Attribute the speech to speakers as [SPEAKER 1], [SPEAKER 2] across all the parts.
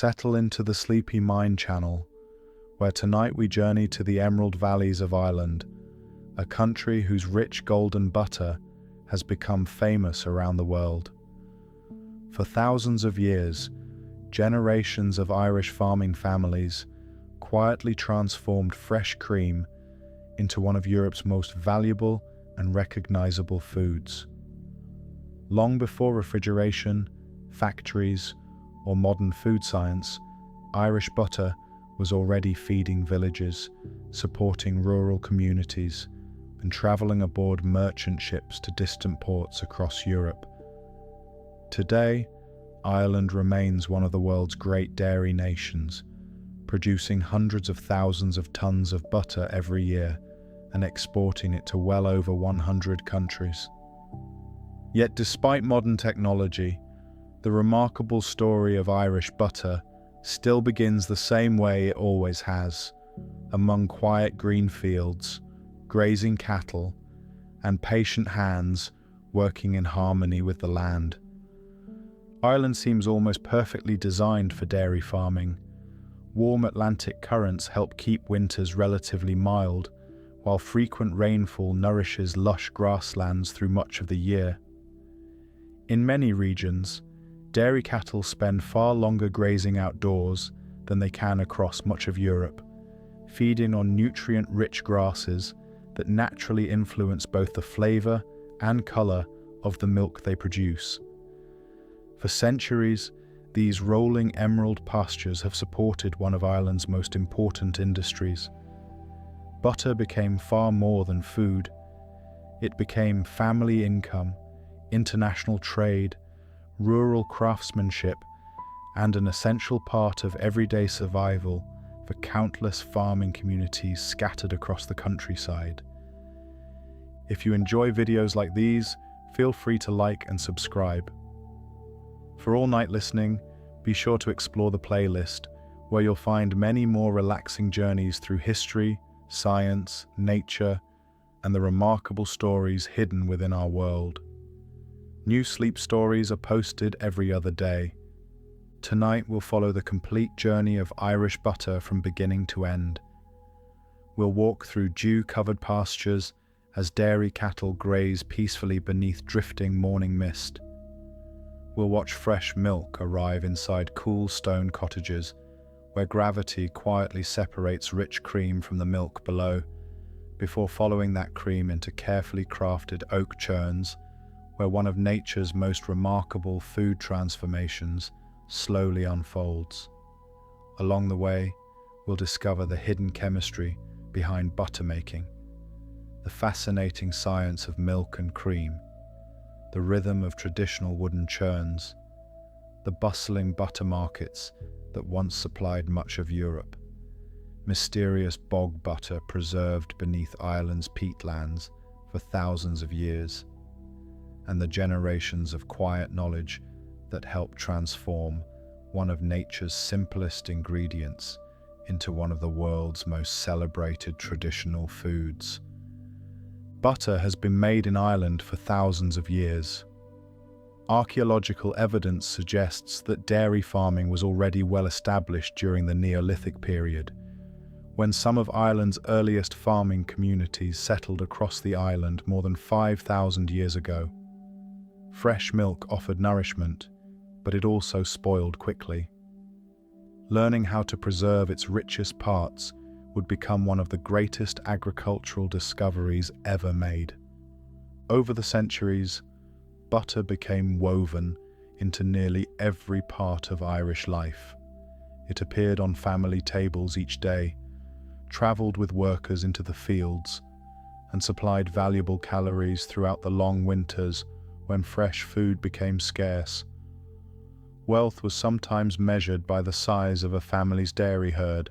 [SPEAKER 1] settle into the sleepy Mine Channel, where tonight we journey to the emerald valleys of Ireland, a country whose rich golden butter has become famous around the world. For thousands of years, generations of Irish farming families quietly transformed fresh cream into one of Europe's most valuable and recognizable foods. Long before refrigeration, factories, or modern food science, Irish butter was already feeding villages, supporting rural communities, and traveling aboard merchant ships to distant ports across Europe. Today, Ireland remains one of the world's great dairy nations, producing hundreds of thousands of tons of butter every year and exporting it to well over 100 countries. Yet despite modern technology, the remarkable story of Irish butter still begins the same way it always has, among quiet green fields, grazing cattle, and patient hands working in harmony with the land. Ireland seems almost perfectly designed for dairy farming. Warm Atlantic currents help keep winters relatively mild, while frequent rainfall nourishes lush grasslands through much of the year. In many regions, dairy cattle spend far longer grazing outdoors than they can across much of Europe, feeding on nutrient-rich grasses that naturally influence both the flavor and color of the milk they produce. For centuries, these rolling emerald pastures have supported one of Ireland's most important industries. Butter became far more than food. It became family income, international trade, rural craftsmanship, and an essential part of everyday survival for countless farming communities scattered across the countryside. If you enjoy videos like these, feel free to like and subscribe. For all night listening, be sure to explore the playlist, where you'll find many more relaxing journeys through history, science, nature, and the remarkable stories hidden within our world. New sleep stories are posted every other day. Tonight we'll follow the complete journey of Irish butter from beginning to end. We'll walk through dew-covered pastures as dairy cattle graze peacefully beneath drifting morning mist. We'll watch fresh milk arrive inside cool stone cottages, where gravity quietly separates rich cream from the milk below, before following that cream into carefully crafted oak churns, where one of nature's most remarkable food transformations slowly unfolds. Along the way, we'll discover the hidden chemistry behind butter making, the fascinating science of milk and cream, the rhythm of traditional wooden churns, the bustling butter markets that once supplied much of Europe, mysterious bog butter preserved beneath Ireland's peatlands for thousands of years, and the generations of quiet knowledge that help transform one of nature's simplest ingredients into one of the world's most celebrated traditional foods. Butter has been made in Ireland for thousands of years. Archaeological evidence suggests that dairy farming was already well established during the Neolithic period, when some of Ireland's earliest farming communities settled across the island more than 5,000 years ago. Fresh milk offered nourishment, but it also spoiled quickly. Learning how to preserve its richest parts would become one of the greatest agricultural discoveries ever made. Over the centuries, butter became woven into nearly every part of Irish life. It appeared on family tables each day, traveled with workers into the fields, and supplied valuable calories throughout the long winters when fresh food became scarce. Wealth was sometimes measured by the size of a family's dairy herd,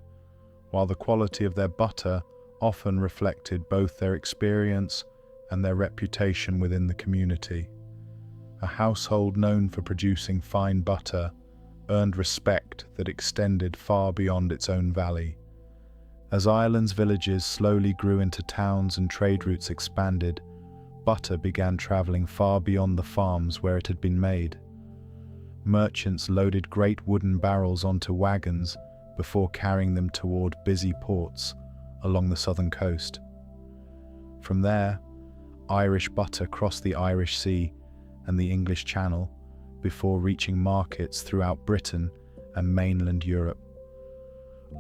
[SPEAKER 1] while the quality of their butter often reflected both their experience and their reputation within the community. A household known for producing fine butter earned respect that extended far beyond its own valley. As Ireland's villages slowly grew into towns and trade routes expanded, butter began traveling far beyond the farms where it had been made. merchants loaded great wooden barrels onto wagons before carrying them toward busy ports along the southern coast. From there, Irish butter crossed the Irish Sea and the English Channel before reaching markets throughout Britain and mainland Europe.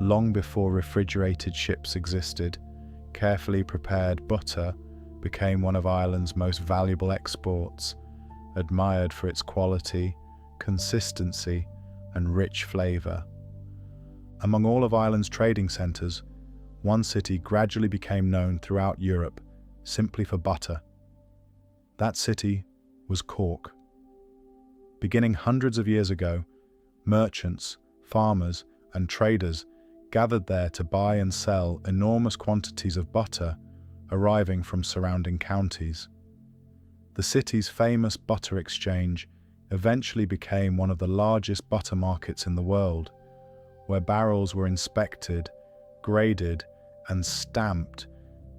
[SPEAKER 1] Long before refrigerated ships existed, carefully prepared butter became one of Ireland's most valuable exports, admired for its quality, consistency, and rich flavour. Among all of Ireland's trading centres, one city gradually became known throughout Europe simply for butter. That city was Cork. Beginning hundreds of years ago, merchants, farmers, and traders gathered there to buy and sell enormous quantities of butter arriving from surrounding counties. The city's famous butter exchange eventually became one of the largest butter markets in the world, where barrels were inspected, graded, and stamped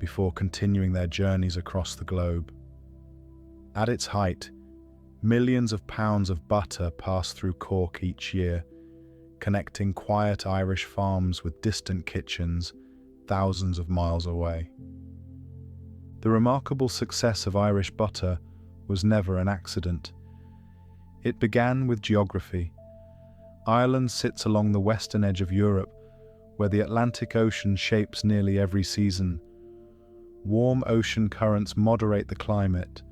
[SPEAKER 1] before continuing their journeys across the globe. At its height, millions of pounds of butter passed through Cork each year, connecting quiet Irish farms with distant kitchens thousands of miles away. The remarkable success of Irish butter was never an accident. It began with geography. Ireland sits along the western edge of Europe, where the Atlantic Ocean shapes nearly every season. Warm ocean currents moderate the climate,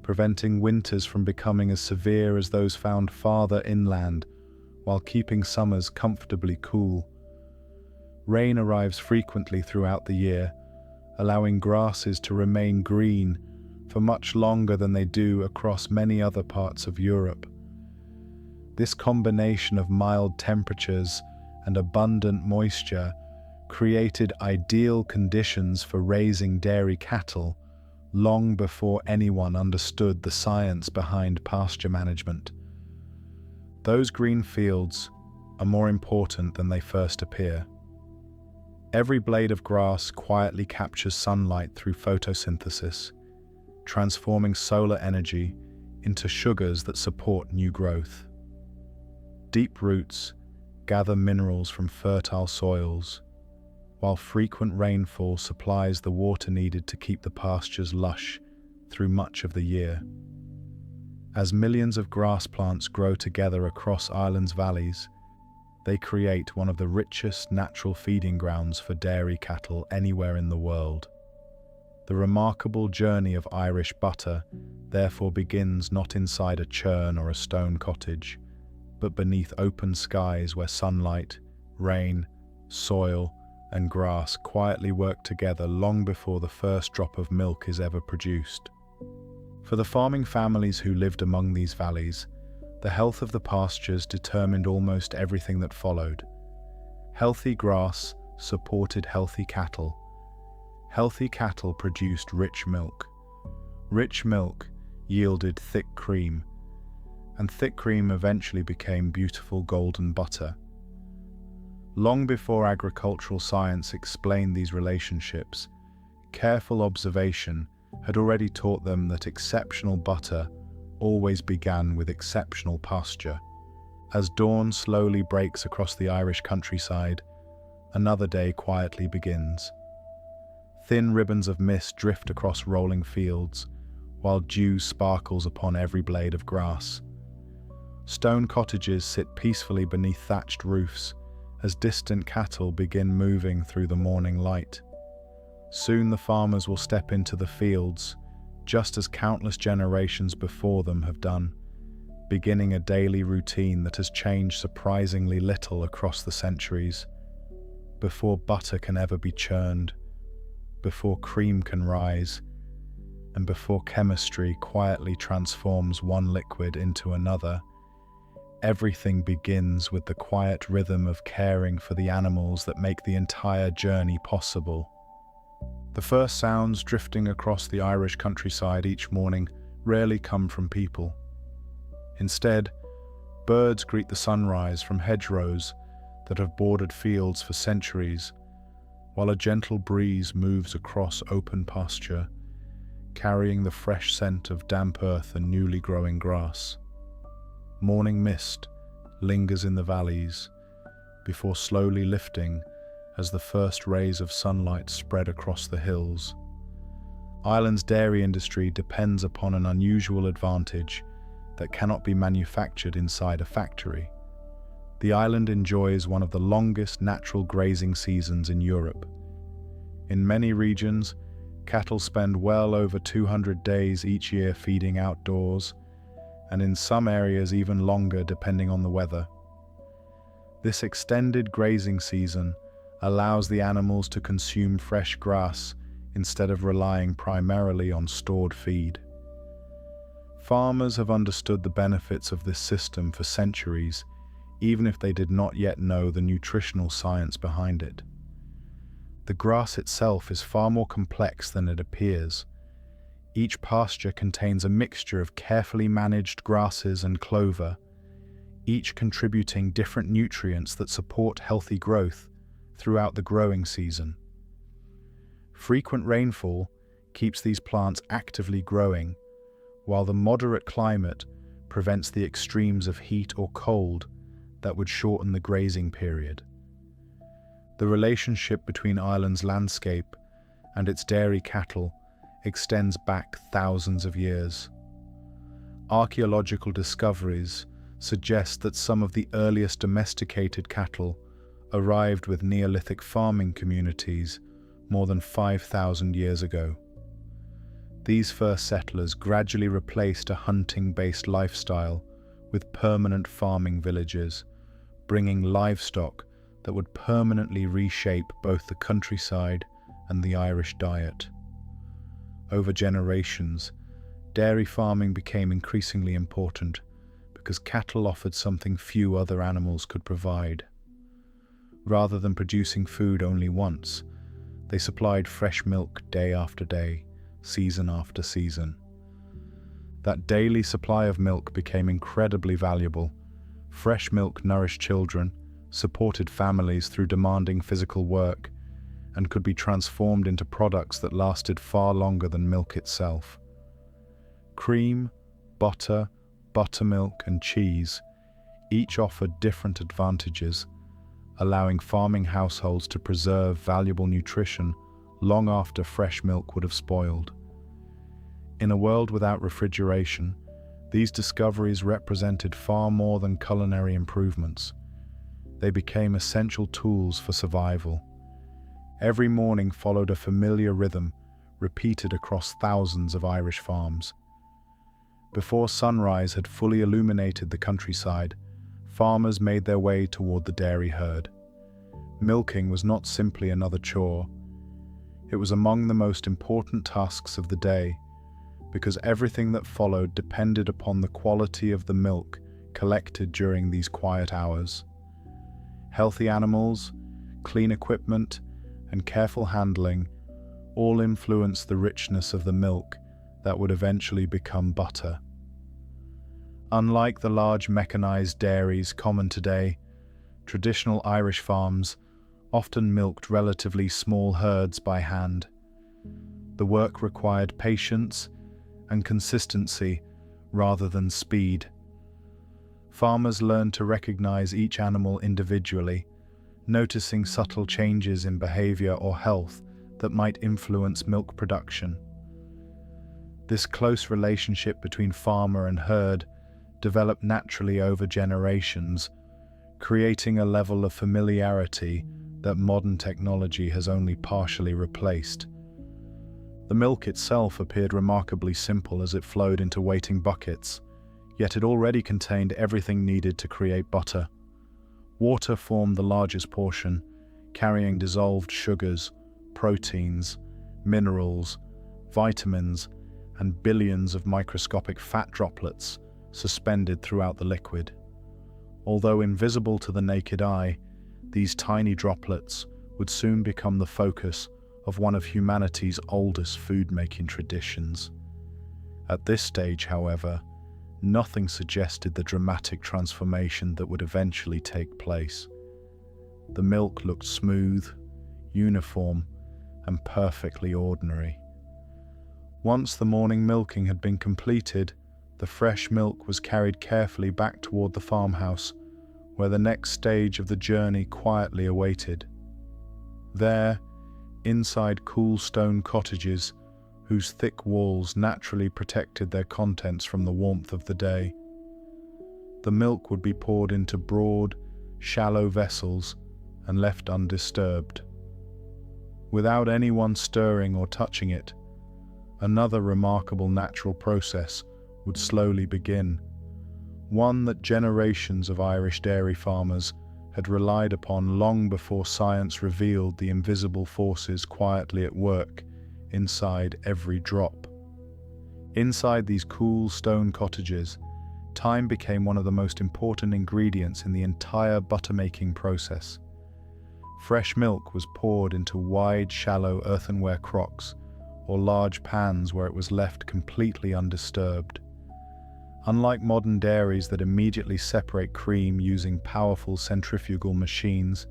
[SPEAKER 1] preventing winters from becoming as severe as those found farther inland, while keeping summers comfortably cool. Rain arrives frequently throughout the year, allowing grasses to remain green for much longer than they do across many other parts of Europe. This combination of mild temperatures and abundant moisture created ideal conditions for raising dairy cattle long before anyone understood the science behind pasture management. Those green fields are more important than they first appear. Every blade of grass quietly captures sunlight through photosynthesis, transforming solar energy into sugars that support new growth. Deep roots gather minerals from fertile soils, while frequent rainfall supplies the water needed to keep the pastures lush through much of the year. As millions of grass plants grow together across Ireland's valleys, they create one of the richest natural feeding grounds for dairy cattle anywhere in the world. The remarkable journey of Irish butter therefore begins not inside a churn or a stone cottage, but beneath open skies where sunlight, rain, soil, and grass quietly work together long before the first drop of milk is ever produced. For the farming families who lived among these valleys, the health of the pastures determined almost everything that followed. Healthy grass supported healthy cattle. Healthy cattle produced rich milk. Rich milk yielded thick cream, and thick cream eventually became beautiful golden butter. Long before agricultural science explained these relationships, careful observation had already taught them that exceptional butter always began with exceptional pasture. As dawn slowly breaks across the Irish countryside, another day quietly begins. Thin ribbons of mist drift across rolling fields, while dew sparkles upon every blade of grass. Stone cottages sit peacefully beneath thatched roofs as distant cattle begin moving through the morning light. Soon the farmers will step into the fields, just as countless generations before them have done, beginning a daily routine that has changed surprisingly little across the centuries. Before butter can ever be churned, before cream can rise, and before chemistry quietly transforms one liquid into another, everything begins with the quiet rhythm of caring for the animals that make the entire journey possible. The first sounds drifting across the Irish countryside each morning rarely come from people. Instead, birds greet the sunrise from hedgerows that have bordered fields for centuries, while a gentle breeze moves across open pasture, carrying the fresh scent of damp earth and newly growing grass. morning mist lingers in the valleys before slowly lifting as the first rays of sunlight spread across the hills. Ireland's dairy industry depends upon an unusual advantage that cannot be manufactured inside a factory. The island enjoys one of the longest natural grazing seasons in Europe. In many regions, cattle spend well over 200 days each year feeding outdoors, and in some areas even longer depending on the weather. This extended grazing season allows the animals to consume fresh grass instead of relying primarily on stored feed. Farmers have understood the benefits of this system for centuries, even if they did not yet know the nutritional science behind it. The grass itself is far more complex than it appears. Each pasture contains a mixture of carefully managed grasses and clover, each contributing different nutrients that support healthy growth throughout the growing season. Frequent rainfall keeps these plants actively growing, while the moderate climate prevents the extremes of heat or cold that would shorten the grazing period. The relationship between Ireland's landscape and its dairy cattle extends back thousands of years. Archaeological discoveries suggest that some of the earliest domesticated cattle arrived with Neolithic farming communities more than 5,000 years ago. These first settlers gradually replaced a hunting-based lifestyle with permanent farming villages, bringing livestock that would permanently reshape both the countryside and the Irish diet. Over generations, dairy farming became increasingly important because cattle offered something few other animals could provide. Rather than producing food only once, they supplied fresh milk day after day, season after season. That daily supply of milk became incredibly valuable. Fresh milk nourished children, supported families through demanding physical work, and could be transformed into products that lasted far longer than milk itself. Cream, butter, buttermilk, and cheese each offered different advantages, allowing farming households to preserve valuable nutrition long after fresh milk would have spoiled. In a world without refrigeration, these discoveries represented far more than culinary improvements. They became essential tools for survival. Every morning followed a familiar rhythm repeated across thousands of Irish farms. Before sunrise had fully illuminated the countryside, farmers made their way toward the dairy herd. Milking was not simply another chore. It was among the most important tasks of the day, because everything that followed depended upon the quality of the milk collected during these quiet hours. Healthy animals, clean equipment, and careful handling all influenced the richness of the milk that would eventually become butter. Unlike the large mechanized dairies common today, traditional Irish farms often milked relatively small herds by hand. The work required patience and consistency rather than speed. Farmers learned to recognize each animal individually, noticing subtle changes in behavior or health that might influence milk production. This close relationship between farmer and herd developed naturally over generations, creating a level of familiarity that modern technology has only partially replaced. The milk itself appeared remarkably simple as it flowed into waiting buckets, yet it already contained everything needed to create butter. Water formed the largest portion, carrying dissolved sugars, proteins, minerals, vitamins, and billions of microscopic fat droplets suspended throughout the liquid. Although invisible to the naked eye, these tiny droplets would soon become the focus of one of humanity's oldest food-making traditions. At this stage, however, nothing suggested the dramatic transformation that would eventually take place. The milk looked smooth, uniform, and perfectly ordinary. Once the morning milking had been completed, the fresh milk was carried carefully back toward the farmhouse, where the next stage of the journey quietly awaited. There, inside cool stone cottages, whose thick walls naturally protected their contents from the warmth of the day, the milk would be poured into broad, shallow vessels and left undisturbed. Without anyone stirring or touching it, another remarkable natural process would slowly begin, one that generations of Irish dairy farmers had relied upon long before science revealed the invisible forces quietly at work inside every drop. Inside these cool stone cottages, time became one of the most important ingredients in the entire butter-making process. Fresh milk was poured into wide, shallow earthenware crocks or large pans where it was left completely undisturbed. Unlike modern dairies that immediately separate cream using powerful centrifugal machines,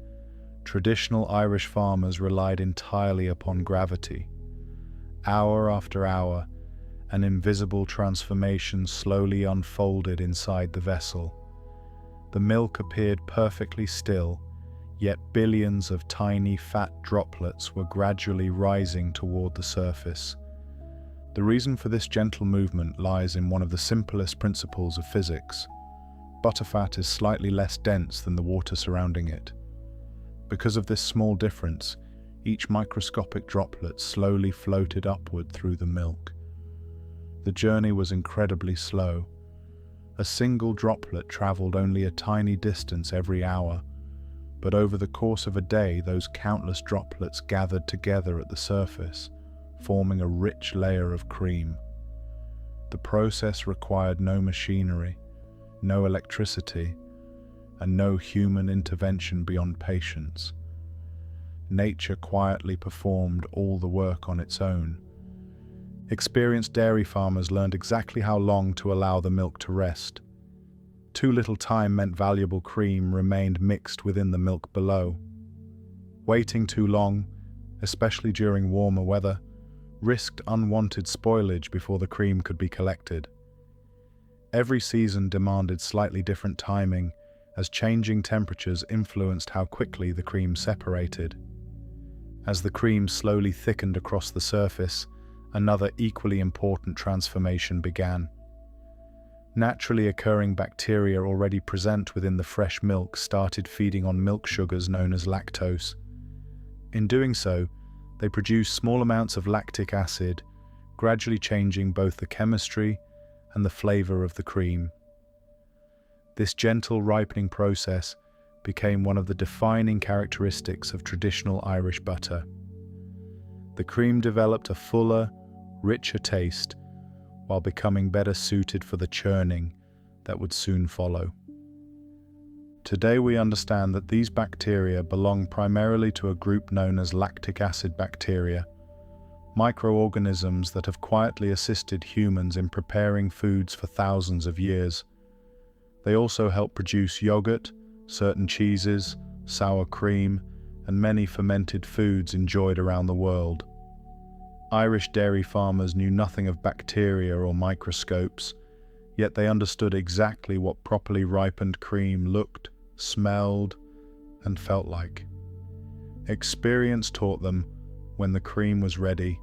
[SPEAKER 1] traditional Irish farmers relied entirely upon gravity. Hour after hour, an invisible transformation slowly unfolded inside the vessel. The milk appeared perfectly still, yet billions of tiny fat droplets were gradually rising toward the surface. The reason for this gentle movement lies in one of the simplest principles of physics. Butterfat is slightly less dense than the water surrounding it. Because of this small difference, each microscopic droplet slowly floated upward through the milk. The journey was incredibly slow. A single droplet traveled only a tiny distance every hour, but over the course of a day, those countless droplets gathered together at the surface, forming a rich layer of cream. The process required no machinery, no electricity, and no human intervention beyond patience. Nature quietly performed all the work on its own. Experienced dairy farmers learned exactly how long to allow the milk to rest. Too little time meant valuable cream remained mixed within the milk below. Waiting too long, especially during warmer weather, risked unwanted spoilage before the cream could be collected. Every season demanded slightly different timing, as changing temperatures influenced how quickly the cream separated. As the cream slowly thickened across the surface, another equally important transformation began. Naturally occurring bacteria already present within the fresh milk started feeding on milk sugars known as lactose. In doing so, they produce small amounts of lactic acid, gradually changing both the chemistry and the flavor of the cream. This gentle ripening process became one of the defining characteristics of traditional Irish butter. The cream developed a fuller, richer taste, while becoming better suited for the churning that would soon follow. Today we understand that these bacteria belong primarily to a group known as lactic acid bacteria, microorganisms that have quietly assisted humans in preparing foods for thousands of years. They also help produce yogurt, certain cheeses, sour cream, and many fermented foods enjoyed around the world. Irish dairy farmers knew nothing of bacteria or microscopes, yet they understood exactly what properly ripened cream looked, smelled, and felt like. Experience taught them when the cream was ready,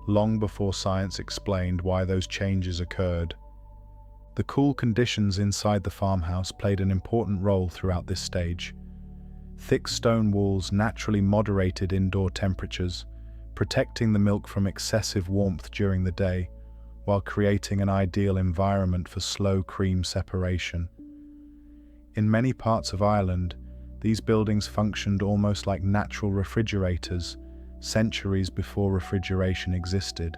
[SPEAKER 1] long before science explained why those changes occurred. The cool conditions inside the farmhouse played an important role throughout this stage. Thick stone walls naturally moderated indoor temperatures, protecting the milk from excessive warmth during the day, while creating an ideal environment for slow cream separation. In many parts of Ireland, these buildings functioned almost like natural refrigerators, centuries before refrigeration existed.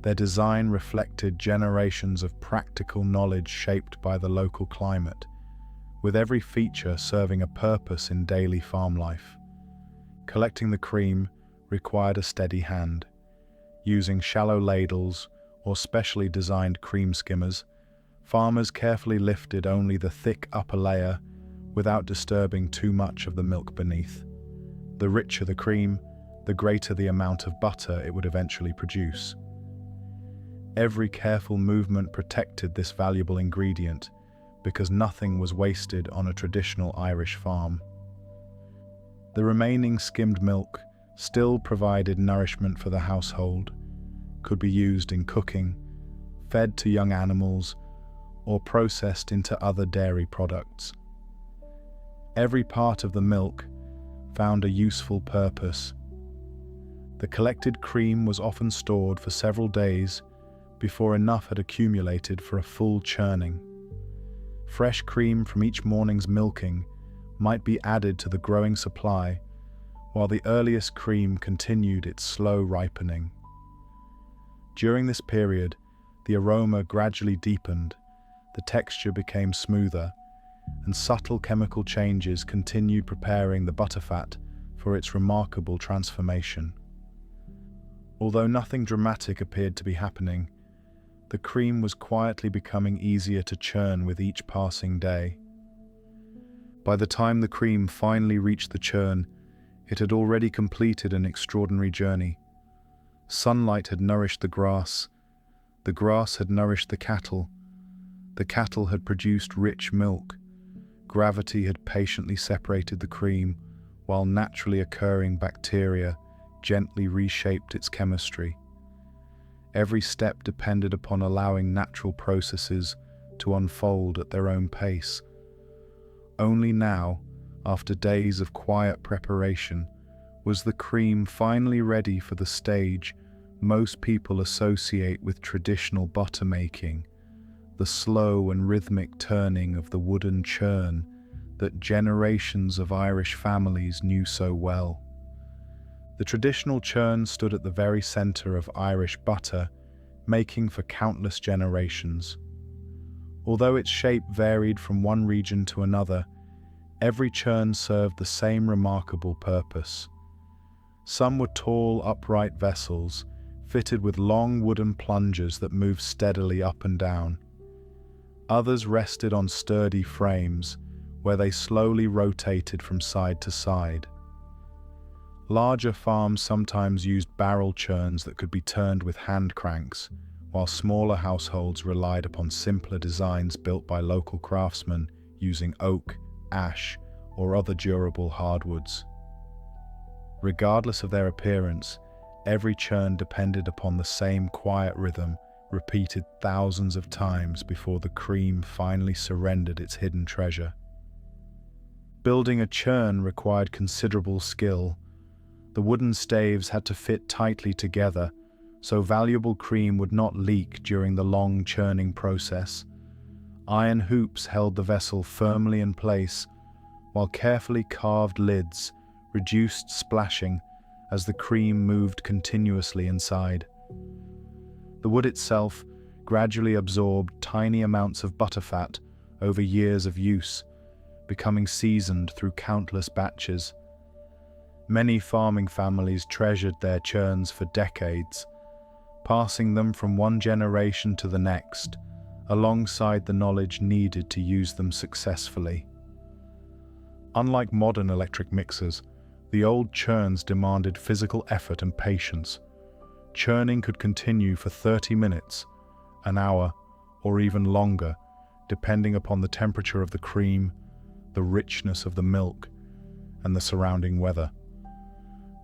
[SPEAKER 1] Their design reflected generations of practical knowledge shaped by the local climate, with every feature serving a purpose in daily farm life. Collecting the cream required a steady hand. Using shallow ladles or specially designed cream skimmers, farmers carefully lifted only the thick upper layer without disturbing too much of the milk beneath. The richer the cream, the greater the amount of butter it would eventually produce. Every careful movement protected this valuable ingredient, because nothing was wasted on a traditional Irish farm. The remaining skimmed milk still provided nourishment for the household, could be used in cooking, fed to young animals, or processed into other dairy products. Every part of the milk found a useful purpose. The collected cream was often stored for several days before enough had accumulated for a full churning. Fresh cream from each morning's milking might be added to the growing supply, while the earliest cream continued its slow ripening. During this period, the aroma gradually deepened, the texture became smoother, and subtle chemical changes continued preparing the butterfat for its remarkable transformation. Although nothing dramatic appeared to be happening, the cream was quietly becoming easier to churn with each passing day. By the time the cream finally reached the churn, it had already completed an extraordinary journey. Sunlight had nourished the grass had nourished the cattle had produced rich milk, gravity had patiently separated the cream, while naturally occurring bacteria gently reshaped its chemistry. Every step depended upon allowing natural processes to unfold at their own pace. Only now, after days of quiet preparation, was the cream finally ready for the stage most people associate with traditional butter making, the slow and rhythmic turning of the wooden churn that generations of Irish families knew so well. The traditional churn stood at the very center of Irish butter making for countless generations. Although its shape varied from one region to another, every churn served the same remarkable purpose. Some were tall, upright vessels, fitted with long wooden plungers that moved steadily up and down. Others rested on sturdy frames, where they slowly rotated from side to side. Larger farms sometimes used barrel churns that could be turned with hand cranks, while smaller households relied upon simpler designs built by local craftsmen using oak, ash, or other durable hardwoods. Regardless of their appearance, every churn depended upon the same quiet rhythm, repeated thousands of times before the cream finally surrendered its hidden treasure. Building a churn required considerable skill. The wooden staves had to fit tightly together, so valuable cream would not leak during the long churning process. Iron hoops held the vessel firmly in place, while carefully carved lids reduced splashing as the cream moved continuously inside. The wood itself gradually absorbed tiny amounts of butterfat over years of use, becoming seasoned through countless batches. Many farming families treasured their churns for decades, passing them from one generation to the next, alongside the knowledge needed to use them successfully. Unlike modern electric mixers, the old churns demanded physical effort and patience. Churning could continue for 30 minutes, an hour, or even longer, depending upon the temperature of the cream, the richness of the milk, and the surrounding weather.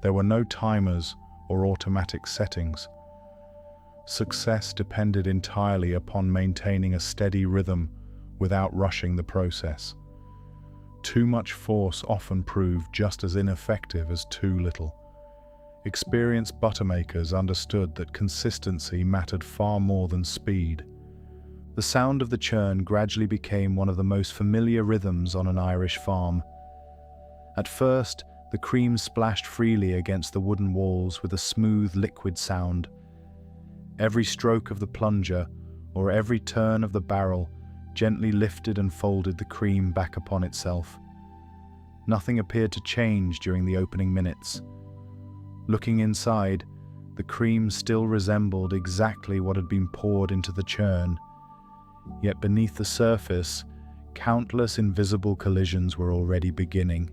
[SPEAKER 1] There were no timers or automatic settings. Success depended entirely upon maintaining a steady rhythm without rushing the process. Too much force often proved just as ineffective as too little. Experienced buttermakers understood that consistency mattered far more than speed. The sound of the churn gradually became one of the most familiar rhythms on an Irish farm. At first, the cream splashed freely against the wooden walls with a smooth liquid sound. Every stroke of the plunger, or every turn of the barrel, gently lifted and folded the cream back upon itself. Nothing appeared to change during the opening minutes. Looking inside, the cream still resembled exactly what had been poured into the churn. Yet beneath the surface, countless invisible collisions were already beginning.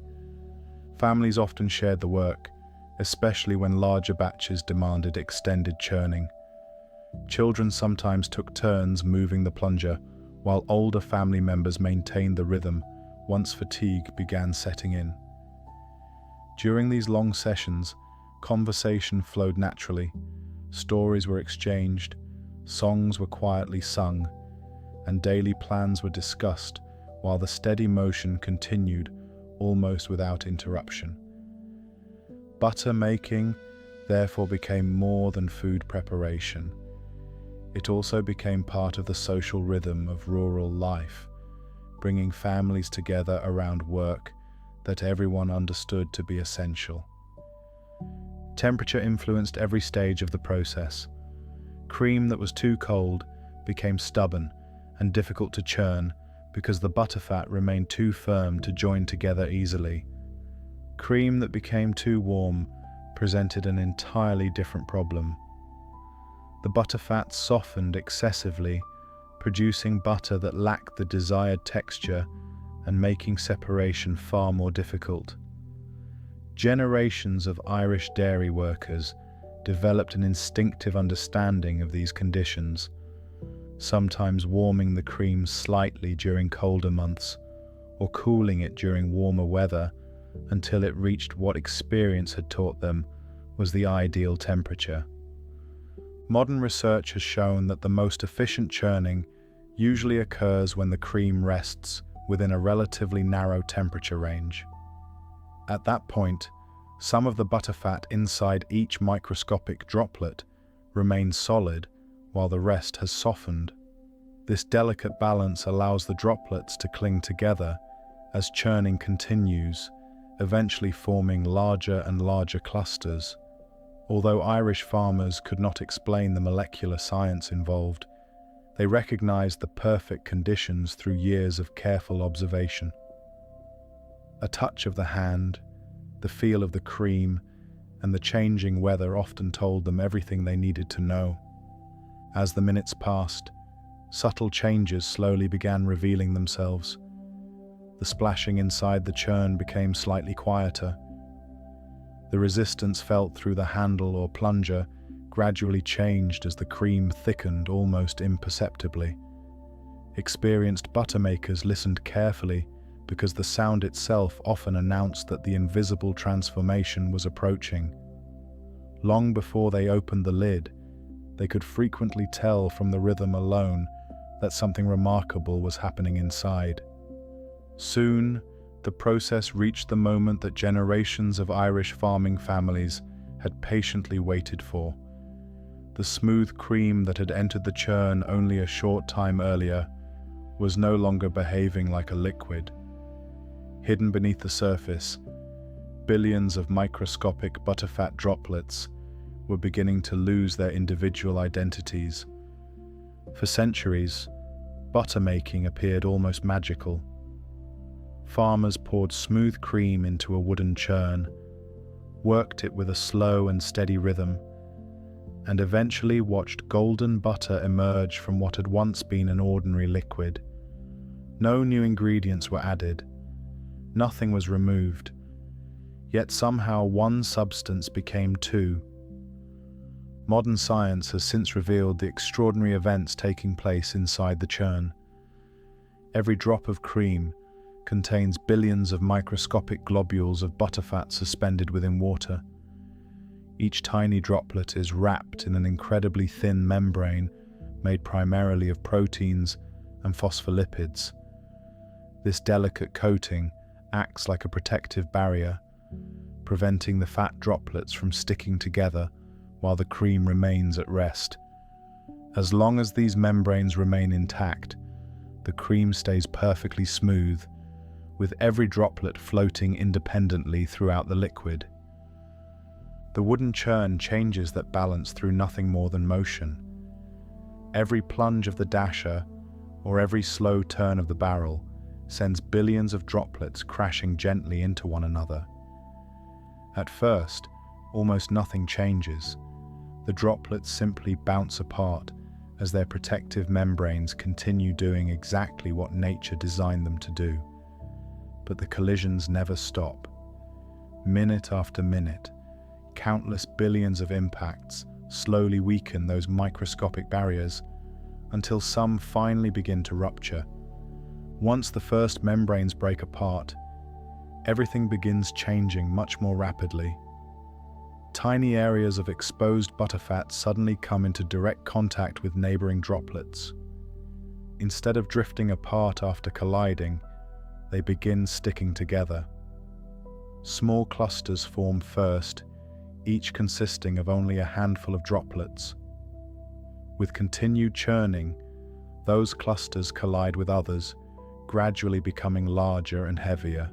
[SPEAKER 1] Families often shared the work, especially when larger batches demanded extended churning. Children sometimes took turns moving the plunger, while older family members maintained the rhythm once fatigue began setting in. During these long sessions, conversation flowed naturally, stories were exchanged, songs were quietly sung, and daily plans were discussed while the steady motion continued almost without interruption. Butter making therefore became more than food preparation. It also became part of the social rhythm of rural life, bringing families together around work that everyone understood to be essential. Temperature influenced every stage of the process. Cream that was too cold became stubborn and difficult to churn because the butterfat remained too firm to join together easily. Cream that became too warm presented an entirely different problem. The butterfat softened excessively, producing butter that lacked the desired texture and making separation far more difficult. Generations of Irish dairy workers developed an instinctive understanding of these conditions, sometimes warming the cream slightly during colder months or cooling it during warmer weather until it reached what experience had taught them was the ideal temperature. Modern research has shown that the most efficient churning usually occurs when the cream rests within a relatively narrow temperature range. At that point, some of the butterfat inside each microscopic droplet remains solid while the rest has softened. This delicate balance allows the droplets to cling together as churning continues, eventually forming larger and larger clusters. Although Irish farmers could not explain the molecular science involved, they recognized the perfect conditions through years of careful observation. A touch of the hand, the feel of the cream, and the changing weather often told them everything they needed to know. As the minutes passed, subtle changes slowly began revealing themselves. The splashing inside the churn became slightly quieter. The resistance felt through the handle or plunger gradually changed as the cream thickened almost imperceptibly. Experienced buttermakers listened carefully because the sound itself often announced that the invisible transformation was approaching. Long before they opened the lid, they could frequently tell from the rhythm alone that something remarkable was happening inside. Soon, the process reached the moment that generations of Irish farming families had patiently waited for. The smooth cream that had entered the churn only a short time earlier was no longer behaving like a liquid. Hidden beneath the surface, billions of microscopic butterfat droplets were beginning to lose their individual identities. For centuries, butter making appeared almost magical. Farmers poured smooth cream into a wooden churn, worked it with a slow and steady rhythm, and eventually watched golden butter emerge from what had once been an ordinary liquid. No new ingredients were added. Nothing was removed. Yet somehow one substance became two. Modern science has since revealed the extraordinary events taking place inside the churn. Every drop of cream contains billions of microscopic globules of butterfat suspended within water. Each tiny droplet is wrapped in an incredibly thin membrane made primarily of proteins and phospholipids. This delicate coating acts like a protective barrier, preventing the fat droplets from sticking together while the cream remains at rest. As long as these membranes remain intact, the cream stays perfectly smooth, with every droplet floating independently throughout the liquid. The wooden churn changes that balance through nothing more than motion. Every plunge of the dasher, or every slow turn of the barrel, sends billions of droplets crashing gently into one another. At first, almost nothing changes. The droplets simply bounce apart as their protective membranes continue doing exactly what nature designed them to do. But the collisions never stop. Minute after minute, countless billions of impacts slowly weaken those microscopic barriers until some finally begin to rupture. Once the first membranes break apart, everything begins changing much more rapidly. Tiny areas of exposed butterfat suddenly come into direct contact with neighboring droplets. Instead of drifting apart after colliding, they begin sticking together. Small clusters form first, each consisting of only a handful of droplets. With continued churning, those clusters collide with others, gradually becoming larger and heavier.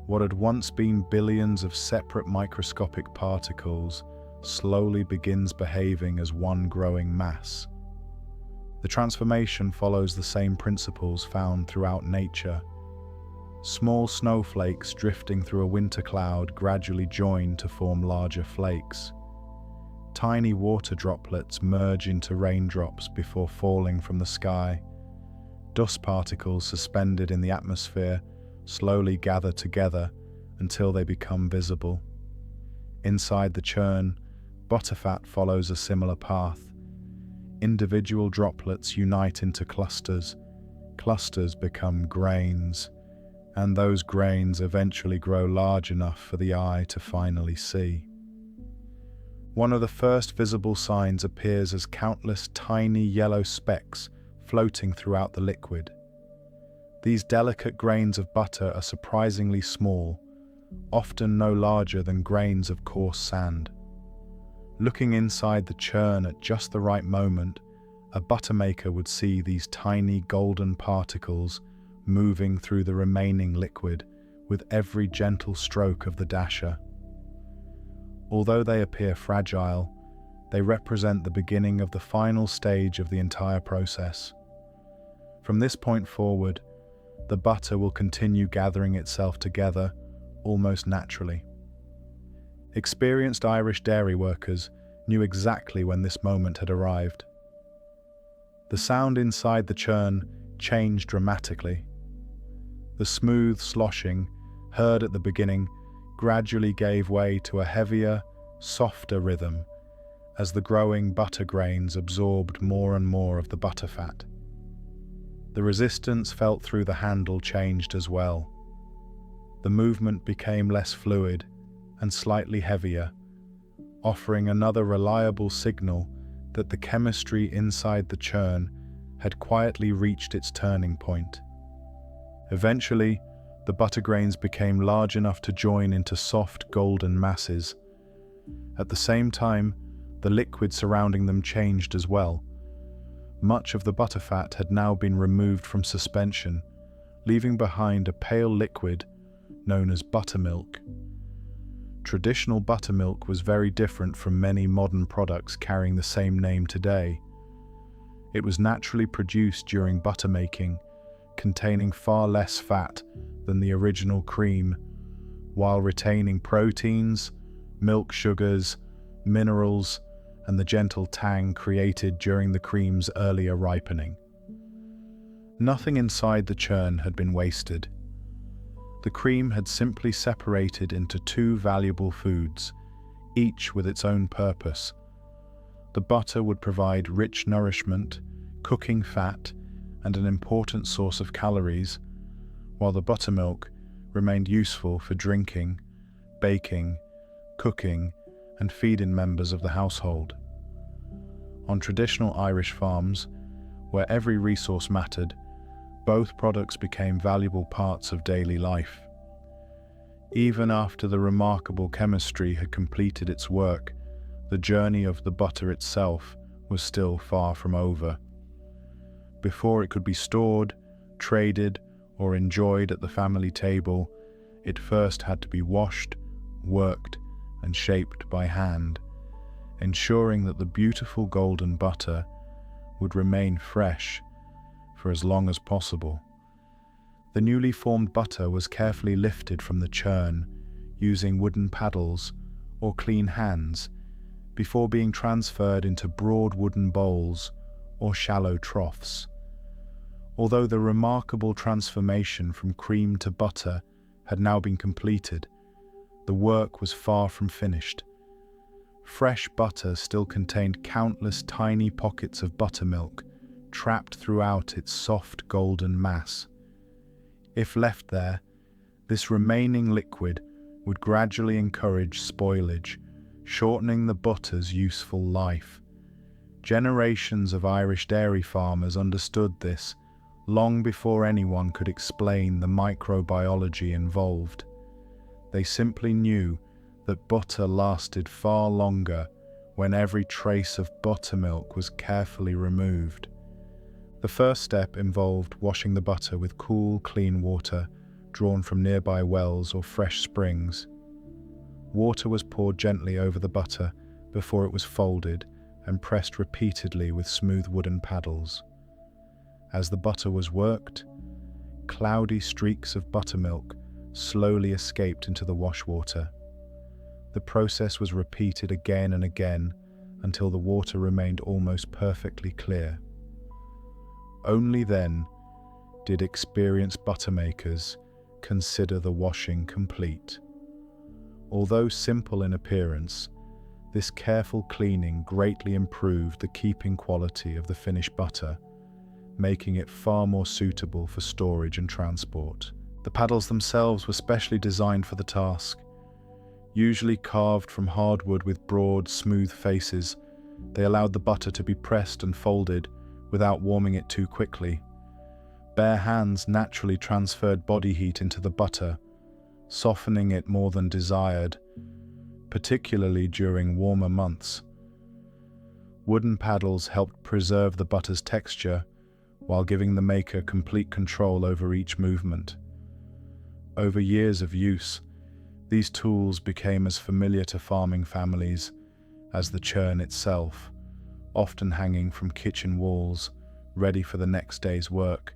[SPEAKER 1] What had once been billions of separate microscopic particles slowly begins behaving as one growing mass. The transformation follows the same principles found throughout nature. Small snowflakes drifting through a winter cloud gradually join to form larger flakes. Tiny water droplets merge into raindrops before falling from the sky. Dust particles suspended in the atmosphere slowly gather together until they become visible. Inside the churn, butterfat follows a similar path. Individual droplets unite into clusters. Clusters become grains, and those grains eventually grow large enough for the eye to finally see. One of the first visible signs appears as countless tiny yellow specks floating throughout the liquid. These delicate grains of butter are surprisingly small, often no larger than grains of coarse sand. Looking inside the churn at just the right moment, a buttermaker would see these tiny golden particles moving through the remaining liquid with every gentle stroke of the dasher. Although they appear fragile, they represent the beginning of the final stage of the entire process. From this point forward, the butter will continue gathering itself together almost naturally. Experienced Irish dairy workers knew exactly when this moment had arrived. The sound inside the churn changed dramatically. The smooth sloshing, heard at the beginning, gradually gave way to a heavier, softer rhythm as the growing butter grains absorbed more and more of the butterfat. The resistance felt through the handle changed as well. The movement became less fluid and slightly heavier, offering another reliable signal that the chemistry inside the churn had quietly reached its turning point. Eventually, the butter grains became large enough to join into soft golden masses. At the same time, the liquid surrounding them changed as well. Much of the butterfat had now been removed from suspension, leaving behind a pale liquid known as buttermilk. Traditional buttermilk was very different from many modern products carrying the same name today. It was naturally produced during buttermaking, containing far less fat than the original cream, while retaining proteins, milk sugars, minerals, and the gentle tang created during the cream's earlier ripening. Nothing inside the churn had been wasted. The cream had simply separated into two valuable foods, each with its own purpose. The butter would provide rich nourishment, cooking fat, and an important source of calories, while the buttermilk remained useful for drinking, baking, cooking, and feeding members of the household. On traditional Irish farms, where every resource mattered, both products became valuable parts of daily life. Even after the remarkable chemistry had completed its work, the journey of the butter itself was still far from over. Before it could be stored, traded, or enjoyed at the family table, it first had to be washed, worked, and shaped by hand, ensuring that the beautiful golden butter would remain fresh for as long as possible. The newly formed butter was carefully lifted from the churn using wooden paddles or clean hands before being transferred into broad wooden bowls or shallow troughs. Although the remarkable transformation from cream to butter had now been completed, the work was far from finished. fresh butter still contained countless tiny pockets of buttermilk trapped throughout its soft golden mass. If left there, this remaining liquid would gradually encourage spoilage, shortening the butter's useful life. Generations of Irish dairy farmers understood this long before anyone could explain the microbiology involved. They simply knew that butter lasted far longer when every trace of buttermilk was carefully removed. The first step involved washing the butter with cool, clean water drawn from nearby wells or fresh springs. Water was poured gently over the butter before it was folded and pressed repeatedly with smooth wooden paddles. As the butter was worked, cloudy streaks of buttermilk slowly escaped into the wash water. The process was repeated again and again until the water remained almost perfectly clear. Only then did experienced buttermakers consider the washing complete. Although simple in appearance, this careful cleaning greatly improved the keeping quality of the finished butter, making it far more suitable for storage and transport. The paddles themselves were specially designed for the task. Usually carved from hardwood with broad, smooth faces, they allowed the butter to be pressed and folded without warming it too quickly. Bare hands naturally transferred body heat into the butter, softening it more than desired, particularly during warmer months. Wooden paddles helped preserve the butter's texture while giving the maker complete control over each movement. Over years of use, these tools became as familiar to farming families as the churn itself, often hanging from kitchen walls, ready for the next day's work.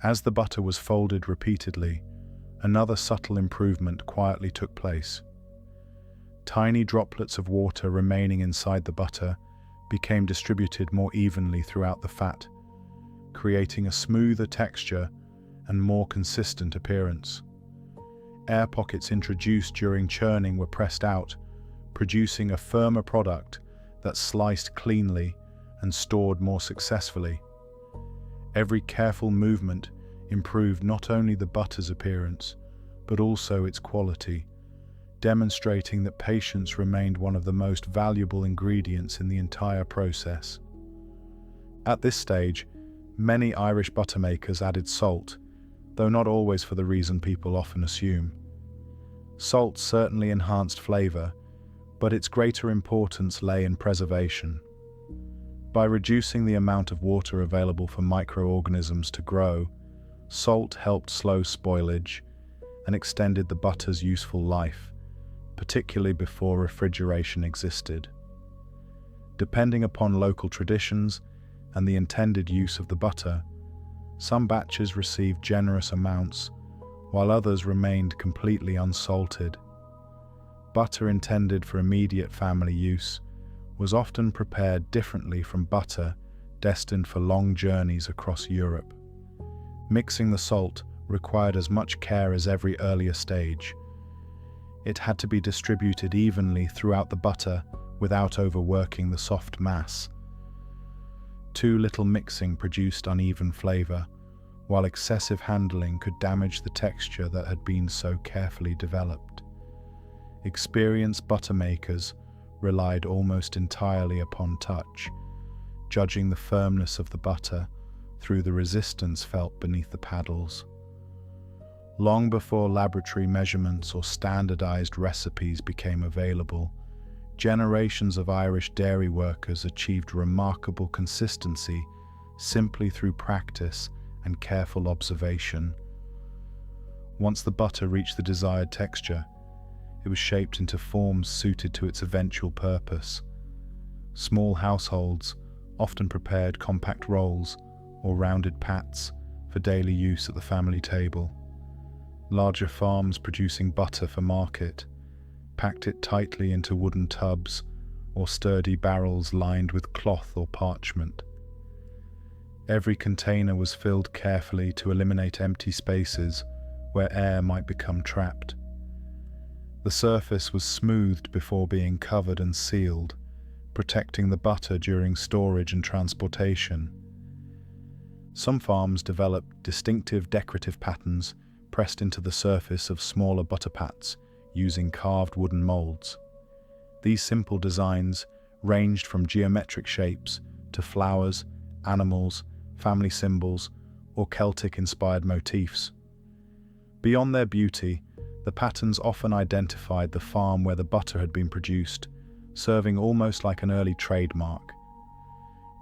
[SPEAKER 1] As the butter was folded repeatedly, another subtle improvement quietly took place. Tiny droplets of water remaining inside the butter became distributed more evenly throughout the fat, creating a smoother texture and more consistent appearance. Air pockets introduced during churning were pressed out, producing a firmer product that sliced cleanly and stored more successfully. Every careful movement improved not only the butter's appearance, but also its quality, demonstrating that patience remained one of the most valuable ingredients in the entire process. At this stage, many Irish buttermakers added salt, though not always for the reason people often assume. Salt certainly enhanced flavor, but its greater importance lay in preservation. By reducing the amount of water available for microorganisms to grow, salt helped slow spoilage and extended the butter's useful life, particularly before refrigeration existed. Depending upon local traditions and the intended use of the butter, some batches received generous amounts, while others remained completely unsalted. Butter intended for immediate family use was often prepared differently from butter destined for long journeys across Europe. Mixing the salt required as much care as every earlier stage. It had to be distributed evenly throughout the butter without overworking the soft mass. Too little mixing produced uneven flavor, while excessive handling could damage the texture that had been so carefully developed. Experienced buttermakers relied almost entirely upon touch, judging the firmness of the butter through the resistance felt beneath the paddles. Long before laboratory measurements or standardized recipes became available, generations of Irish dairy workers achieved remarkable consistency simply through practice and careful observation. Once the butter reached the desired texture, it was shaped into forms suited to its eventual purpose. Small households often prepared compact rolls or rounded pats for daily use at the family table. Larger farms producing butter for market packed it tightly into wooden tubs or sturdy barrels lined with cloth or parchment. Every container was filled carefully to eliminate empty spaces where air might become trapped. The surface was smoothed before being covered and sealed, protecting the butter during storage and transportation. Some farms developed distinctive decorative patterns pressed into the surface of smaller butter pats using carved wooden molds. These simple designs ranged from geometric shapes to flowers, animals, family symbols, or Celtic-inspired motifs. Beyond their beauty, the patterns often identified the farm where the butter had been produced, serving almost like an early trademark.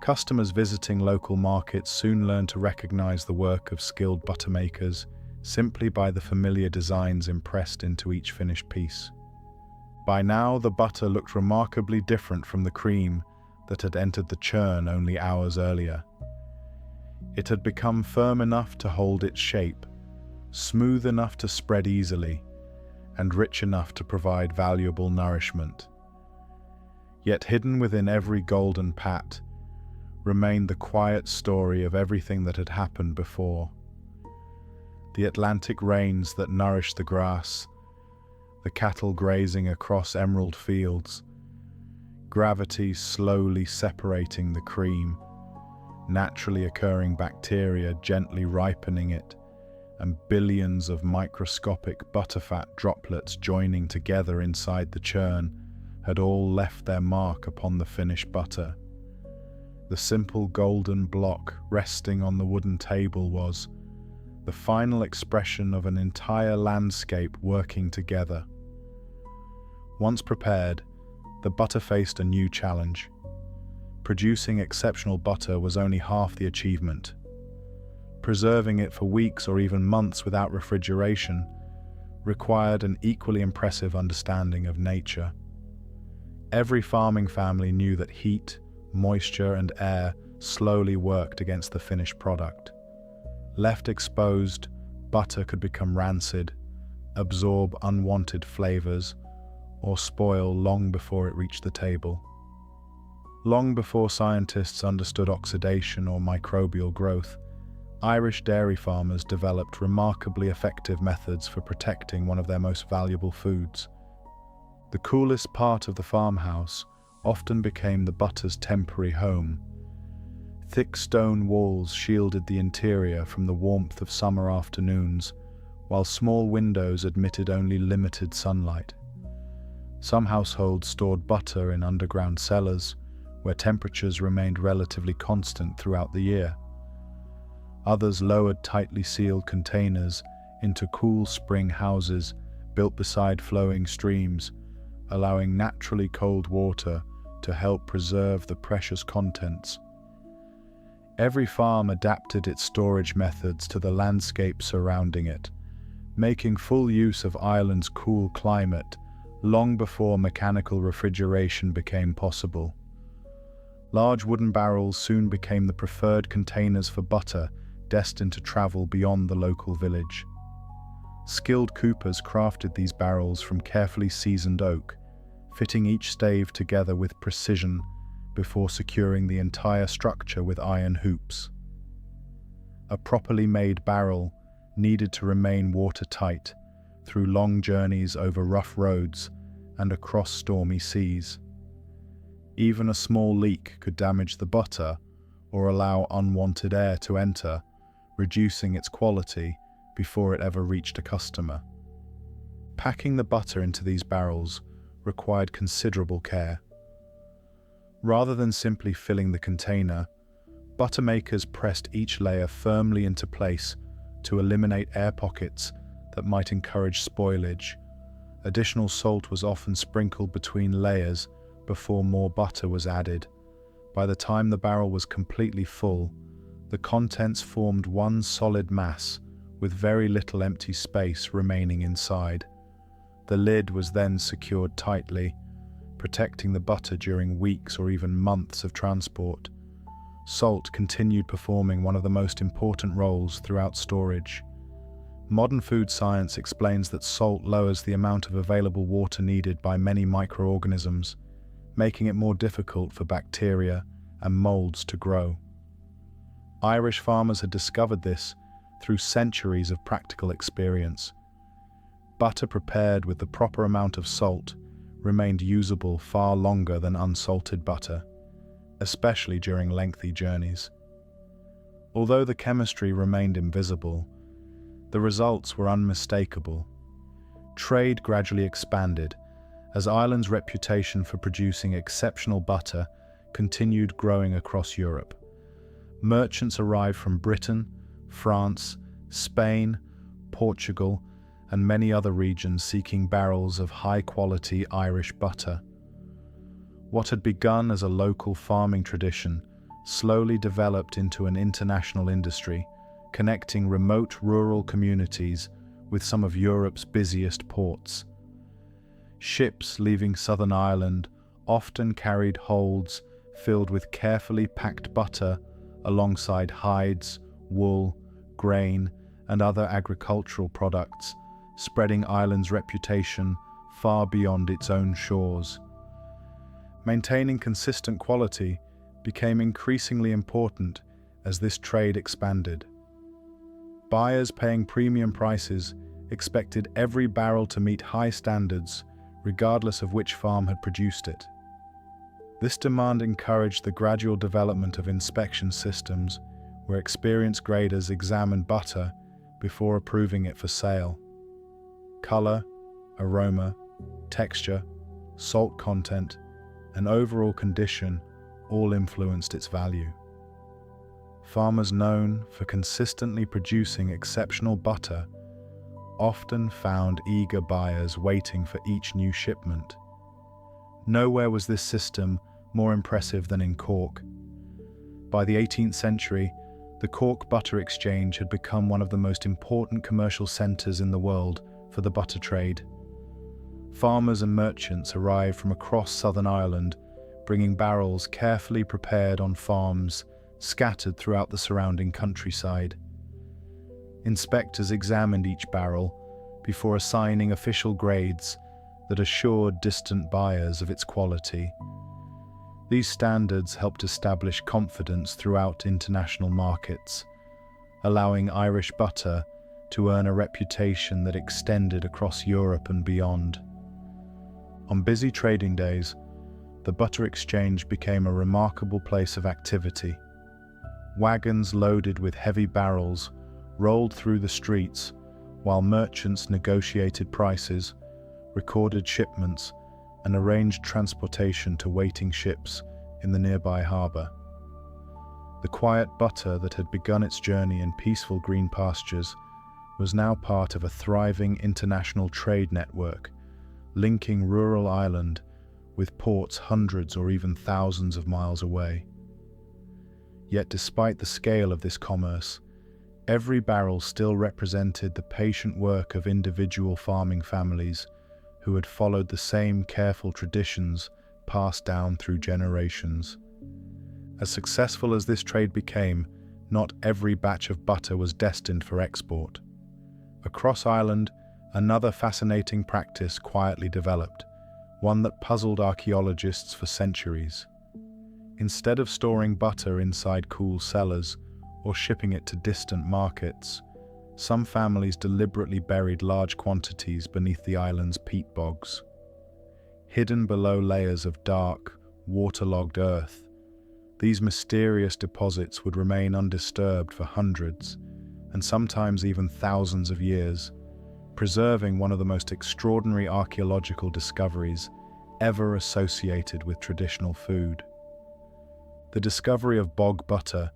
[SPEAKER 1] Customers visiting local markets soon learned to recognize the work of skilled butter makers simply by the familiar designs impressed into each finished piece. By now, the butter looked remarkably different from the cream that had entered the churn only hours earlier. It had become firm enough to hold its shape, smooth enough to spread easily, and rich enough to provide valuable nourishment. Yet hidden within every golden pat remained the quiet story of everything that had happened before. The Atlantic rains that nourished the grass, the cattle grazing across emerald fields, gravity slowly separating the cream, naturally occurring bacteria gently ripening it, and billions of microscopic butterfat droplets joining together inside the churn had all left their mark upon the finished butter. The simple golden block resting on the wooden table was the final expression of an entire landscape working together. Once prepared, the butter faced a new challenge. Producing exceptional butter was only half the achievement. Preserving it for weeks or even months without refrigeration required an equally impressive understanding of nature. Every farming family knew that heat, moisture, and air slowly worked against the finished product. Left exposed, butter could become rancid, absorb unwanted flavors, or spoil long before it reached the table. Long before scientists understood oxidation or microbial growth, Irish dairy farmers developed remarkably effective methods for protecting one of their most valuable foods. The coolest part of the farmhouse often became the butter's temporary home. Thick stone walls shielded the interior from the warmth of summer afternoons, while small windows admitted only limited sunlight. Some households stored butter in underground cellars, where temperatures remained relatively constant throughout the year. Others lowered tightly sealed containers into cool spring houses built beside flowing streams, allowing naturally cold water to help preserve the precious contents. Every farm adapted its storage methods to the landscape surrounding it, making full use of Ireland's cool climate long before mechanical refrigeration became possible. Large wooden barrels soon became the preferred containers for butter destined to travel beyond the local village. Skilled coopers crafted these barrels from carefully seasoned oak, fitting each stave together with precision before securing the entire structure with iron hoops. A properly made barrel needed to remain watertight through long journeys over rough roads and across stormy seas. Even a small leak could damage the butter or allow unwanted air to enter, reducing its quality before it ever reached a customer. Packing the butter into these barrels required considerable care. Rather than simply filling the container, butter makers pressed each layer firmly into place to eliminate air pockets that might encourage spoilage. Additional salt was often sprinkled between layers before more butter was added. By the time the barrel was completely full, the contents formed one solid mass with very little empty space remaining inside. The lid was then secured tightly, protecting the butter during weeks or even months of transport. Salt continued performing one of the most important roles throughout storage. Modern food science explains that salt lowers the amount of available water needed by many microorganisms, making it more difficult for bacteria and molds to grow. Irish farmers had discovered this through centuries of practical experience. butter prepared with the proper amount of salt remained usable far longer than unsalted butter, especially during lengthy journeys. Although the chemistry remained invisible, the results were unmistakable. Trade gradually expanded as Ireland's reputation for producing exceptional butter continued growing across Europe. Merchants arrived from Britain, France, Spain, Portugal, and many other regions seeking barrels of high-quality Irish butter. What had begun as a local farming tradition slowly developed into an international industry, connecting remote rural communities with some of Europe's busiest ports. Ships leaving Southern Ireland often carried holds filled with carefully packed butter alongside hides, wool, grain, and other agricultural products, spreading Ireland's reputation far beyond its own shores. Maintaining consistent quality became increasingly important as this trade expanded. Buyers paying premium prices expected every barrel to meet high standards, regardless of which farm had produced it. This demand encouraged the gradual development of inspection systems where experienced graders examined butter before approving it for sale. Color, aroma, texture, salt content, and overall condition all influenced its value. Farmers known for consistently producing exceptional butter often found eager buyers waiting for each new shipment. Nowhere was this system more impressive than in Cork. By the 18th century, the Cork Butter Exchange had become one of the most important commercial centres in the world for the butter trade. Farmers and merchants arrived from across Southern Ireland, bringing barrels carefully prepared on farms scattered throughout the surrounding countryside. Inspectors examined each barrel before assigning official grades that assured distant buyers of its quality. These standards helped establish confidence throughout international markets, allowing Irish butter to earn a reputation that extended across Europe and beyond. On busy trading days, the butter exchange became a remarkable place of activity. Wagons loaded with heavy barrels rolled through the streets, while merchants negotiated prices, recorded shipments, and arranged transportation to waiting ships in the nearby harbour. The quiet butter that had begun its journey in peaceful green pastures was now part of a thriving international trade network, linking rural Ireland with ports hundreds or even thousands of miles away. Yet despite the scale of this commerce, every barrel still represented the patient work of individual farming families who had followed the same careful traditions passed down through generations. As successful as this trade became, not every batch of butter was destined for export. Across Ireland, another fascinating practice quietly developed, one that puzzled archaeologists for centuries. Instead of storing butter inside cool cellars or shipping it to distant markets, some families deliberately buried large quantities beneath the island's peat bogs. Hidden below layers of dark, waterlogged earth, these mysterious deposits would remain undisturbed for hundreds, and sometimes even thousands of years, preserving one of the most extraordinary archaeological discoveries ever associated with traditional food. The discovery of bog butter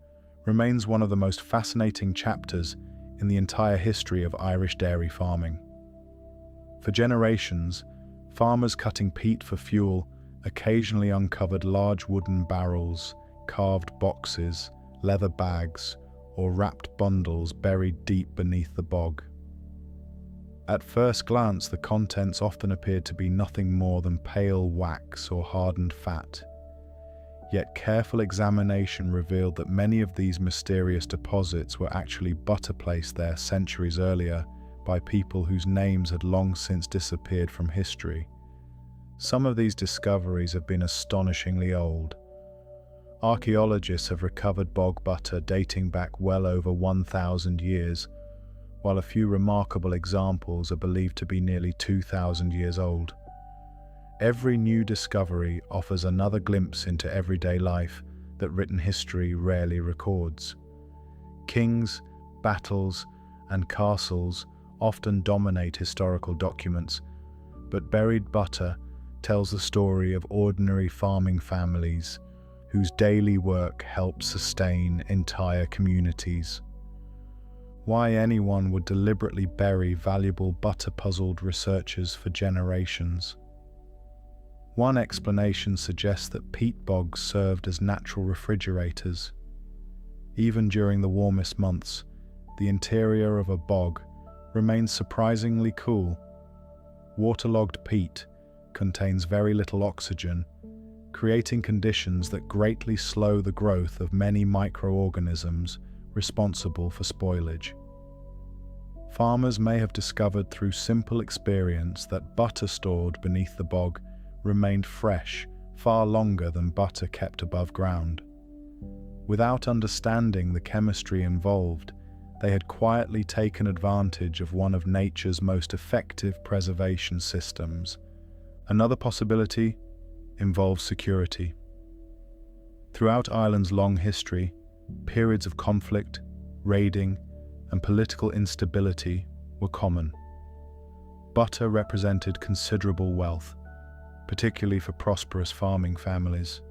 [SPEAKER 1] remains one of the most fascinating chapters in the entire history of Irish dairy farming. For generations, farmers cutting peat for fuel occasionally uncovered large wooden barrels, carved boxes, leather bags, or wrapped bundles buried deep beneath the bog. At first glance, the contents often appeared to be nothing more than pale wax or hardened fat. Yet careful examination revealed that many of these mysterious deposits were actually butter placed there centuries earlier by people whose names had long since disappeared from history. Some of these discoveries have been astonishingly old. Archaeologists have recovered bog butter dating back well over 1,000 years, while a few remarkable examples are believed to be nearly 2,000 years old. Every new discovery offers another glimpse into everyday life that written history rarely records. Kings, battles, and castles often dominate historical documents, but buried butter tells the story of ordinary farming families whose daily work helps sustain entire communities. Why anyone would deliberately bury valuable butter-puzzled researchers for generations? One explanation suggests that peat bogs served as natural refrigerators. Even during the warmest months, the interior of a bog remains surprisingly cool. Waterlogged peat contains very little oxygen, creating conditions that greatly slow the growth of many microorganisms responsible for spoilage. Farmers may have discovered through simple experience that butter stored beneath the bog remained fresh far longer than butter kept above ground. Without understanding the chemistry involved, they had quietly taken advantage of one of nature's most effective preservation systems. Another possibility involves security. Throughout Ireland's long history, periods of conflict, raiding, and political instability were common. Butter represented considerable wealth, particularly for prosperous farming families.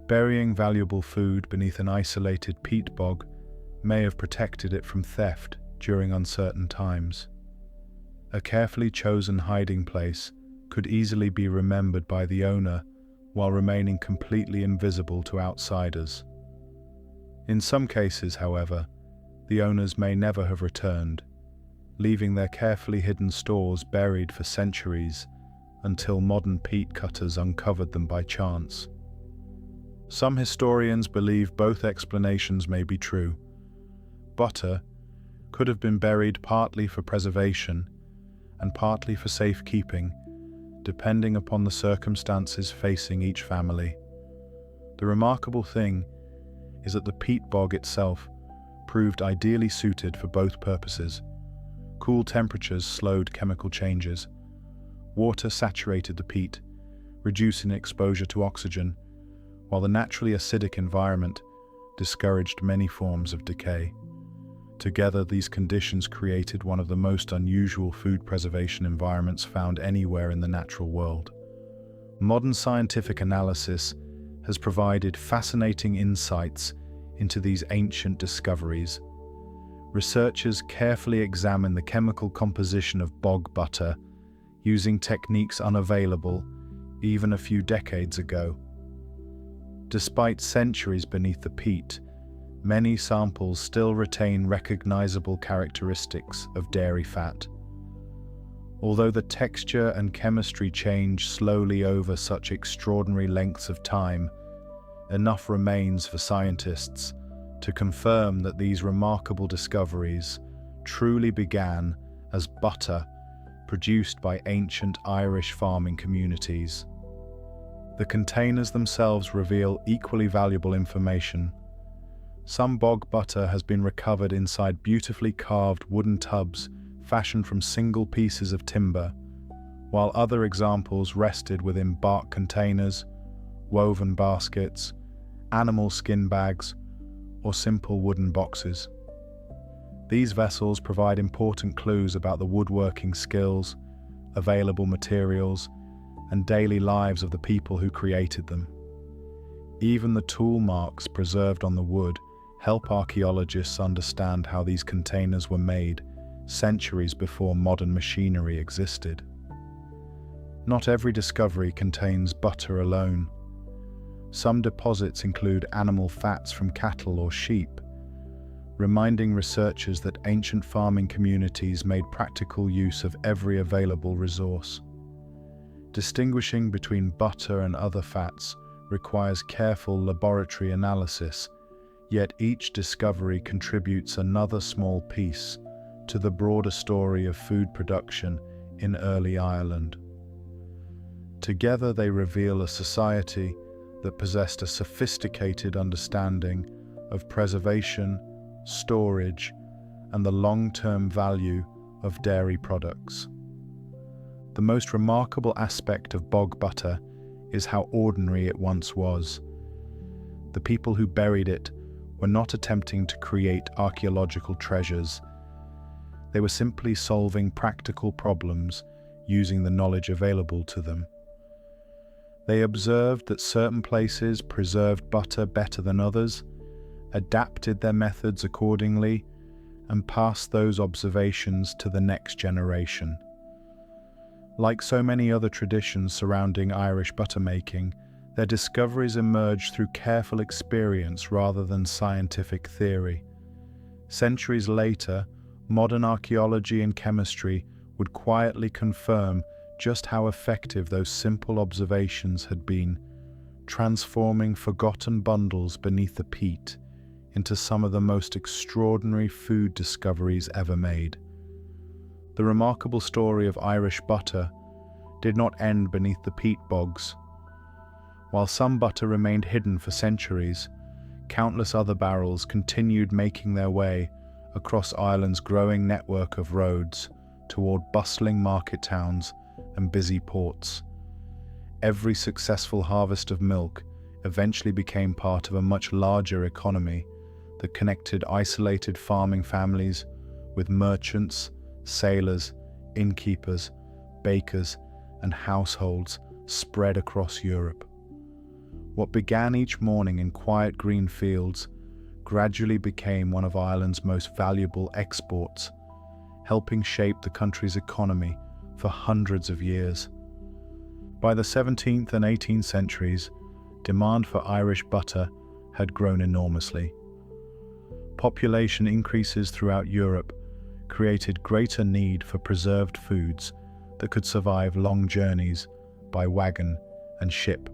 [SPEAKER 1] Burying valuable food beneath an isolated peat bog may have protected it from theft during uncertain times. A carefully chosen hiding place could easily be remembered by the owner while remaining completely invisible to outsiders. In some cases, however, the owners may never have returned, leaving their carefully hidden stores buried for centuries until modern peat cutters uncovered them by chance. Some historians believe both explanations may be true. Butter could have been buried partly for preservation and partly for safekeeping, depending upon the circumstances facing each family. The remarkable thing is that the peat bog itself proved ideally suited for both purposes. Cool temperatures slowed chemical changes. Water saturated the peat, reducing exposure to oxygen, while the naturally acidic environment discouraged many forms of decay. Together, these conditions created one of the most unusual food preservation environments found anywhere in the natural world. Modern scientific analysis has provided fascinating insights into these ancient discoveries. Researchers carefully examine the chemical composition of bog butter using techniques unavailable even a few decades ago. Despite centuries beneath the peat, many samples still retain recognizable characteristics of dairy fat. Although the texture and chemistry change slowly over such extraordinary lengths of time, enough remains for scientists to confirm that these remarkable discoveries truly began as butter produced by ancient Irish farming communities. The containers themselves reveal equally valuable information. Some bog butter has been recovered inside beautifully carved wooden tubs fashioned from single pieces of timber, while other examples rested within bark containers, woven baskets, animal skin bags, or simple wooden boxes. These vessels provide important clues about the woodworking skills, available materials, and daily lives of the people who created them. Even the tool marks preserved on the wood help archaeologists understand how these containers were made centuries before modern machinery existed. Not every discovery contains butter alone. Some deposits include animal fats from cattle or sheep, reminding researchers that ancient farming communities made practical use of every available resource. Distinguishing between butter and other fats requires careful laboratory analysis, yet each discovery contributes another small piece to the broader story of food production in early Ireland. Together they reveal a society that possessed a sophisticated understanding of preservation, storage, and the long-term value of dairy products. The most remarkable aspect of bog butter is how ordinary it once was. The people who buried it were not attempting to create archaeological treasures. They were simply solving practical problems using the knowledge available to them. They observed that certain places preserved butter better than others, adapted their methods accordingly, and passed those observations to the next generation. Like so many other traditions surrounding Irish buttermaking, their discoveries emerged through careful experience rather than scientific theory. Centuries later, modern archaeology and chemistry would quietly confirm just how effective those simple observations had been, transforming forgotten bundles beneath the peat into some of the most extraordinary food discoveries ever made. The remarkable story of Irish butter did not end beneath the peat bogs. While some butter remained hidden for centuries, countless other barrels continued making their way across Ireland's growing network of roads toward bustling market towns and busy ports. Every successful harvest of milk eventually became part of a much larger economy that connected isolated farming families with merchants, sailors, innkeepers, bakers, and households spread across Europe. What began each morning in quiet green fields gradually became one of Ireland's most valuable exports, helping shape the country's economy for hundreds of years. By the 17th and 18th centuries, demand for Irish butter had grown enormously. Population increases throughout Europe created greater need for preserved foods that could survive long journeys by wagon and ship.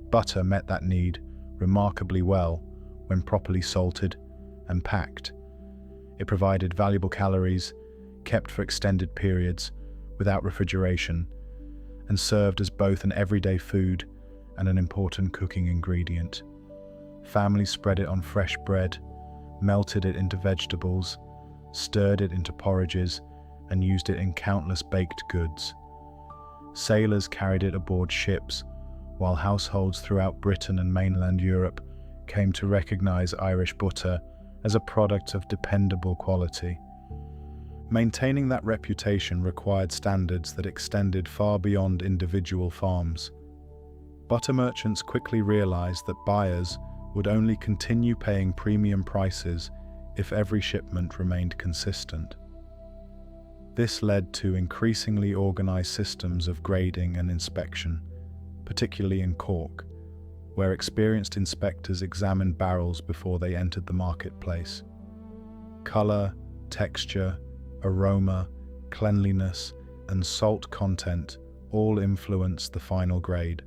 [SPEAKER 1] Butter met that need remarkably well when properly salted and packed. It provided valuable calories, kept for extended periods without refrigeration, and served as both an everyday food and an important cooking ingredient. Families spread it on fresh bread, melted it into vegetables, stirred it into porridges, and used it in countless baked goods. Sailors carried it aboard ships, while households throughout Britain and mainland Europe came to recognize Irish butter as a product of dependable quality. Maintaining that reputation required standards that extended far beyond individual farms. Butter merchants quickly realized that buyers would only continue paying premium prices if every shipment remained consistent. This led to increasingly organized systems of grading and inspection, particularly in Cork, where experienced inspectors examined barrels before they entered the marketplace. Color, texture, aroma, cleanliness, and salt content all influenced the final grade.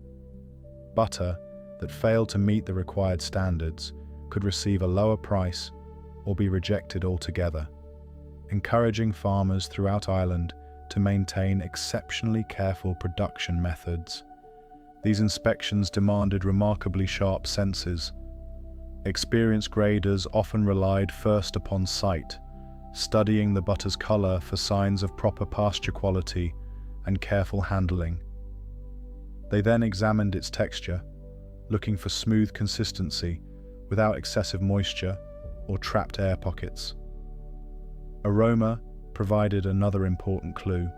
[SPEAKER 1] Butter that failed to meet the required standards could receive a lower price or be rejected altogether, encouraging farmers throughout Ireland to maintain exceptionally careful production methods. These inspections demanded remarkably sharp senses. Experienced graders often relied first upon sight, studying the butter's color for signs of proper pasture quality and careful handling. They then examined its texture, looking for smooth consistency without excessive moisture or trapped air pockets. Aroma provided another important clue.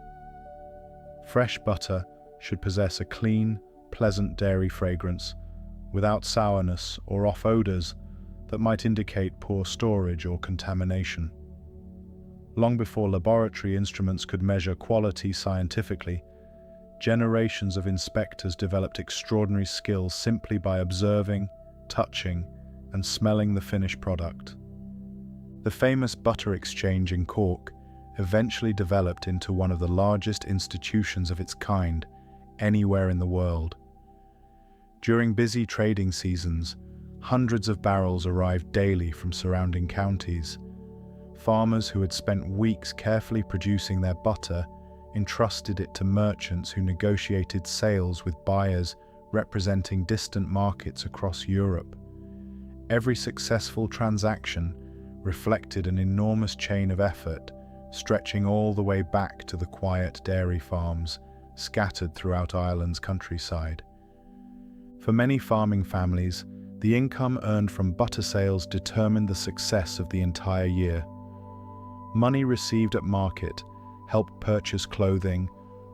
[SPEAKER 1] Fresh butter should possess a clean, pleasant dairy fragrance without sourness or off odors that might indicate poor storage or contamination. Long before laboratory instruments could measure quality scientifically, generations of inspectors developed extraordinary skills simply by observing, touching, and smelling the finished product. The famous butter exchange in Cork eventually developed into one of the largest institutions of its kind anywhere in the world. During busy trading seasons, hundreds of barrels arrived daily from surrounding counties. Farmers who had spent weeks carefully producing their butter entrusted it to merchants who negotiated sales with buyers representing distant markets across Europe. Every successful transaction reflected an enormous chain of effort stretching all the way back to the quiet dairy farms scattered throughout Ireland's countryside. For many farming families, the income earned from butter sales determined the success of the entire year. Money received at market helped purchase clothing,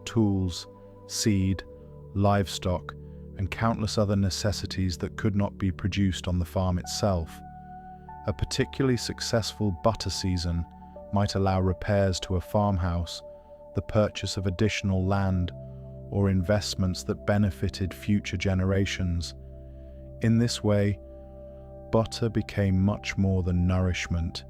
[SPEAKER 1] tools, seed, livestock, and countless other necessities that could not be produced on the farm itself. A particularly successful butter season might allow repairs to a farmhouse, the purchase of additional land, or investments that benefited future generations. In this way, butter became much more than nourishment.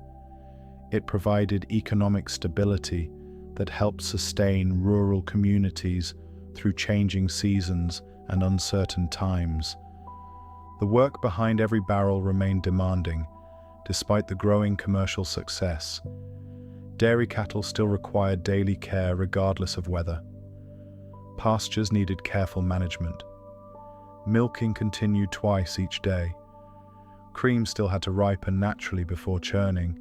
[SPEAKER 1] It provided economic stability that helped sustain rural communities through changing seasons and uncertain times. The work behind every barrel remained demanding, despite the growing commercial success. Dairy cattle still required daily care regardless of weather. Pastures needed careful management. Milking continued twice each day. Cream still had to ripen naturally before churning,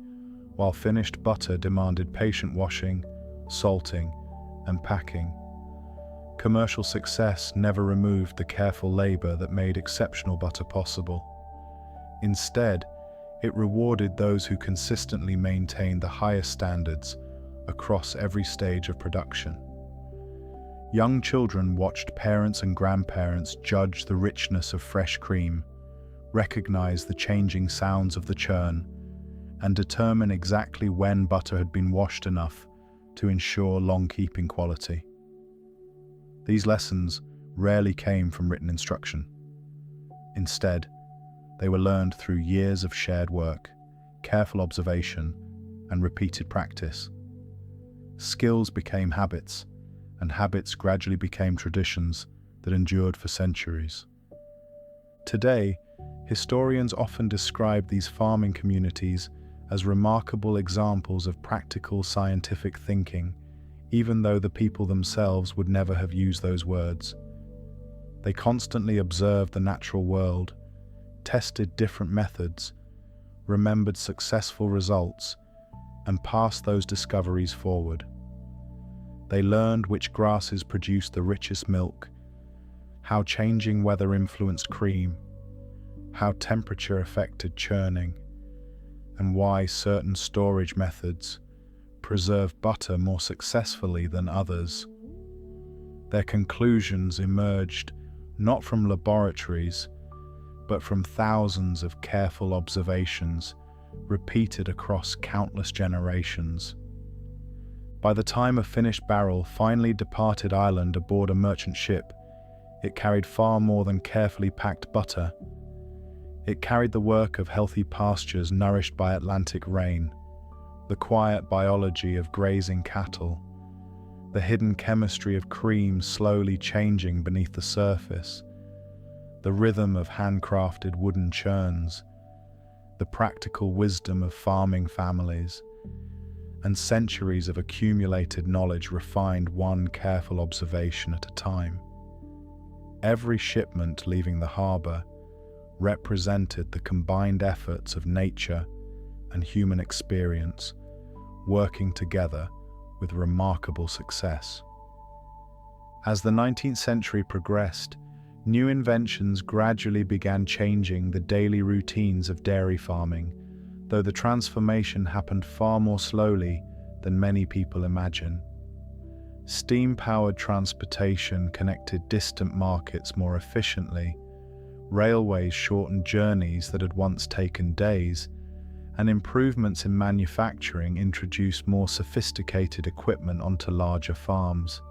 [SPEAKER 1] while finished butter demanded patient washing, salting, and packing. Commercial success never removed the careful labor that made exceptional butter possible. Instead, it rewarded those who consistently maintained the highest standards across every stage of production. Young children watched parents and grandparents judge the richness of fresh cream, recognize the changing sounds of the churn, and determine exactly when butter had been washed enough to ensure long-keeping quality. These lessons rarely came from written instruction. Instead, they were learned through years of shared work, careful observation, and repeated practice. Skills became habits, and habits gradually became traditions that endured for centuries. Today, historians often describe these farming communities as remarkable examples of practical scientific thinking, even though the people themselves would never have used those words. They constantly observed the natural world, tested different methods, remembered successful results, and passed those discoveries forward. They learned which grasses produced the richest milk, how changing weather influenced cream, how temperature affected churning, and why certain storage methods preserve butter more successfully than others. Their conclusions emerged not from laboratories, but from thousands of careful observations repeated across countless generations. By the time a finished barrel finally departed Ireland aboard a merchant ship, it carried far more than carefully packed butter. It carried the work of healthy pastures nourished by Atlantic rain, the quiet biology of grazing cattle, the hidden chemistry of cream slowly changing beneath the surface, the rhythm of handcrafted wooden churns, the practical wisdom of farming families, and centuries of accumulated knowledge refined one careful observation at a time. Every shipment leaving the harbour represented the combined efforts of nature and human experience, working together with remarkable success. As the 19th century progressed, new inventions gradually began changing the daily routines of dairy farming, though the transformation happened far more slowly than many people imagine. Steam-powered transportation connected distant markets more efficiently, railways shortened journeys that had once taken days, and improvements in manufacturing introduced more sophisticated equipment onto larger farms.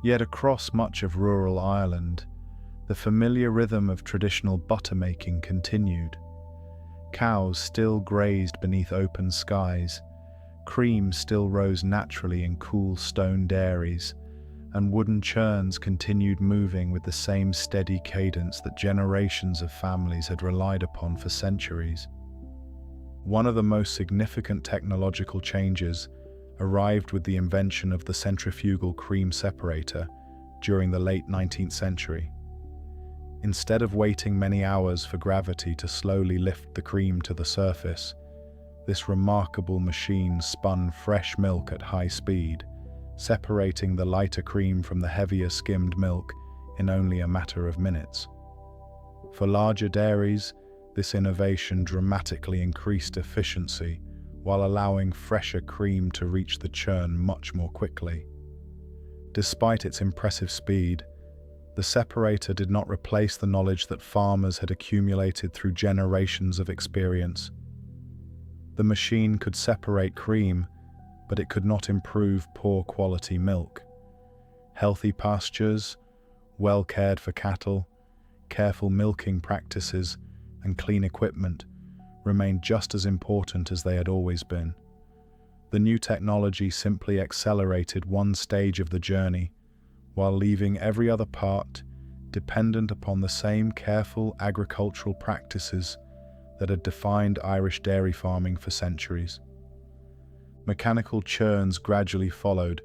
[SPEAKER 1] Yet across much of rural Ireland, the familiar rhythm of traditional butter-making continued. Cows still grazed beneath open skies, cream still rose naturally in cool stone dairies, and wooden churns continued moving with the same steady cadence that generations of families had relied upon for centuries. One of the most significant technological changes arrived with the invention of the centrifugal cream separator during the late 19th century. Instead of waiting many hours for gravity to slowly lift the cream to the surface, This remarkable machine spun fresh milk at high speed, separating the lighter cream from the heavier skimmed milk in only a matter of minutes. For larger dairies, this innovation dramatically increased efficiency while allowing fresher cream to reach the churn much more quickly. Despite its impressive speed, the separator did not replace the knowledge that farmers had accumulated through generations of experience. The machine could separate cream, but it could not improve poor quality milk. Healthy pastures, well cared for cattle, careful milking practices, and clean equipment remained just as important as they had always been. The new technology simply accelerated one stage of the journey, while leaving every other part dependent upon the same careful agricultural practices that had defined Irish dairy farming for centuries. Mechanical churns gradually followed,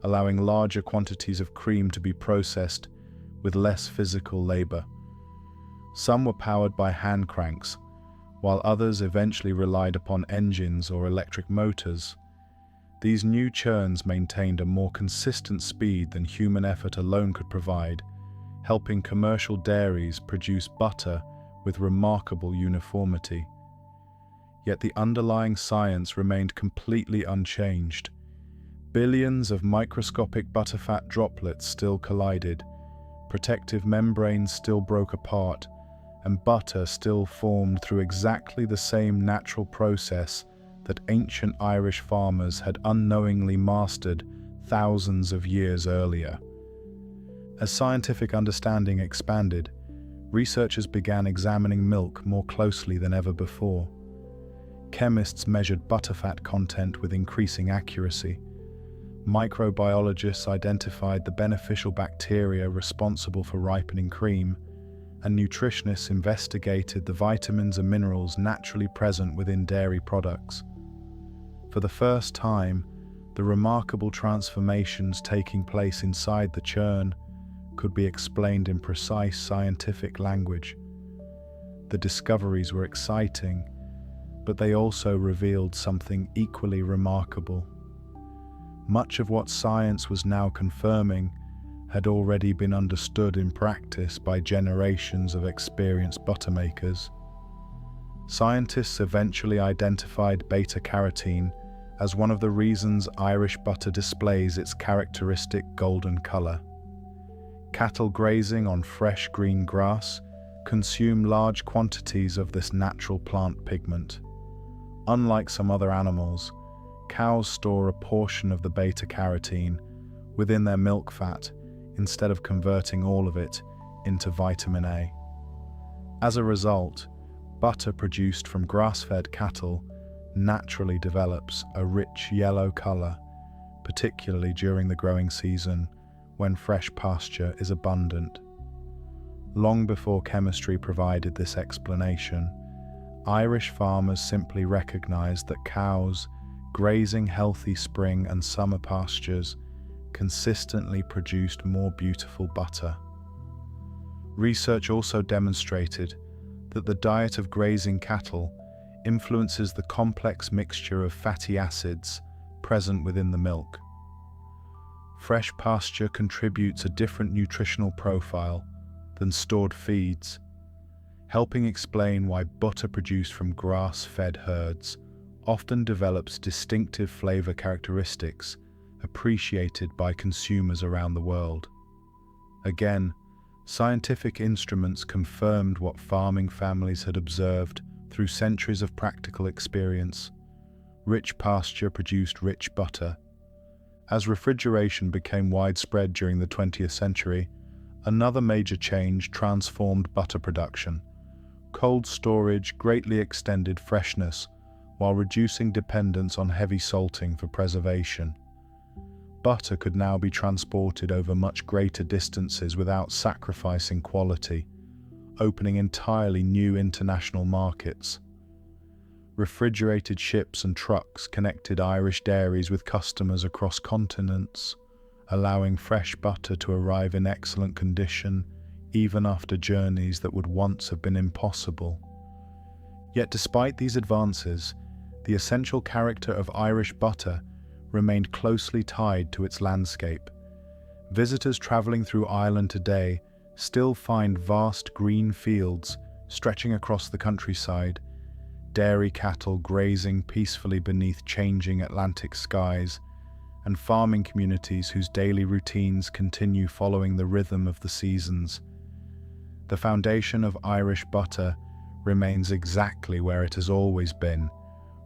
[SPEAKER 1] allowing larger quantities of cream to be processed with less physical labor. Some were powered by hand cranks, while others eventually relied upon engines or electric motors. These new churns maintained a more consistent speed than human effort alone could provide, helping commercial dairies produce butter with remarkable uniformity. Yet the underlying science remained completely unchanged. Billions of microscopic butterfat droplets still collided, protective membranes still broke apart, and butter still formed through exactly the same natural process that ancient Irish farmers had unknowingly mastered thousands of years earlier. As scientific understanding expanded, researchers began examining milk more closely than ever before. Chemists measured butterfat content with increasing accuracy. Microbiologists identified the beneficial bacteria responsible for ripening cream, and nutritionists investigated the vitamins and minerals naturally present within dairy products. For the first time, the remarkable transformations taking place inside the churn could be explained in precise scientific language. The discoveries were exciting, but they also revealed something equally remarkable. Much of what science was now confirming had already been understood in practice by generations of experienced buttermakers. Scientists eventually identified beta-carotene as one of the reasons Irish butter displays its characteristic golden color. Cattle grazing on fresh green grass consume large quantities of this natural plant pigment. Unlike some other animals, cows store a portion of the beta-carotene within their milk fat instead of converting all of it into vitamin A. As a result, butter produced from grass-fed cattle naturally develops a rich yellow color, particularly during the growing season when fresh pasture is abundant. Long before chemistry provided this explanation, Irish farmers simply recognized that cows grazing healthy spring and summer pastures consistently produced more beautiful butter. Research also demonstrated that the diet of grazing cattle influences the complex mixture of fatty acids present within the milk. Fresh pasture contributes a different nutritional profile than stored feeds, helping explain why butter produced from grass-fed herds often develops distinctive flavor characteristics appreciated by consumers around the world. Again, scientific instruments confirmed what farming families had observed through centuries of practical experience. Rich pasture produced rich butter. As refrigeration became widespread during the 20th century, another major change transformed butter production. Cold storage greatly extended freshness while reducing dependence on heavy salting for preservation. Butter could now be transported over much greater distances without sacrificing quality, opening entirely new international markets. Refrigerated ships and trucks connected Irish dairies with customers across continents, allowing fresh butter to arrive in excellent condition even after journeys that would once have been impossible. Yet despite these advances, the essential character of Irish butter remained closely tied to its landscape. Visitors traveling through Ireland today still find vast green fields stretching across the countryside, dairy cattle grazing peacefully beneath changing Atlantic skies, and farming communities whose daily routines continue following the rhythm of the seasons. The foundation of Irish butter remains exactly where it has always been,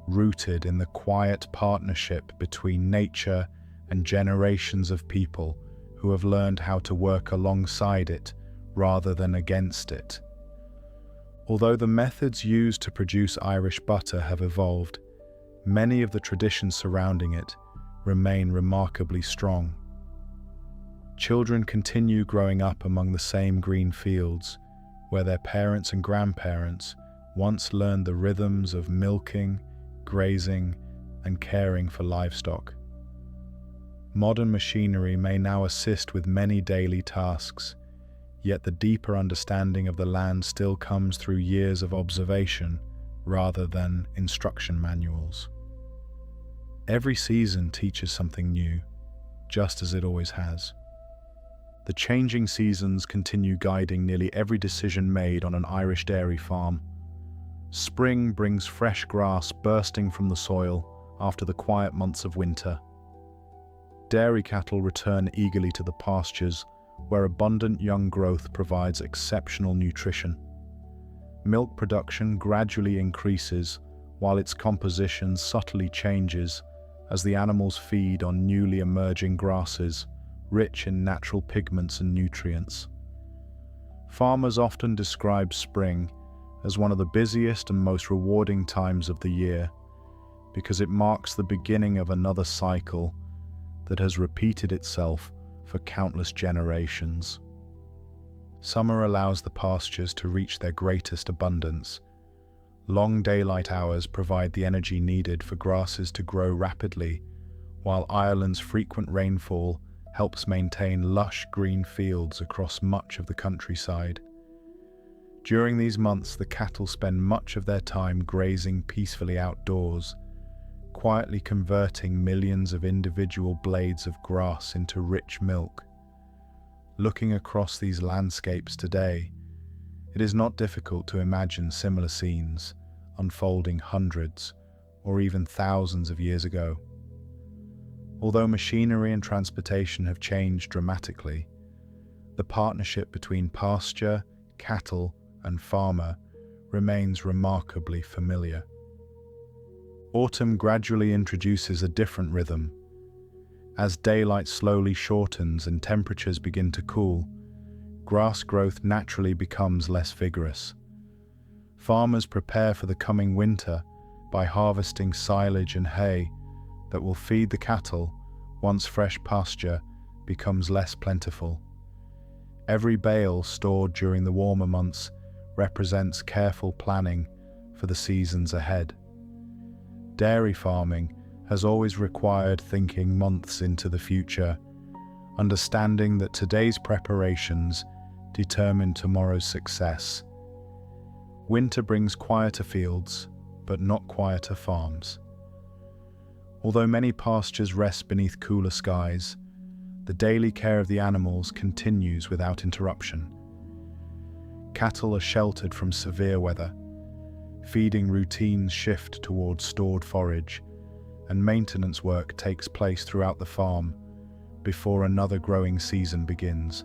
[SPEAKER 1] rooted in the quiet partnership between nature and generations of people who have learned how to work alongside it rather than against it. Although the methods used to produce Irish butter have evolved, many of the traditions surrounding it remain remarkably strong. Children continue growing up among the same green fields where their parents and grandparents once learned the rhythms of milking, grazing, and caring for livestock. Modern machinery may now assist with many daily tasks, yet the deeper understanding of the land still comes through years of observation rather than instruction manuals. Every season teaches something new, just as it always has. The changing seasons continue guiding nearly every decision made on an Irish dairy farm. Spring brings fresh grass bursting from the soil after the quiet months of winter. Dairy cattle return eagerly to the pastures, where abundant young growth provides exceptional nutrition. Milk production gradually increases, while its composition subtly changes as the animals feed on newly emerging grasses, rich in natural pigments and nutrients. Farmers often describe spring as one of the busiest and most rewarding times of the year, because it marks the beginning of another cycle that has repeated itself for countless generations. Summer allows the pastures to reach their greatest abundance. Long daylight hours provide the energy needed for grasses to grow rapidly, while Ireland's frequent rainfall helps maintain lush green fields across much of the countryside. During these months, the cattle spend much of their time grazing peacefully outdoors, quietly converting millions of individual blades of grass into rich milk. Looking across these landscapes today, it is not difficult to imagine similar scenes unfolding hundreds or even thousands of years ago. Although machinery and transportation have changed dramatically, the partnership between pasture, cattle, and farmer remains remarkably familiar. Autumn gradually introduces a different rhythm. As daylight slowly shortens and temperatures begin to cool, grass growth naturally becomes less vigorous. Farmers prepare for the coming winter by harvesting silage and hay that will feed the cattle once fresh pasture becomes less plentiful. Every bale stored during the warmer months represents careful planning for the seasons ahead. Dairy farming has always required thinking months into the future, understanding that today's preparations determine tomorrow's success. Winter brings quieter fields, but not quieter farms. Although many pastures rest beneath cooler skies, the daily care of the animals continues without interruption. Cattle are sheltered from severe weather. Feeding routines shift towards stored forage, and maintenance work takes place throughout the farm before another growing season begins.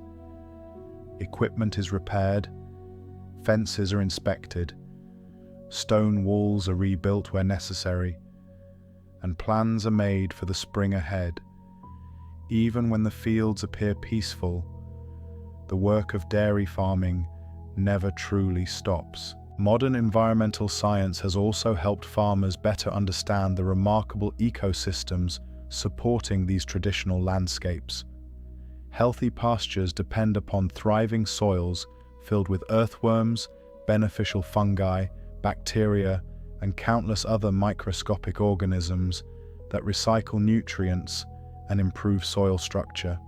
[SPEAKER 1] Equipment is repaired, fences are inspected, stone walls are rebuilt where necessary, and plans are made for the spring ahead. Even when the fields appear peaceful, the work of dairy farming never truly stops. Modern environmental science has also helped farmers better understand the remarkable ecosystems supporting these traditional landscapes. Healthy pastures depend upon thriving soils filled with earthworms, beneficial fungi, bacteria, and countless other microscopic organisms that recycle nutrients and improve soil structure.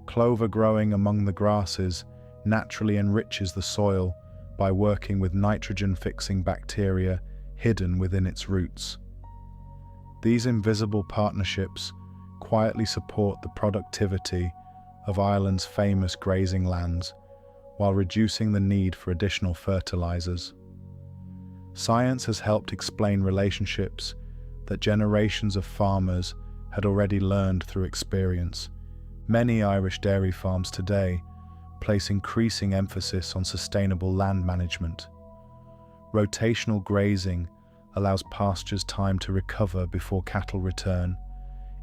[SPEAKER 1] Clover growing among the grasses naturally enriches the soil by working with nitrogen-fixing bacteria hidden within its roots. These invisible partnerships quietly support the productivity of Ireland's famous grazing lands while reducing the need for additional fertilizers. Science has helped explain relationships that generations of farmers had already learned through experience. Many Irish dairy farms today place increasing emphasis on sustainable land management. Rotational grazing allows pastures time to recover before cattle return,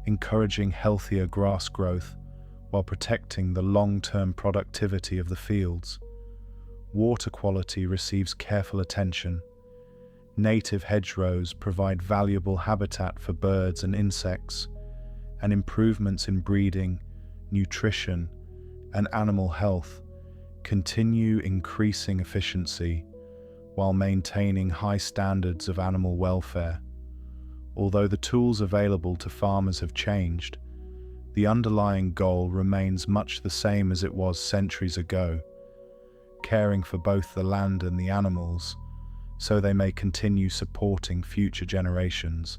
[SPEAKER 1] encouraging healthier grass growth while protecting the long-term productivity of the fields. Water quality receives careful attention. Native hedgerows provide valuable habitat for birds and insects, and improvements in breeding, nutrition, and animal health continue increasing efficiency while maintaining high standards of animal welfare. Although the tools available to farmers have changed, the underlying goal remains much the same as it was centuries ago: caring for both the land and the animals so they may continue supporting future generations.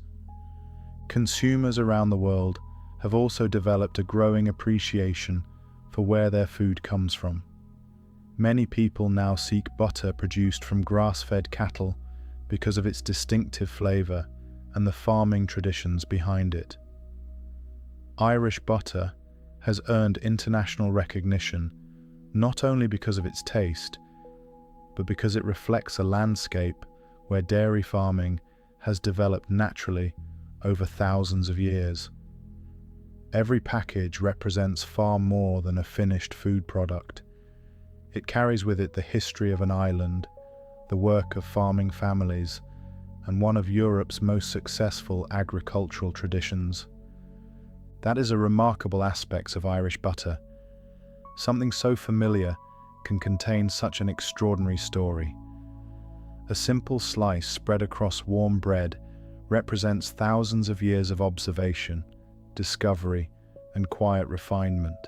[SPEAKER 1] Consumers around the world have also developed a growing appreciation for where their food comes from. Many people now seek butter produced from grass-fed cattle because of its distinctive flavor and the farming traditions behind it. Irish butter has earned international recognition not only because of its taste, but because it reflects a landscape where dairy farming has developed naturally over thousands of years. Every package represents far more than a finished food product. It carries with it the history of an island, the work of farming families, and one of Europe's most successful agricultural traditions. That is a remarkable aspect of Irish butter. Something so familiar can contain such an extraordinary story. A simple slice spread across warm bread represents thousands of years of observation, discovery, and quiet refinement.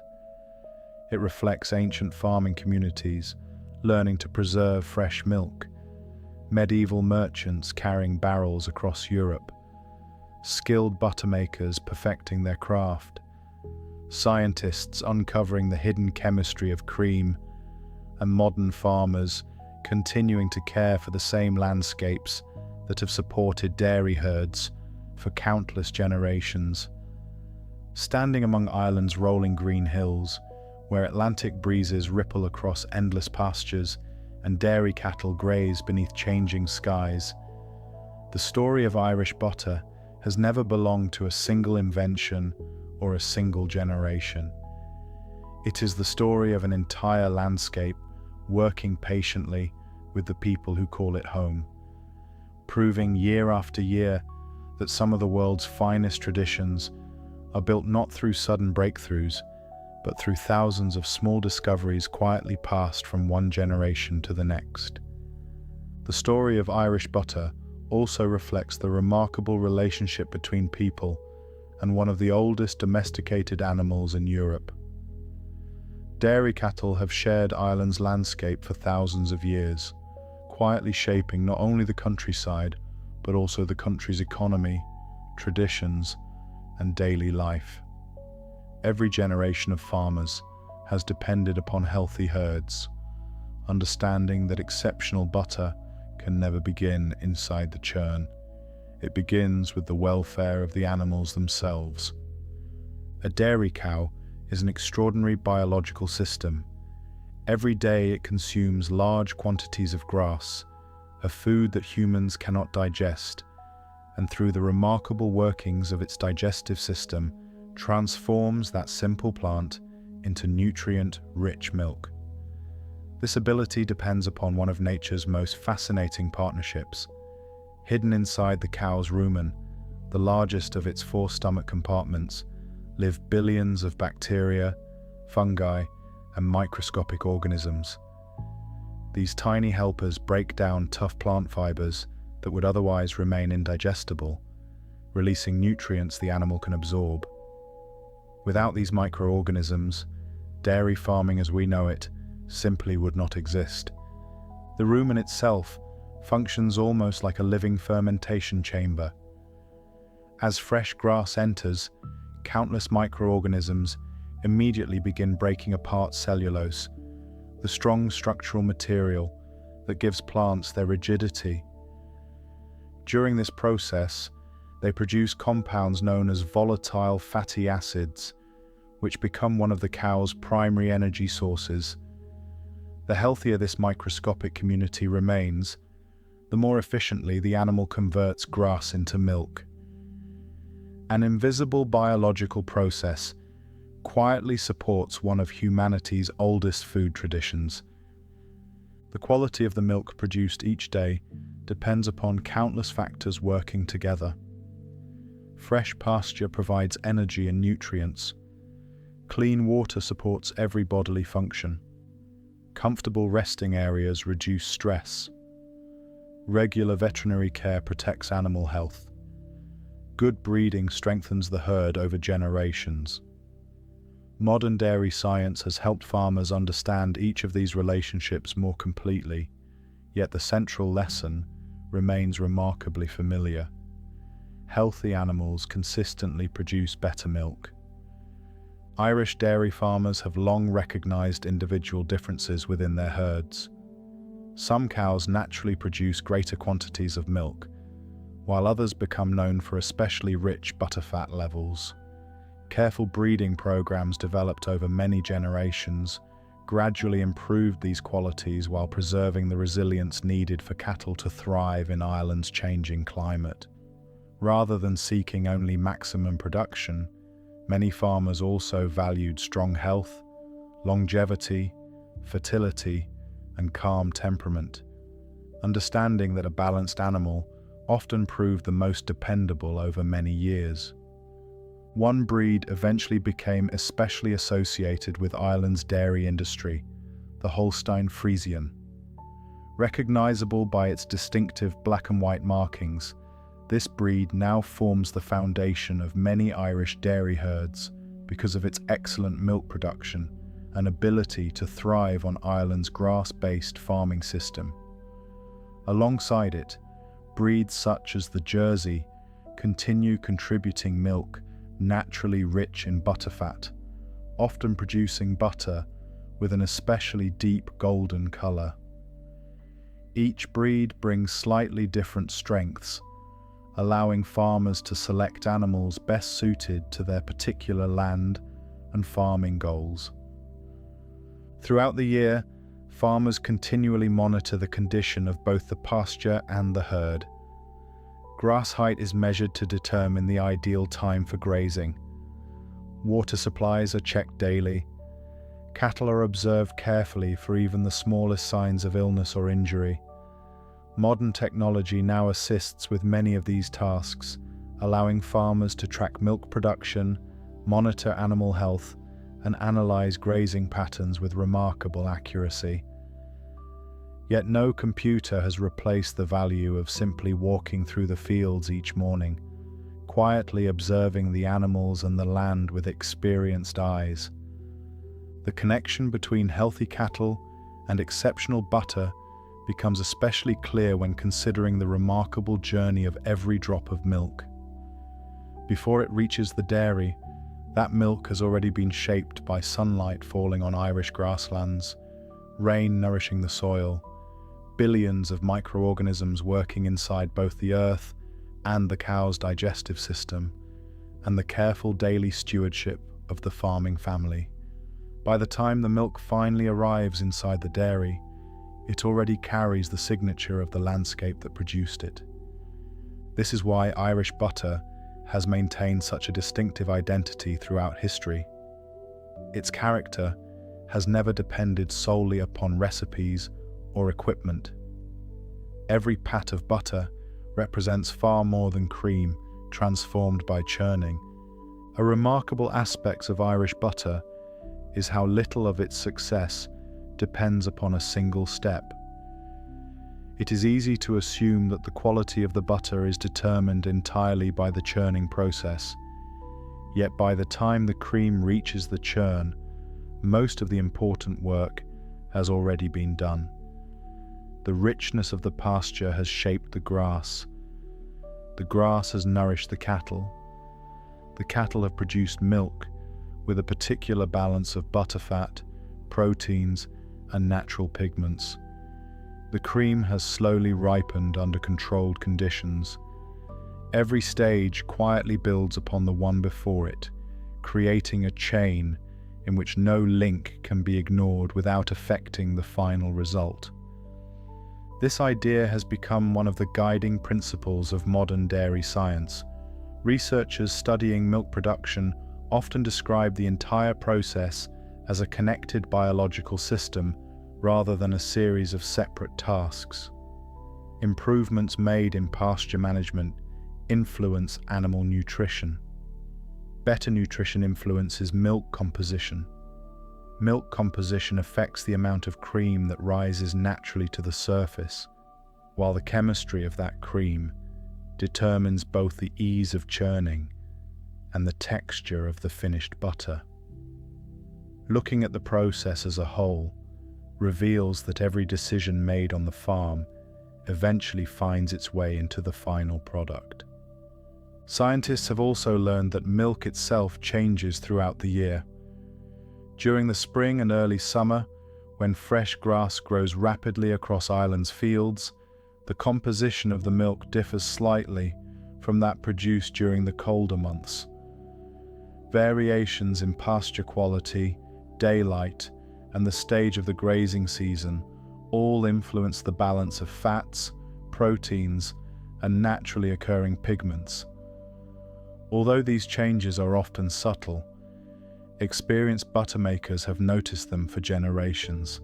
[SPEAKER 1] It reflects ancient farming communities learning to preserve fresh milk, medieval merchants carrying barrels across Europe, skilled buttermakers perfecting their craft, scientists uncovering the hidden chemistry of cream, and modern farmers continuing to care for the same landscapes that have supported dairy herds for countless generations. Standing among Ireland's rolling green hills, where Atlantic breezes ripple across endless pastures and dairy cattle graze beneath changing skies, the story of Irish butter has never belonged to a single invention or a single generation. It is the story of an entire landscape working patiently with the people who call it home, proving year after year that some of the world's finest traditions are built not through sudden breakthroughs, but through thousands of small discoveries quietly passed from one generation to the next. The story of Irish butter also reflects the remarkable relationship between people and one of the oldest domesticated animals in Europe. Dairy cattle have shared Ireland's landscape for thousands of years, quietly shaping not only the countryside, but also the country's economy, traditions, and daily life. Every generation of farmers has depended upon healthy herds, understanding that exceptional butter can never begin inside the churn. It begins with the welfare of the animals themselves. A dairy cow is an extraordinary biological system. Every day it consumes large quantities of grass, a food that humans cannot digest, and through the remarkable workings of its digestive system, transforms that simple plant into nutrient-rich milk. This ability depends upon one of nature's most fascinating partnerships. Hidden inside the cow's rumen, the largest of its 4 stomach compartments, live billions of bacteria, fungi, and microscopic organisms. These tiny helpers break down tough plant fibers that would otherwise remain indigestible, releasing nutrients the animal can absorb. Without these microorganisms, dairy farming as we know it simply would not exist. The rumen itself functions almost like a living fermentation chamber. As fresh grass enters, countless microorganisms immediately begin breaking apart cellulose, the strong structural material that gives plants their rigidity. During this process, they produce compounds known as volatile fatty acids, which become one of the cow's primary energy sources. The healthier this microscopic community remains, the more efficiently the animal converts grass into milk. An invisible biological process quietly supports one of humanity's oldest food traditions. The quality of the milk produced each day depends upon countless factors working together. Fresh pasture provides energy and nutrients. Clean water supports every bodily function. Comfortable resting areas reduce stress. Regular veterinary care protects animal health. Good breeding strengthens the herd over generations. Modern dairy science has helped farmers understand each of these relationships more completely, yet the central lesson remains remarkably familiar. Healthy animals consistently produce better milk. Irish dairy farmers have long recognized individual differences within their herds. Some cows naturally produce greater quantities of milk, while others become known for especially rich butterfat levels. Careful breeding programs developed over many generations gradually improved these qualities while preserving the resilience needed for cattle to thrive in Ireland's changing climate. Rather than seeking only maximum production, many farmers also valued strong health, longevity, fertility, and calm temperament, understanding that a balanced animal often proved the most dependable over many years. One breed eventually became especially associated with Ireland's dairy industry, the Holstein Friesian. Recognizable by its distinctive black and white markings, this breed now forms the foundation of many Irish dairy herds because of its excellent milk production and ability to thrive on Ireland's grass-based farming system. Alongside it, breeds such as the Jersey continue contributing milk naturally rich in butterfat, often producing butter with an especially deep golden color. Each breed brings slightly different strengths, allowing farmers to select animals best suited to their particular land and farming goals. Throughout the year, farmers continually monitor the condition of both the pasture and the herd. Grass height is measured to determine the ideal time for grazing. Water supplies are checked daily. Cattle are observed carefully for even the smallest signs of illness or injury. Modern technology now assists with many of these tasks, allowing farmers to track milk production, monitor animal health, and analyze grazing patterns with remarkable accuracy. Yet no computer has replaced the value of simply walking through the fields each morning, quietly observing the animals and the land with experienced eyes. The connection between healthy cattle and exceptional butter becomes especially clear when considering the remarkable journey of every drop of milk. Before it reaches the dairy, that milk has already been shaped by sunlight falling on Irish grasslands, rain nourishing the soil, billions of microorganisms working inside both the earth and the cow's digestive system, and the careful daily stewardship of the farming family. By the time the milk finally arrives inside the dairy, it already carries the signature of the landscape that produced it. This is why Irish butter has maintained such a distinctive identity throughout history. Its character has never depended solely upon recipes or equipment. Every pat of butter represents far more than cream transformed by churning. A remarkable aspect of Irish butter is how little of its success depends upon a single step. It is easy to assume that the quality of the butter is determined entirely by the churning process. Yet by the time the cream reaches the churn, most of the important work has already been done. The richness of the pasture has shaped the grass. The grass has nourished the cattle. The cattle have produced milk with a particular balance of butterfat, proteins, and natural pigments. The cream has slowly ripened under controlled conditions. Every stage quietly builds upon the one before it, creating a chain in which no link can be ignored without affecting the final result. This idea has become one of the guiding principles of modern dairy science. Researchers studying milk production often describe the entire process as a connected biological system rather than a series of separate tasks. Improvements made in pasture management influence animal nutrition. Better nutrition influences milk composition. Milk composition affects the amount of cream that rises naturally to the surface, while the chemistry of that cream determines both the ease of churning and the texture of the finished butter. Looking at the process as a whole reveals that every decision made on the farm eventually finds its way into the final product. Scientists have also learned that milk itself changes throughout the year. During the spring and early summer, when fresh grass grows rapidly across Ireland's fields, the composition of the milk differs slightly from that produced during the colder months. Variations in pasture quality, daylight, and the stage of the grazing season all influence the balance of fats, proteins, and naturally occurring pigments. Although these changes are often subtle, experienced buttermakers have noticed them for generations.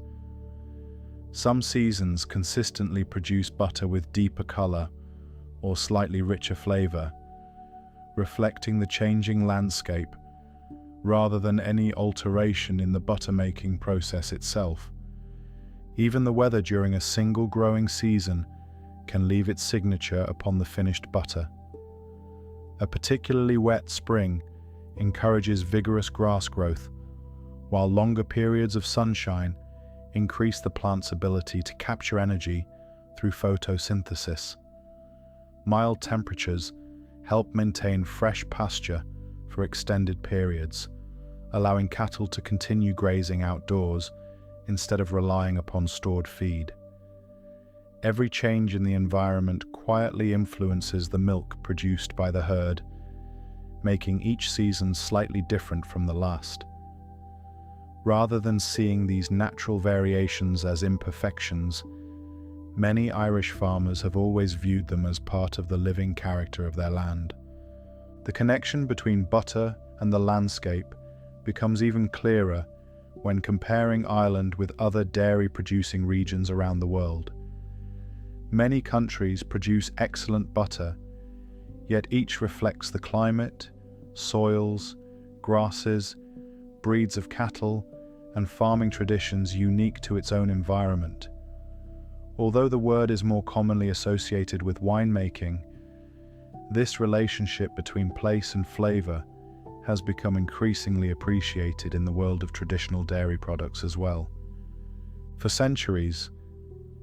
[SPEAKER 1] Some seasons consistently produce butter with deeper color or slightly richer flavor, reflecting the changing landscape rather than any alteration in the buttermaking process itself. Even the weather during a single growing season can leave its signature upon the finished butter. A particularly wet spring encourages vigorous grass growth, while longer periods of sunshine increase the plant's ability to capture energy through photosynthesis. Mild temperatures help maintain fresh pasture for extended periods, allowing cattle to continue grazing outdoors instead of relying upon stored feed. Every change in the environment quietly influences the milk produced by the herd, making each season slightly different from the last. Rather than seeing these natural variations as imperfections, many Irish farmers have always viewed them as part of the living character of their land. The connection between butter and the landscape becomes even clearer when comparing Ireland with other dairy-producing regions around the world. Many countries produce excellent butter, yet each reflects the climate, soils, grasses, breeds of cattle, and farming traditions unique to its own environment. Although the word is more commonly associated with winemaking, this relationship between place and flavor has become increasingly appreciated in the world of traditional dairy products as well. For centuries,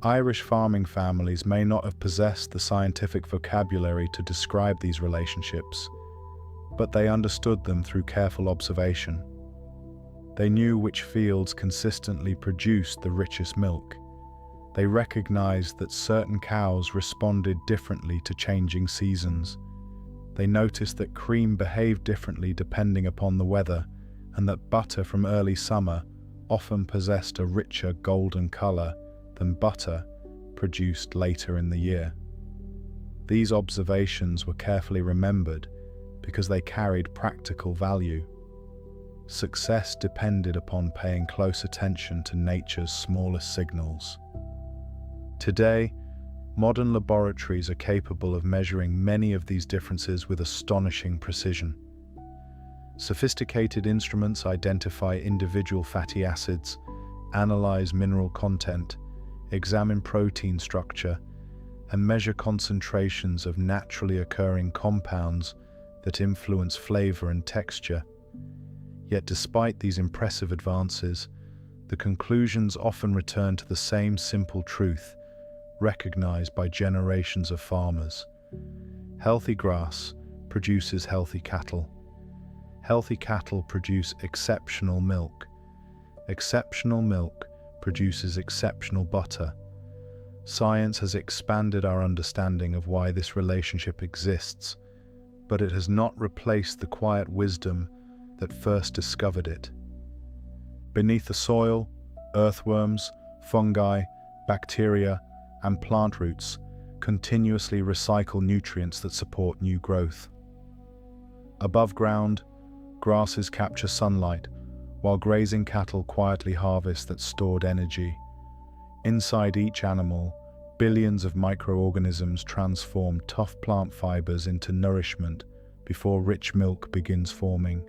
[SPEAKER 1] Irish farming families may not have possessed the scientific vocabulary to describe these relationships, but they understood them through careful observation. They knew which fields consistently produced the richest milk. They recognized that certain cows responded differently to changing seasons. They noticed that cream behaved differently depending upon the weather, and that butter from early summer often possessed a richer golden color than butter produced later in the year. These observations were carefully remembered because they carried practical value. Success depended upon paying close attention to nature's smallest signals. Today, modern laboratories are capable of measuring many of these differences with astonishing precision. Sophisticated instruments identify individual fatty acids, analyze mineral content, examine protein structure, and measure concentrations of naturally occurring compounds that influence flavor and texture. Yet despite these impressive advances, the conclusions often return to the same simple truth: recognized by generations of farmers. Healthy grass produces healthy cattle. Healthy cattle produce exceptional milk. Exceptional milk produces exceptional butter. Science has expanded our understanding of why this relationship exists, but it has not replaced the quiet wisdom that first discovered it. Beneath the soil, earthworms, fungi, bacteria, and plant roots continuously recycle nutrients that support new growth. Above ground, grasses capture sunlight, while grazing cattle quietly harvest that stored energy. Inside each animal, billions of microorganisms transform tough plant fibers into nourishment before rich milk begins forming.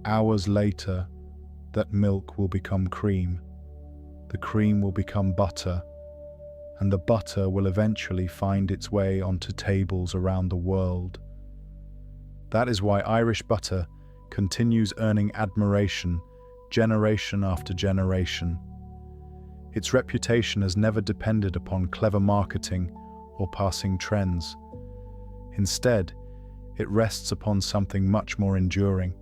[SPEAKER 1] Hours later, that milk will become cream. The cream will become butter, and the butter will eventually find its way onto tables around the world. That is why Irish butter continues earning admiration generation after generation. Its reputation has never depended upon clever marketing or passing trends. Instead, it rests upon something much more enduring.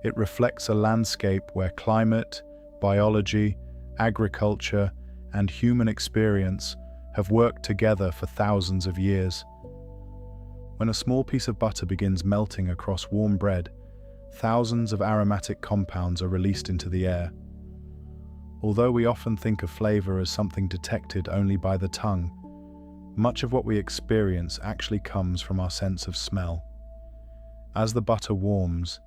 [SPEAKER 1] It reflects a landscape where climate, biology, agriculture, and human experience have worked together for thousands of years. When a small piece of butter begins melting across warm bread, thousands of aromatic compounds are released into the air. Although we often think of flavor as something detected only by the tongue, much of what we experience actually comes from our sense of smell. As the butter warms,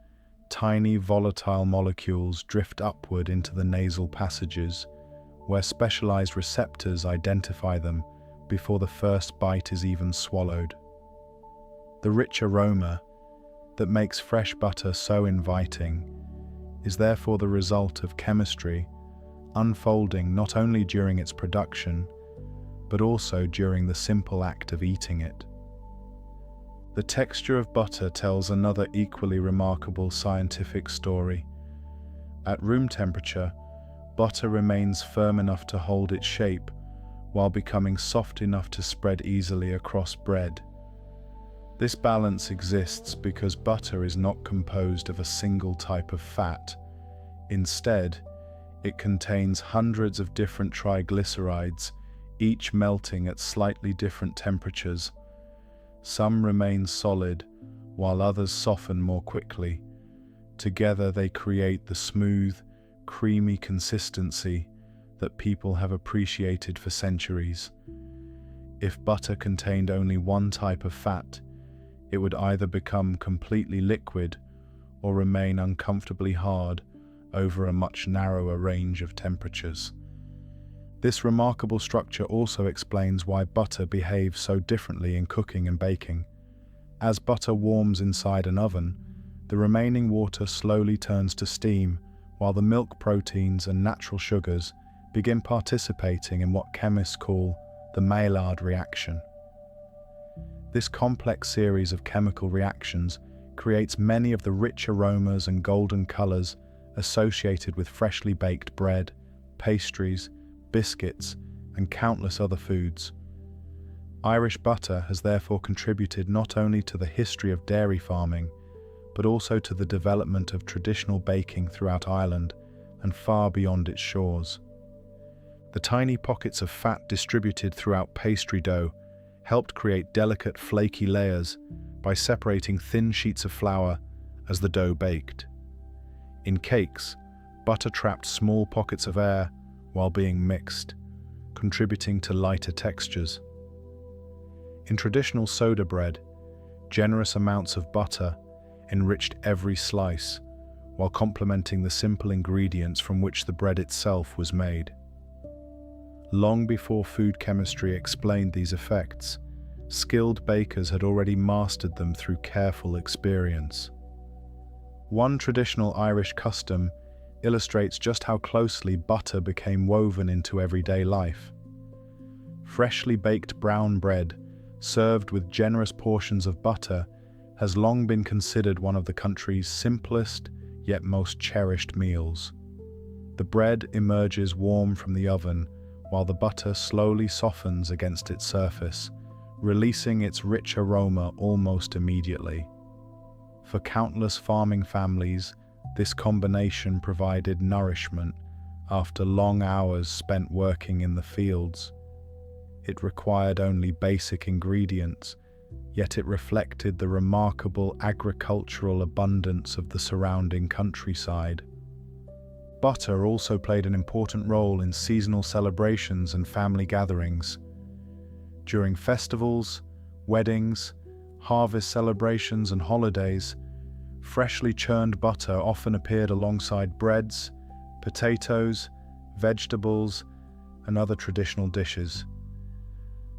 [SPEAKER 1] tiny volatile molecules drift upward into the nasal passages, where specialized receptors identify them before the first bite is even swallowed. The rich aroma that makes fresh butter so inviting is therefore the result of chemistry unfolding not only during its production, but also during the simple act of eating it. The texture of butter tells another equally remarkable scientific story. At room temperature, butter remains firm enough to hold its shape while becoming soft enough to spread easily across bread. This balance exists because butter is not composed of a single type of fat. Instead, it contains hundreds of different triglycerides, each melting at slightly different temperatures. Some remain solid, while others soften more quickly. Together they create the smooth, creamy consistency that people have appreciated for centuries. If butter contained only one type of fat, it would either become completely liquid or remain uncomfortably hard over a much narrower range of temperatures. This remarkable structure also explains why butter behaves so differently in cooking and baking. As butter warms inside an oven, the remaining water slowly turns to steam, while the milk proteins and natural sugars begin participating in what chemists call the Maillard reaction. This complex series of chemical reactions creates many of the rich aromas and golden colors associated with freshly baked bread, pastries, biscuits, and countless other foods. Irish butter has therefore contributed not only to the history of dairy farming, but also to the development of traditional baking throughout Ireland and far beyond its shores. The tiny pockets of fat distributed throughout pastry dough helped create delicate flaky layers by separating thin sheets of flour as the dough baked. In cakes, butter trapped small pockets of air while being mixed, contributing to lighter textures. In traditional soda bread, generous amounts of butter enriched every slice, while complementing the simple ingredients from which the bread itself was made. Long before food chemistry explained these effects, skilled bakers had already mastered them through careful experience. One traditional Irish custom illustrates just how closely butter became woven into everyday life. Freshly baked brown bread, served with generous portions of butter, has long been considered one of the country's simplest yet most cherished meals. The bread emerges warm from the oven, while the butter slowly softens against its surface, releasing its rich aroma almost immediately. For countless farming families, this combination provided nourishment after long hours spent working in the fields. It required only basic ingredients, yet it reflected the remarkable agricultural abundance of the surrounding countryside. Butter also played an important role in seasonal celebrations and family gatherings. During festivals, weddings, harvest celebrations, and holidays, freshly churned butter often appeared alongside breads, potatoes, vegetables, and other traditional dishes.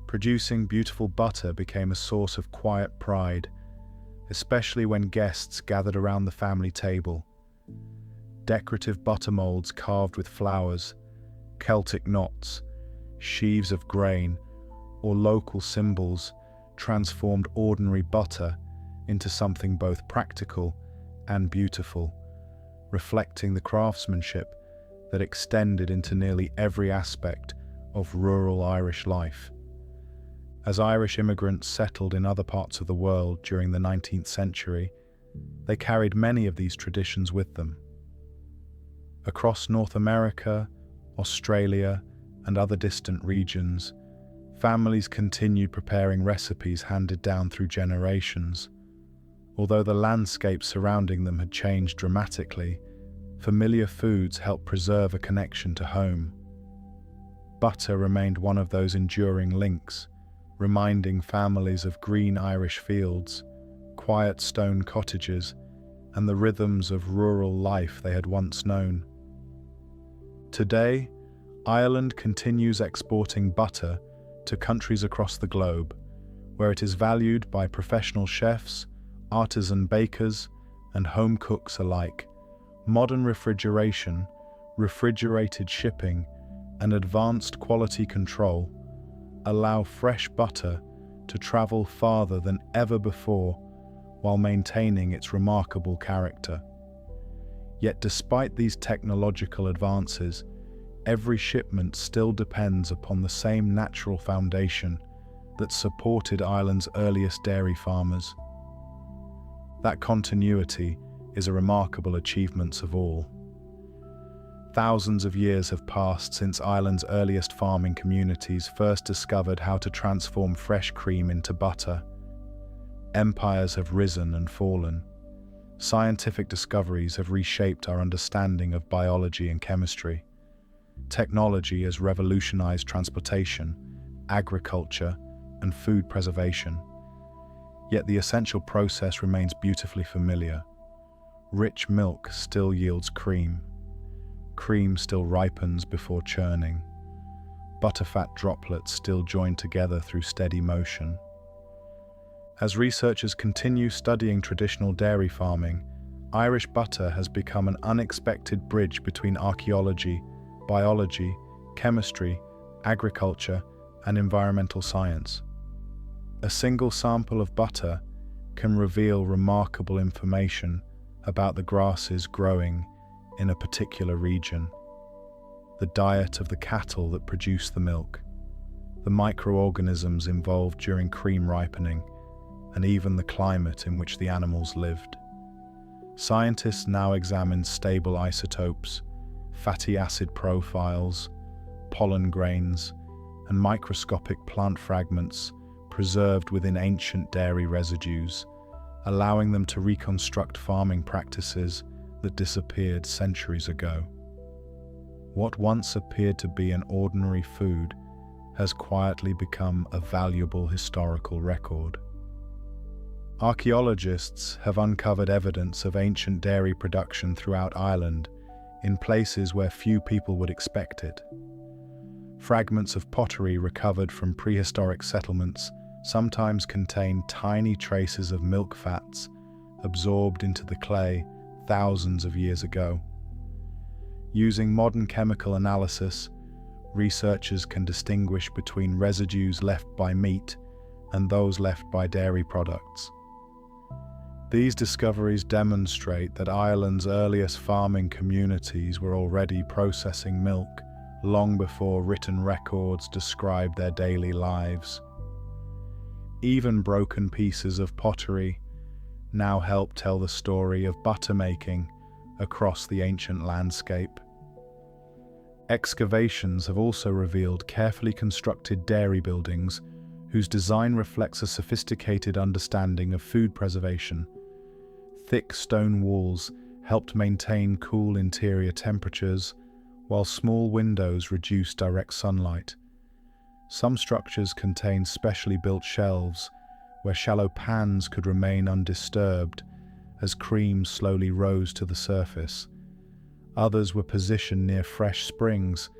[SPEAKER 1] Producing beautiful butter became a source of quiet pride, especially when guests gathered around the family table. Decorative butter molds carved with flowers, Celtic knots, sheaves of grain, or local symbols transformed ordinary butter into something both practical and beautiful, reflecting the craftsmanship that extended into nearly every aspect of rural Irish life. As Irish immigrants settled in other parts of the world during the 19th century, they carried many of these traditions with them. Across North America, Australia, and other distant regions, families continued preparing recipes handed down through generations. Although the landscape surrounding them had changed dramatically, familiar foods helped preserve a connection to home. Butter remained one of those enduring links, reminding families of green Irish fields, quiet stone cottages, and the rhythms of rural life they had once known. Today, Ireland continues exporting butter to countries across the globe, where it is valued by professional chefs, artisan bakers, and home cooks alike. Modern refrigeration, refrigerated shipping, and advanced quality control allow fresh butter to travel farther than ever before while maintaining its remarkable character. Yet despite these technological advances, every shipment still depends upon the same natural foundation that supported Ireland's earliest dairy farmers. That continuity is a remarkable achievement of all. Thousands of years have passed since Ireland's earliest farming communities first discovered how to transform fresh cream into butter. Empires have risen and fallen. Scientific discoveries have reshaped our understanding of biology and chemistry. Technology has revolutionized transportation, agriculture, and food preservation. Yet the essential process remains beautifully familiar. Rich milk still yields cream. Cream still ripens before churning. Butterfat droplets still join together through steady motion. As researchers continue studying traditional dairy farming, Irish butter has become an unexpected bridge between archaeology, biology, chemistry, agriculture, and environmental science. A single sample of butter can reveal remarkable information about the grasses growing in a particular region, the diet of the cattle that produce the milk, the microorganisms involved during cream ripening, and even the climate in which the animals lived. Scientists now examine stable isotopes, fatty acid profiles, pollen grains, and microscopic plant fragments preserved within ancient dairy residues, allowing them to reconstruct farming practices that disappeared centuries ago. What once appeared to be an ordinary food has quietly become a valuable historical record. Archaeologists have uncovered evidence of ancient dairy production throughout Ireland in places where few people would expect it. Fragments of pottery recovered from prehistoric settlements sometimes contain tiny traces of milk fats absorbed into the clay thousands of years ago. Using modern chemical analysis, researchers can distinguish between residues left by meat and those left by dairy products. These discoveries demonstrate that Ireland's earliest farming communities were already processing milk long before written records described their daily lives. Even broken pieces of pottery now help tell the story of butter making across the ancient landscape. Excavations have also revealed carefully constructed dairy buildings whose design reflects a sophisticated understanding of food preservation. Thick stone walls helped maintain cool interior temperatures, while small windows reduced direct sunlight. Some structures contained specially built shelves where shallow pans could remain undisturbed as cream slowly rose to the surface. Others were positioned near fresh springs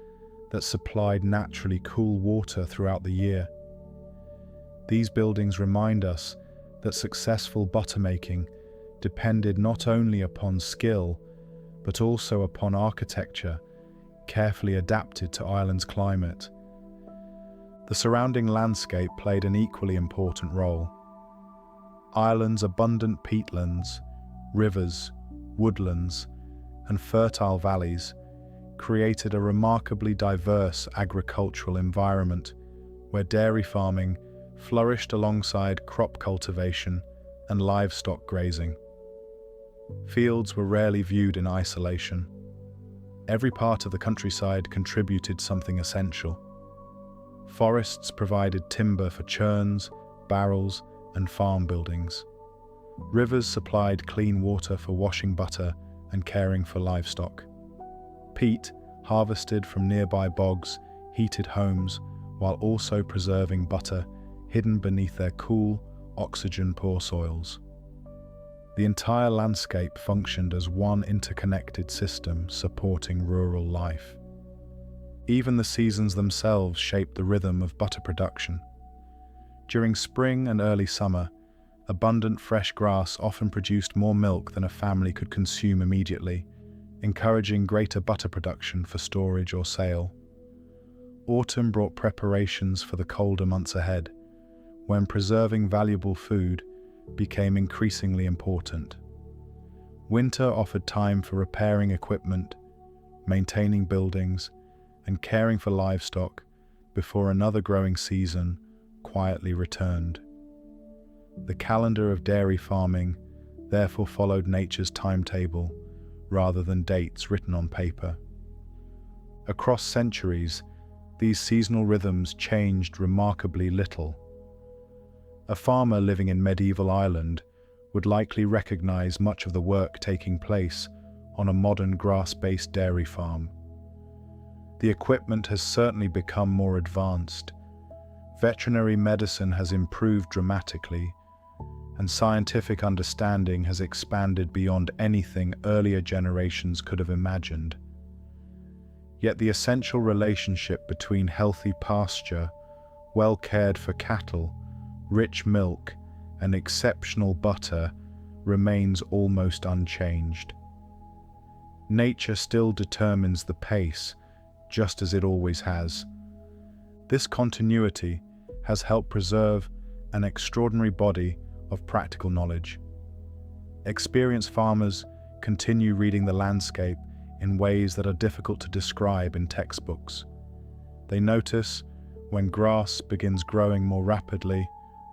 [SPEAKER 1] that supplied naturally cool water throughout the year. These buildings remind us that successful buttermaking depended not only upon skill, but also upon architecture carefully adapted to Ireland's climate. The surrounding landscape played an equally important role. Ireland's abundant peatlands, rivers, woodlands, and fertile valleys created a remarkably diverse agricultural environment where dairy farming flourished alongside crop cultivation and livestock grazing. Fields were rarely viewed in isolation. Every part of the countryside contributed something essential. Forests provided timber for churns, barrels, and farm buildings. Rivers supplied clean water for washing butter and caring for livestock. Peat, harvested from nearby bogs, heated homes while also preserving butter hidden beneath their cool, oxygen-poor soils. The entire landscape functioned as one interconnected system supporting rural life. Even the seasons themselves shaped the rhythm of butter production. During spring and early summer, abundant fresh grass often produced more milk than a family could consume immediately, encouraging greater butter production for storage or sale. Autumn brought preparations for the colder months ahead, when preserving valuable food became increasingly important. Winter offered time for repairing equipment, maintaining buildings, and caring for livestock before another growing season quietly returned. The calendar of dairy farming therefore followed nature's timetable rather than dates written on paper. Across centuries, these seasonal rhythms changed remarkably little. A farmer living in medieval Ireland would likely recognize much of the work taking place on a modern grass-based dairy farm. The equipment has certainly become more advanced. Veterinary medicine has improved dramatically, and scientific understanding has expanded beyond anything earlier generations could have imagined. Yet the essential relationship between healthy pasture, well cared for cattle, rich milk, and exceptional butter remains almost unchanged. Nature still determines the pace, just as it always has. This continuity has helped preserve an extraordinary body of practical knowledge. Experienced farmers continue reading the landscape in ways that are difficult to describe in textbooks. They notice when grass begins growing more rapidly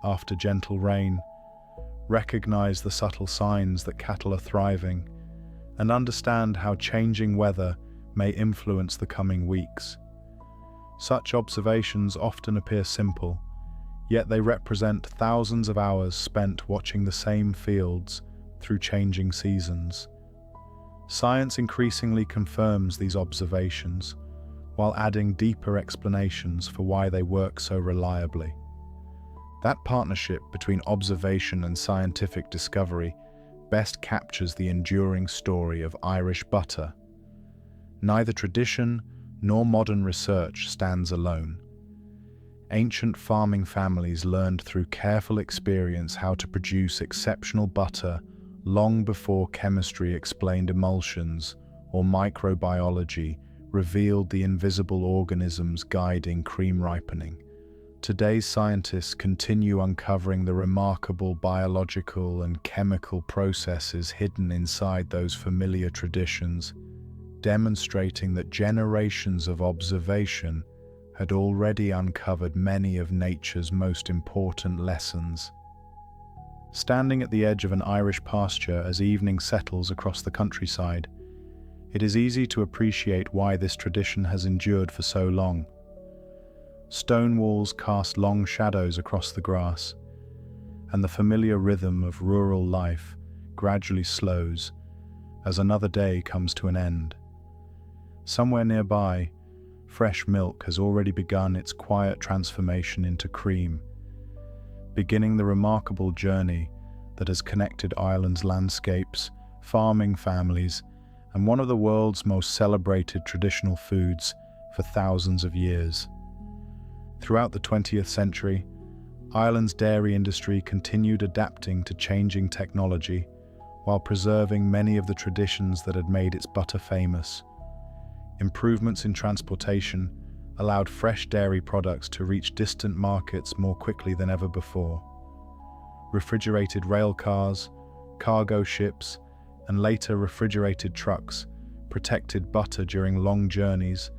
[SPEAKER 1] after gentle rain, recognize the subtle signs that cattle are thriving, and understand how changing weather may influence the coming weeks. Such observations often appear simple, yet they represent thousands of hours spent watching the same fields through changing seasons. Science increasingly confirms these observations, while adding deeper explanations for why they work so reliably. That partnership between observation and scientific discovery best captures the enduring story of Irish butter. Neither tradition nor modern research stands alone. Ancient farming families learned through careful experience how to produce exceptional butter long before chemistry explained emulsions or microbiology revealed the invisible organisms guiding cream ripening. Today's scientists continue uncovering the remarkable biological and chemical processes hidden inside those familiar traditions. demonstrating that generations of observation had already uncovered many of nature's most important lessons. Standing at the edge of an Irish pasture as evening settles across the countryside, it is easy to appreciate why this tradition has endured for so long. Stone walls cast long shadows across the grass, and the familiar rhythm of rural life gradually slows as another day comes to an end. Somewhere nearby, fresh milk has already begun its quiet transformation into cream, beginning the remarkable journey that has connected Ireland's landscapes, farming families, and one of the world's most celebrated traditional foods for thousands of years. Throughout the 20th century, Ireland's dairy industry continued adapting to changing technology while preserving many of the traditions that had made its butter famous. Improvements in transportation allowed fresh dairy products to reach distant markets more quickly than ever before. Refrigerated rail cars, cargo ships, and later refrigerated trucks protected butter during long journeys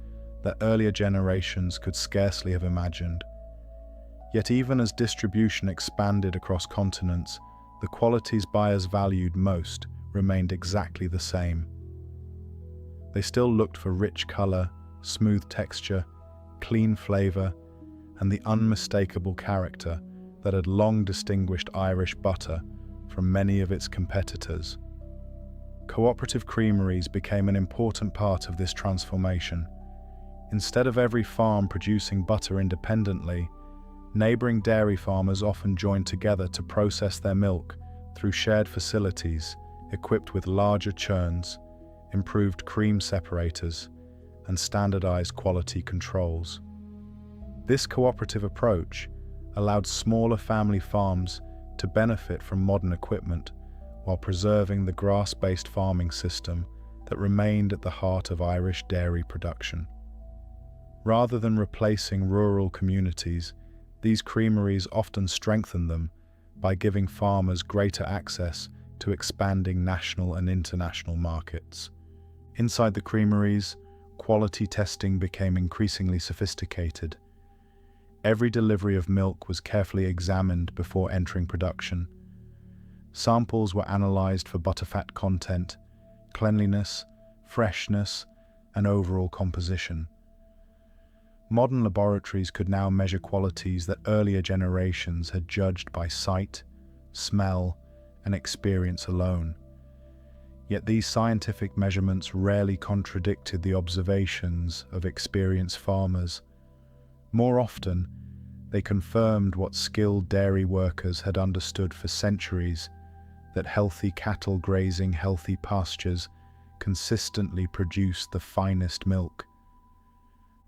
[SPEAKER 1] that earlier generations could scarcely have imagined. Yet even as distribution expanded across continents, the qualities buyers valued most remained exactly the same. They still looked for rich color, smooth texture, clean flavor, and the unmistakable character that had long distinguished Irish butter from many of its competitors. Cooperative creameries became an important part of this transformation. Instead of every farm producing butter independently, neighboring dairy farmers often joined together to process their milk through shared facilities equipped with larger churns, improved cream separators, and standardized quality controls. This cooperative approach allowed smaller family farms to benefit from modern equipment while preserving the grass-based farming system that remained at the heart of Irish dairy production. Rather than replacing rural communities, these creameries often strengthened them by giving farmers greater access to expanding national and international markets. Inside the creameries, quality testing became increasingly sophisticated. Every delivery of milk was carefully examined before entering production. Samples were analyzed for butterfat content, cleanliness, freshness, and overall composition. Modern laboratories could now measure qualities that earlier generations had judged by sight, smell, and experience alone. Yet these scientific measurements rarely contradicted the observations of experienced farmers. More often, they confirmed what skilled dairy workers had understood for centuries, that healthy cattle grazing healthy pastures consistently produced the finest milk.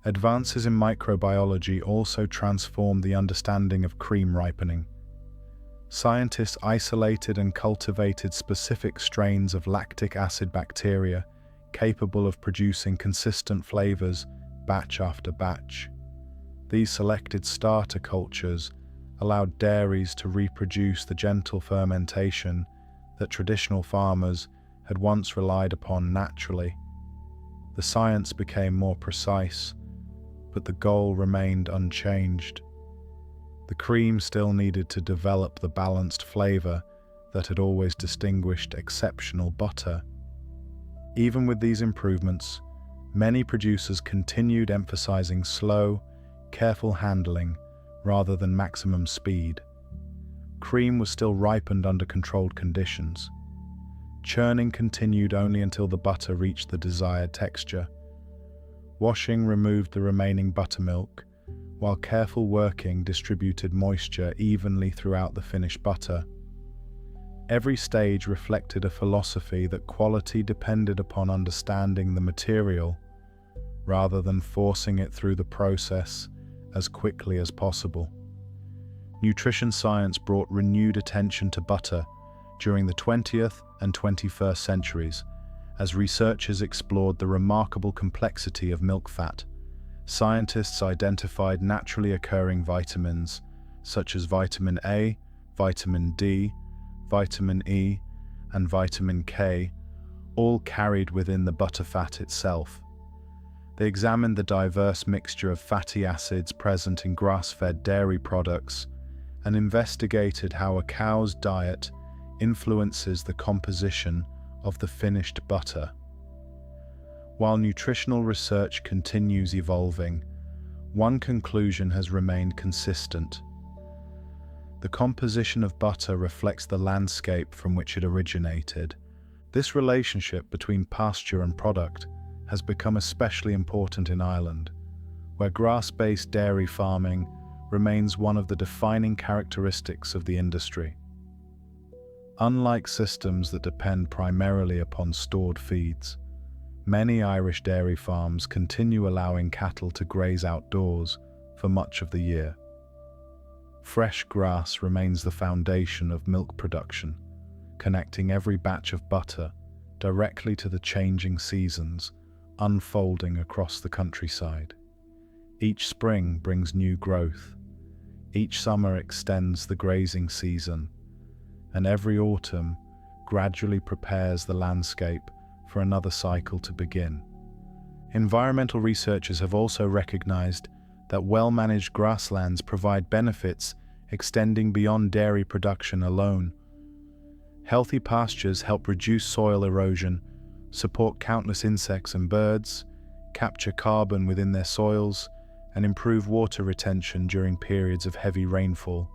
[SPEAKER 1] Advances in microbiology also transformed the understanding of cream ripening. Scientists isolated and cultivated specific strains of lactic acid bacteria capable of producing consistent flavors batch after batch. These selected starter cultures allowed dairies to reproduce the gentle fermentation that traditional farmers had once relied upon naturally. The science became more precise, but the goal remained unchanged. The cream still needed to develop the balanced flavor that had always distinguished exceptional butter. Even with these improvements, many producers continued emphasizing slow, careful handling rather than maximum speed. Cream was still ripened under controlled conditions. Churning continued only until the butter reached the desired texture. Washing removed the remaining buttermilk, while careful working distributed moisture evenly throughout the finished butter. Every stage reflected a philosophy that quality depended upon understanding the material, rather than forcing it through the process as quickly as possible. Nutrition science brought renewed attention to butter during the 20th and 21st centuries, as researchers explored the remarkable complexity of milk fat. Scientists identified naturally occurring vitamins such as vitamin A, vitamin D, vitamin E, and vitamin K, all carried within the butterfat itself. They examined the diverse mixture of fatty acids present in grass-fed dairy products and investigated how a cow's diet influences the composition of the finished butter. While nutritional research continues evolving, one conclusion has remained consistent. The composition of butter reflects the landscape from which it originated. This relationship between pasture and product has become especially important in Ireland, where grass-based dairy farming remains one of the defining characteristics of the industry. Unlike systems that depend primarily upon stored feeds, many Irish dairy farms continue allowing cattle to graze outdoors for much of the year. Fresh grass remains the foundation of milk production, connecting every batch of butter directly to the changing seasons unfolding across the countryside. Each spring brings new growth, each summer extends the grazing season, and every autumn gradually prepares the landscape for another cycle to begin. Environmental researchers have also recognized that well-managed grasslands provide benefits extending beyond dairy production alone. Healthy pastures help reduce soil erosion, support countless insects and birds, capture carbon within their soils, and improve water retention during periods of heavy rainfall.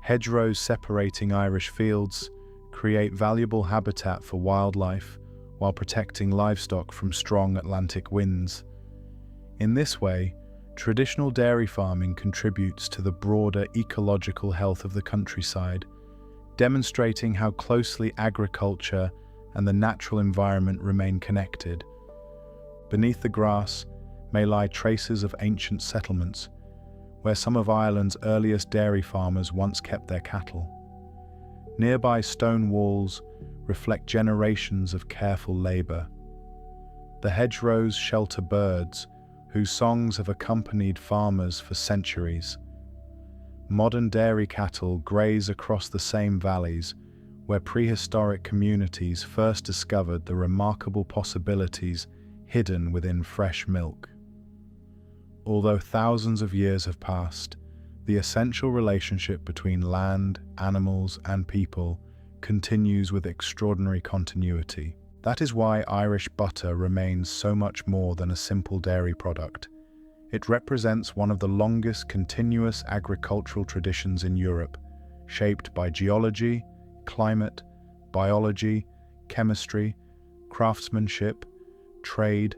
[SPEAKER 1] Hedgerows separating Irish fields create valuable habitat for wildlife while protecting livestock from strong Atlantic winds. In this way, traditional dairy farming contributes to the broader ecological health of the countryside, demonstrating how closely agriculture and the natural environment remain connected. Beneath the grass may lie traces of ancient settlements, where some of Ireland's earliest dairy farmers once kept their cattle. Nearby stone walls reflect generations of careful labor. The hedgerows shelter birds whose songs have accompanied farmers for centuries. Modern dairy cattle graze across the same valleys where prehistoric communities first discovered the remarkable possibilities hidden within fresh milk. Although thousands of years have passed, the essential relationship between land, animals, and people continues with extraordinary continuity. That is why Irish butter remains so much more than a simple dairy product. It represents one of the longest continuous agricultural traditions in Europe, shaped by geology, climate, biology, chemistry, craftsmanship, trade,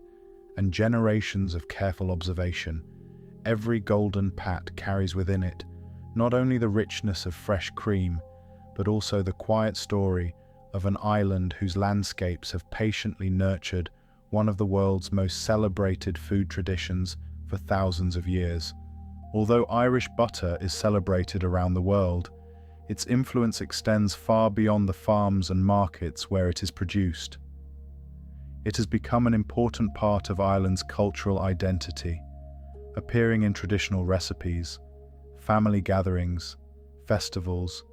[SPEAKER 1] and generations of careful observation. Every golden pat carries within it not only the richness of fresh cream, but also the quiet story of an island whose landscapes have patiently nurtured one of the world's most celebrated food traditions for thousands of years. Although Irish butter is celebrated around the world, its influence extends far beyond the farms and markets where it is produced. It has become an important part of Ireland's cultural identity, appearing in traditional recipes, family gatherings, festivals,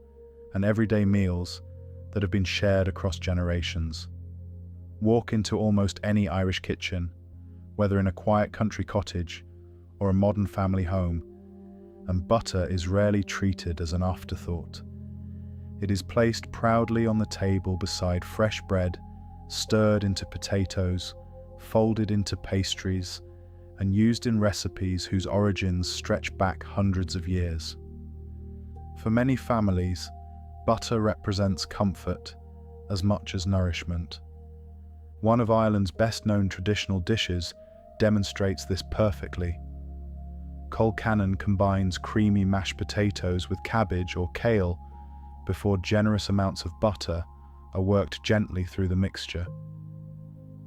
[SPEAKER 1] and everyday meals that have been shared across generations. Walk into almost any Irish kitchen, whether in a quiet country cottage or a modern family home, and butter is rarely treated as an afterthought. It is placed proudly on the table beside fresh bread, stirred into potatoes, folded into pastries, and used in recipes whose origins stretch back hundreds of years. For many families, butter represents comfort as much as nourishment. One of Ireland's best-known traditional dishes demonstrates this perfectly. Colcannon combines creamy mashed potatoes with cabbage or kale before generous amounts of butter are worked gently through the mixture.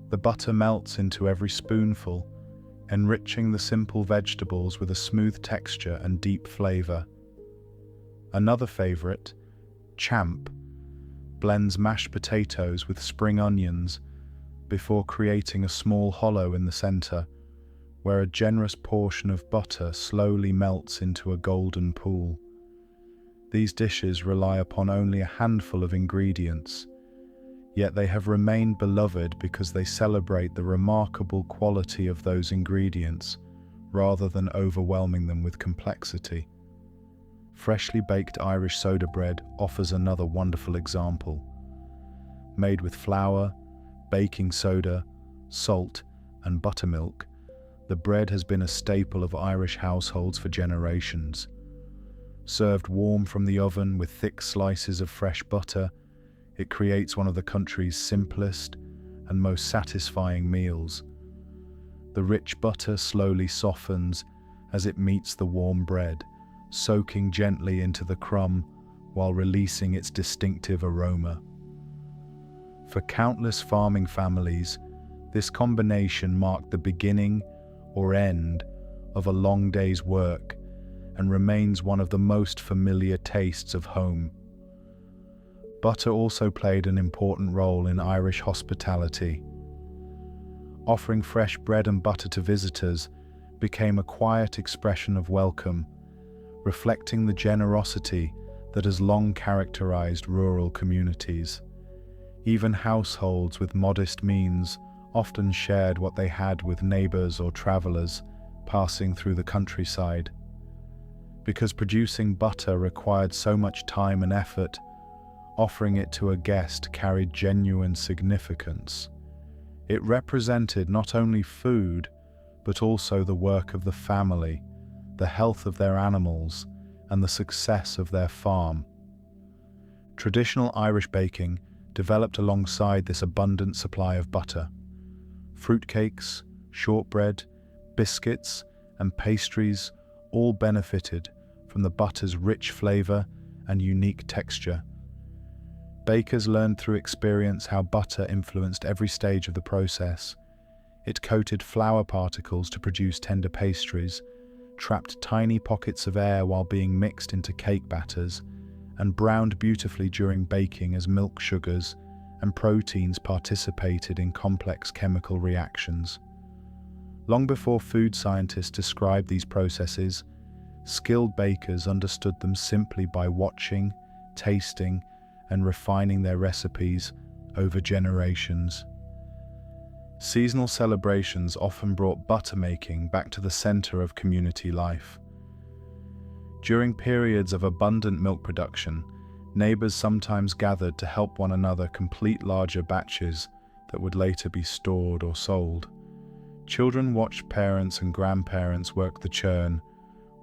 [SPEAKER 1] The butter melts into every spoonful, enriching the simple vegetables with a smooth texture and deep flavor. Another favorite, champ, blends mashed potatoes with spring onions before creating a small hollow in the center, where a generous portion of butter slowly melts into a golden pool. These dishes rely upon only a handful of ingredients, Yet they have remained beloved because they celebrate the remarkable quality of those ingredients rather than overwhelming them with complexity. Freshly baked Irish soda bread offers another wonderful example. Made with flour, baking soda, salt, and buttermilk, the bread has been a staple of Irish households for generations. Served warm from the oven with thick slices of fresh butter, it creates one of the country's simplest and most satisfying meals. The rich butter slowly softens as it meets the warm bread, soaking gently into the crumb while releasing its distinctive aroma. For countless farming families, this combination marked the beginning or end of a long day's work and remains one of the most familiar tastes of home. Butter also played an important role in Irish hospitality. Offering fresh bread and butter to visitors became a quiet expression of welcome, reflecting the generosity that has long characterized rural communities. Even households with modest means often shared what they had with neighbors or travelers passing through the countryside. Because producing butter required so much time and effort, offering it to a guest carried genuine significance. It represented not only food, but also the work of the family, the health of their animals, and the success of their farm. Traditional Irish baking developed alongside this abundant supply of butter. Fruitcakes, shortbread, biscuits, and pastries all benefited from the butter's rich flavor and unique texture. Bakers learned through experience how butter influenced every stage of the process. It coated flour particles to produce tender pastries, trapped tiny pockets of air while being mixed into cake batters, and browned beautifully during baking as milk sugars and proteins participated in complex chemical reactions. Long before food scientists described these processes, skilled bakers understood them simply by watching, tasting, and refining their recipes over generations. Seasonal celebrations often brought butter making back to the center of community life. During periods of abundant milk production, neighbors sometimes gathered to help one another complete larger batches that would later be stored or sold. Children watched parents and grandparents work the churn,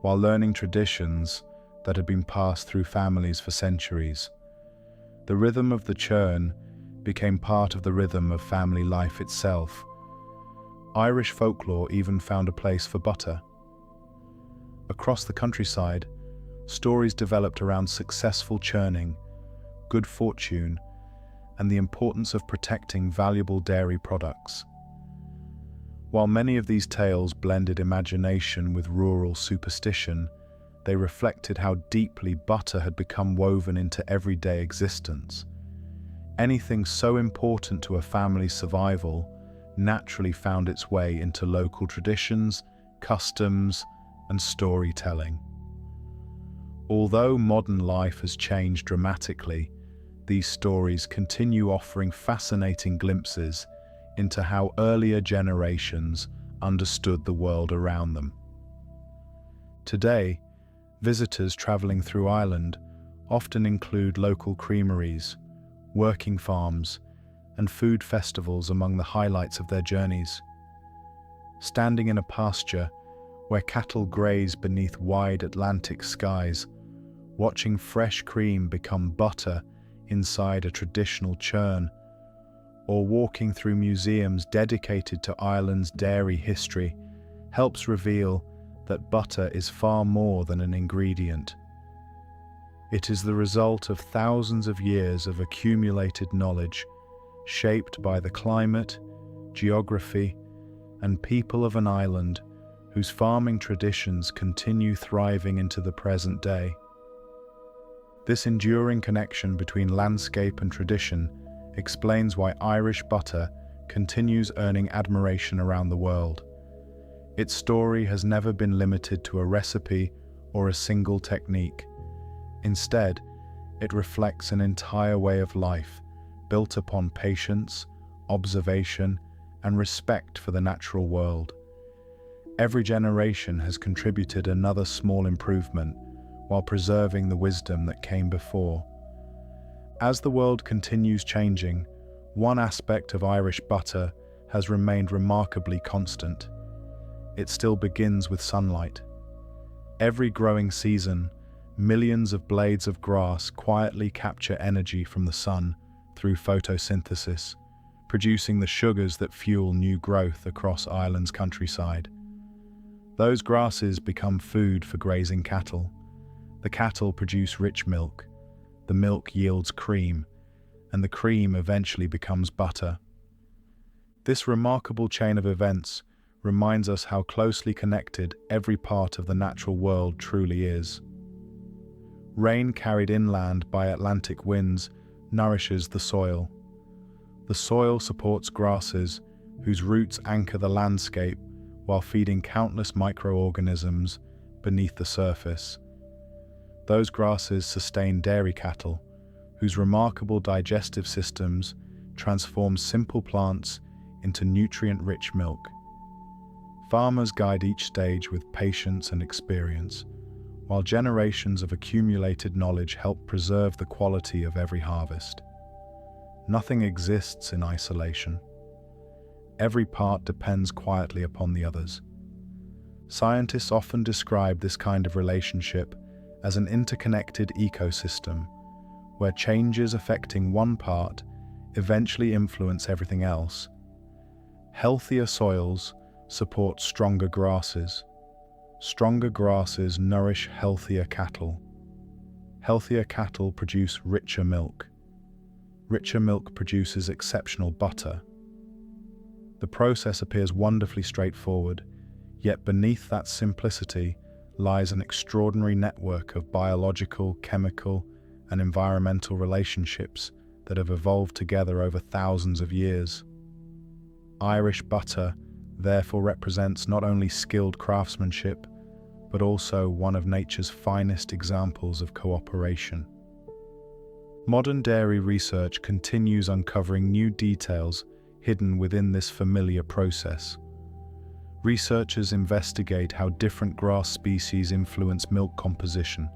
[SPEAKER 1] while learning traditions that had been passed through families for centuries. The rhythm of the churn became part of the rhythm of family life itself. Irish folklore even found a place for butter. Across the countryside, stories developed around successful churning, good fortune, and the importance of protecting valuable dairy products. While many of these tales blended imagination with rural superstition, they reflected how deeply butter had become woven into everyday existence. Anything so important to a family's survival naturally found its way into local traditions, customs, and storytelling. Although modern life has changed dramatically, these stories continue offering fascinating glimpses into how earlier generations understood the world around them. Today, visitors traveling through Ireland often include local creameries, working farms, and food festivals among the highlights of their journeys. Standing in a pasture where cattle graze beneath wide Atlantic skies, watching fresh cream become butter inside a traditional churn, or walking through museums dedicated to Ireland's dairy history helps reveal that butter is far more than an ingredient. It is the result of thousands of years of accumulated knowledge, shaped by the climate, geography, and people of an island whose farming traditions continue thriving into the present day. This enduring connection between landscape and tradition explains why Irish butter continues earning admiration around the world. Its story has never been limited to a recipe or a single technique. Instead, it reflects an entire way of life, built upon patience, observation, and respect for the natural world. Every generation has contributed another small improvement while preserving the wisdom that came before. As the world continues changing, one aspect of Irish butter has remained remarkably constant. It still begins with sunlight. Every growing season, millions of blades of grass quietly capture energy from the sun through photosynthesis, producing the sugars that fuel new growth across Ireland's countryside. Those grasses become food for grazing cattle. The cattle produce rich milk. The milk yields cream, and the cream eventually becomes butter. This remarkable chain of events reminds us how closely connected every part of the natural world truly is. Rain carried inland by Atlantic winds nourishes the soil. The soil supports grasses whose roots anchor the landscape while feeding countless microorganisms beneath the surface. Those grasses sustain dairy cattle, whose remarkable digestive systems transform simple plants into nutrient-rich milk. Farmers guide each stage with patience and experience, while generations of accumulated knowledge help preserve the quality of every harvest. Nothing exists in isolation. Every part depends quietly upon the others. Scientists often describe this kind of relationship as an interconnected ecosystem, where changes affecting one part eventually influence everything else. Healthier soils support stronger grasses. Stronger grasses nourish healthier cattle. Healthier cattle produce richer milk. Richer milk produces exceptional butter. The process appears wonderfully straightforward, yet beneath that simplicity lies an extraordinary network of biological, chemical, and environmental relationships that have evolved together over thousands of years. Irish butter therefore represents not only skilled craftsmanship, but also one of nature's finest examples of cooperation. Modern dairy research continues uncovering new details hidden within this familiar process. Researchers investigate how different grass species influence milk composition,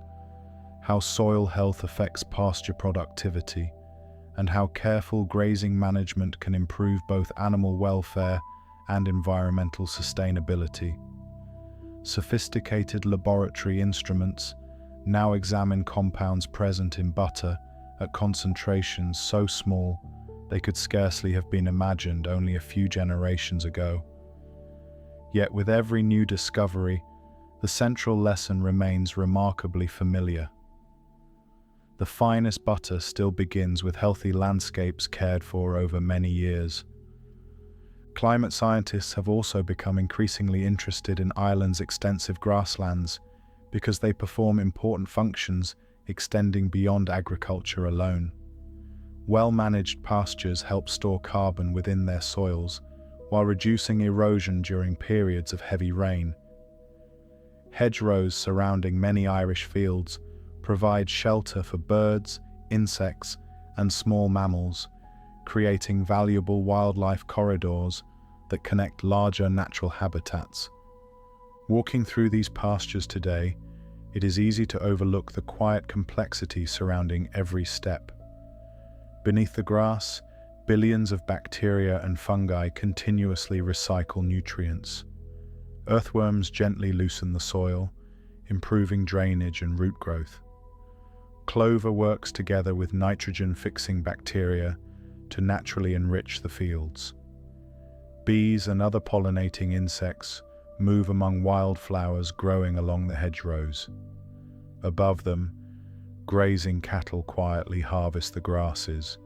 [SPEAKER 1] how soil health affects pasture productivity, and how careful grazing management can improve both animal welfare and environmental sustainability. Sophisticated laboratory instruments now examine compounds present in butter at concentrations so small they could scarcely have been imagined only a few generations ago. Yet with every new discovery, the central lesson remains remarkably familiar. The finest butter still begins with healthy landscapes cared for over many years. Climate scientists have also become increasingly interested in Ireland's extensive grasslands because they perform important functions extending beyond agriculture alone. Well-managed pastures help store carbon within their soils, while reducing erosion during periods of heavy rain. Hedgerows surrounding many Irish fields provide shelter for birds, insects, and small mammals, creating valuable wildlife corridors that connect larger natural habitats. Walking through these pastures today, it is easy to overlook the quiet complexity surrounding every step. Beneath the grass, billions of bacteria and fungi continuously recycle nutrients. Earthworms gently loosen the soil, improving drainage and root growth. Clover works together with nitrogen-fixing bacteria to naturally enrich the fields. Bees and other pollinating insects move among wildflowers growing along the hedgerows. Above them, grazing cattle quietly harvest the grasses,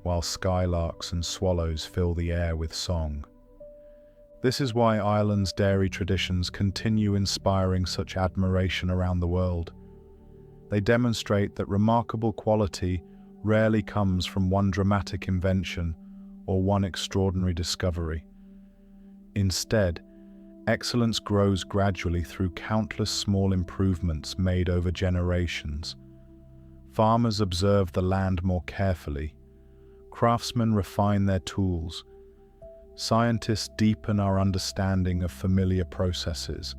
[SPEAKER 1] while skylarks and swallows fill the air with song. This is why Ireland's dairy traditions continue inspiring such admiration around the world. They demonstrate that remarkable quality rarely comes from one dramatic invention or one extraordinary discovery. Instead, excellence grows gradually through countless small improvements made over generations. Farmers observe the land more carefully, Craftsmen refine their tools. Scientists deepen our understanding of familiar processes.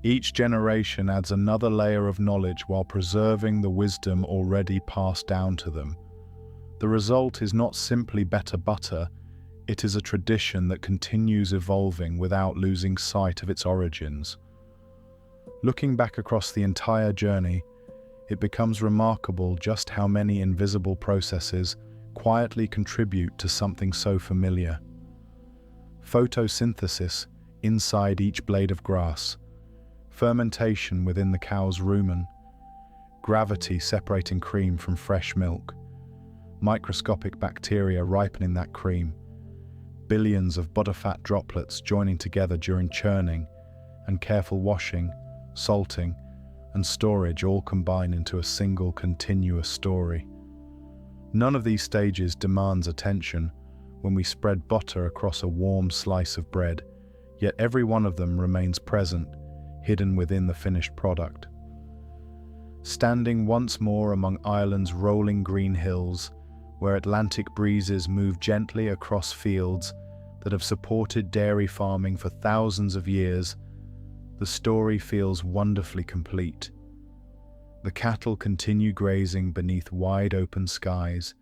[SPEAKER 1] Each generation adds another layer of knowledge while preserving the wisdom already passed down to them. The result is not simply better butter, it is a tradition that continues evolving without losing sight of its origins. Looking back across the entire journey, it becomes remarkable just how many invisible processes quietly contribute to something so familiar. Photosynthesis inside each blade of grass, fermentation within the cow's rumen, gravity separating cream from fresh milk, microscopic bacteria ripening that cream, billions of butterfat droplets joining together during churning, and careful washing, salting, and storage all combine into a single continuous story. None of these stages demands attention when we spread butter across a warm slice of bread, yet every one of them remains present, hidden within the finished product. Standing once more among Ireland's rolling green hills, where Atlantic breezes move gently across fields that have supported dairy farming for thousands of years, the story feels wonderfully complete. The cattle continue grazing beneath wide open skies.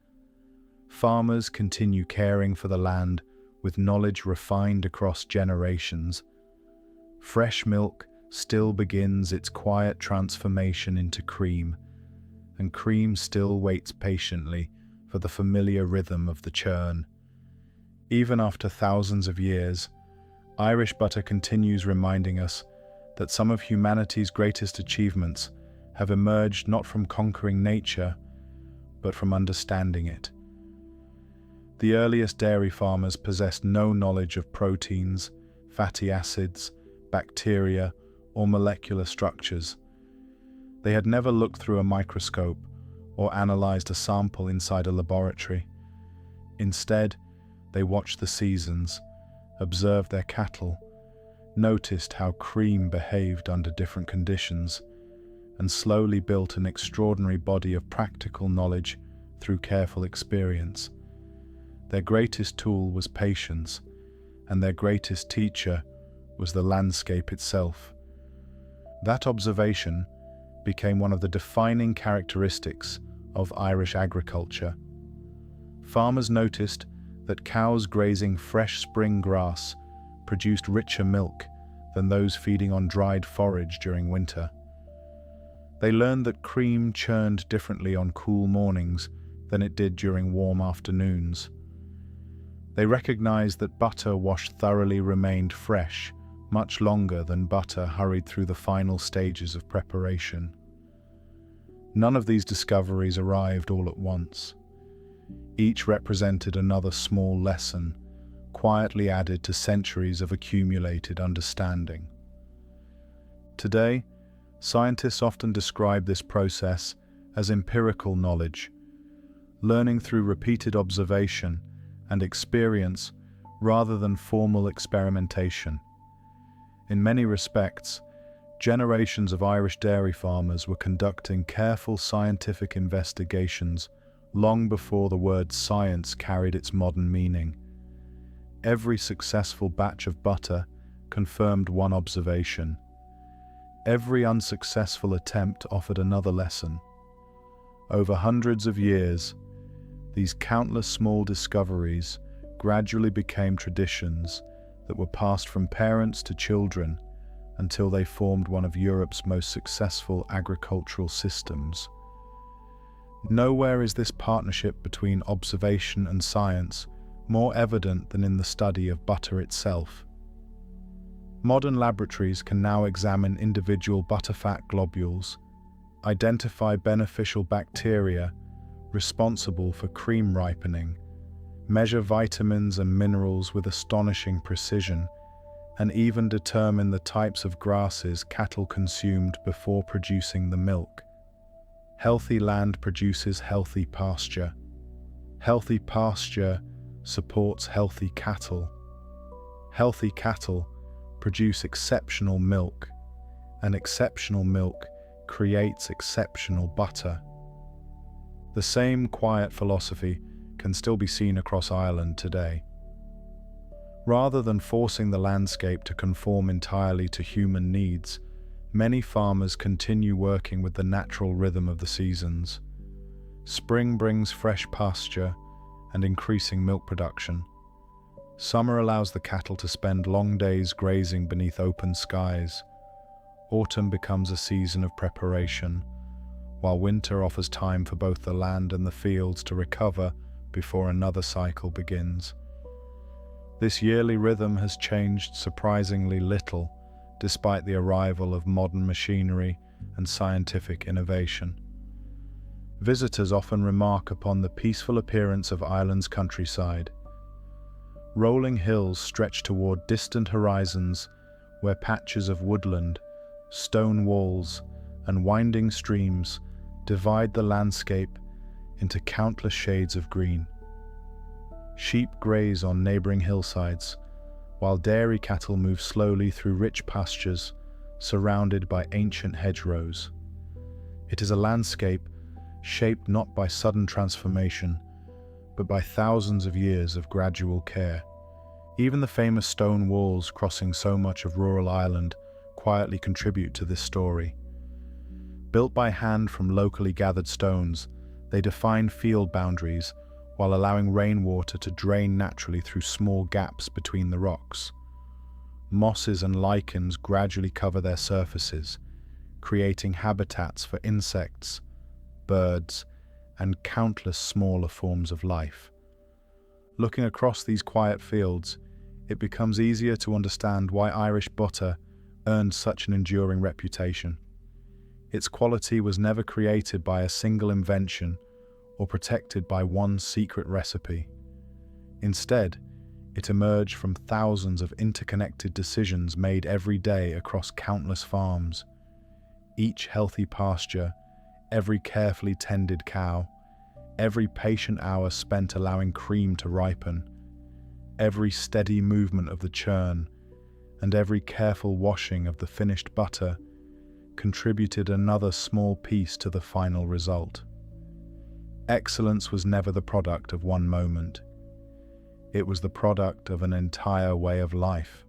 [SPEAKER 1] Farmers continue caring for the land with knowledge refined across generations. Fresh milk still begins its quiet transformation into cream, and cream still waits patiently for the familiar rhythm of the churn. Even after thousands of years, Irish butter continues reminding us that some of humanity's greatest achievements have emerged not from conquering nature, but from understanding it. The earliest dairy farmers possessed no knowledge of proteins, fatty acids, bacteria, or molecular structures. They had never looked through a microscope or analyzed a sample inside a laboratory. Instead, they watched the seasons, observed their cattle, noticed how cream behaved under different conditions, and slowly built an extraordinary body of practical knowledge through careful experience. Their greatest tool was patience, and their greatest teacher was the landscape itself. That observation became one of the defining characteristics of Irish agriculture. Farmers noticed that cows grazing fresh spring grass produced richer milk than those feeding on dried forage during winter. They learned that cream churned differently on cool mornings than it did during warm afternoons. They recognized that butter washed thoroughly remained fresh much longer than butter hurried through the final stages of preparation. None of these discoveries arrived all at once. Each represented another small lesson, quietly added to centuries of accumulated understanding. Today, scientists often describe this process as empirical knowledge, learning through repeated observation and experience rather than formal experimentation. In many respects, generations of Irish dairy farmers were conducting careful scientific investigations long before the word science carried its modern meaning. Every successful batch of butter confirmed one observation. Every unsuccessful attempt offered another lesson. Over hundreds of years, these countless small discoveries gradually became traditions that were passed from parents to children until they formed one of Europe's most successful agricultural systems. Nowhere is this partnership between observation and science more evident than in the study of butter itself. Modern laboratories can now examine individual butterfat globules, identify beneficial bacteria responsible for cream ripening, measure vitamins and minerals with astonishing precision, and even determine the types of grasses cattle consumed before producing the milk. Healthy land produces healthy pasture. Healthy pasture supports healthy cattle. Healthy cattle produce exceptional milk, and exceptional milk creates exceptional butter. The same quiet philosophy can still be seen across Ireland today. Rather than forcing the landscape to conform entirely to human needs, many farmers continue working with the natural rhythm of the seasons. Spring brings fresh pasture and increasing milk production. Summer allows the cattle to spend long days grazing beneath open skies. Autumn becomes a season of preparation, while winter offers time for both the land and the fields to recover before another cycle begins. This yearly rhythm has changed surprisingly little, despite the arrival of modern machinery and scientific innovation. Visitors often remark upon the peaceful appearance of Ireland's countryside. Rolling hills stretch toward distant horizons where patches of woodland, stone walls, and winding streams divide the landscape into countless shades of green. Sheep graze on neighboring hillsides, while dairy cattle move slowly through rich pastures surrounded by ancient hedgerows. It is a landscape shaped not by sudden transformation, but by thousands of years of gradual care. Even the famous stone walls crossing so much of rural Ireland quietly contribute to this story. Built by hand from locally gathered stones, they define field boundaries while allowing rainwater to drain naturally through small gaps between the rocks. Mosses and lichens gradually cover their surfaces, creating habitats for insects, birds, and countless smaller forms of life. Looking across these quiet fields, it becomes easier to understand why Irish butter earned such an enduring reputation. Its quality was never created by a single invention or protected by one secret recipe. Instead, it emerged from thousands of interconnected decisions made every day across countless farms. Each healthy pasture, every carefully tended cow, every patient hour spent allowing cream to ripen, every steady movement of the churn, and every careful washing of the finished butter contributed another small piece to the final result. Excellence was never the product of one moment. It was the product of an entire way of life.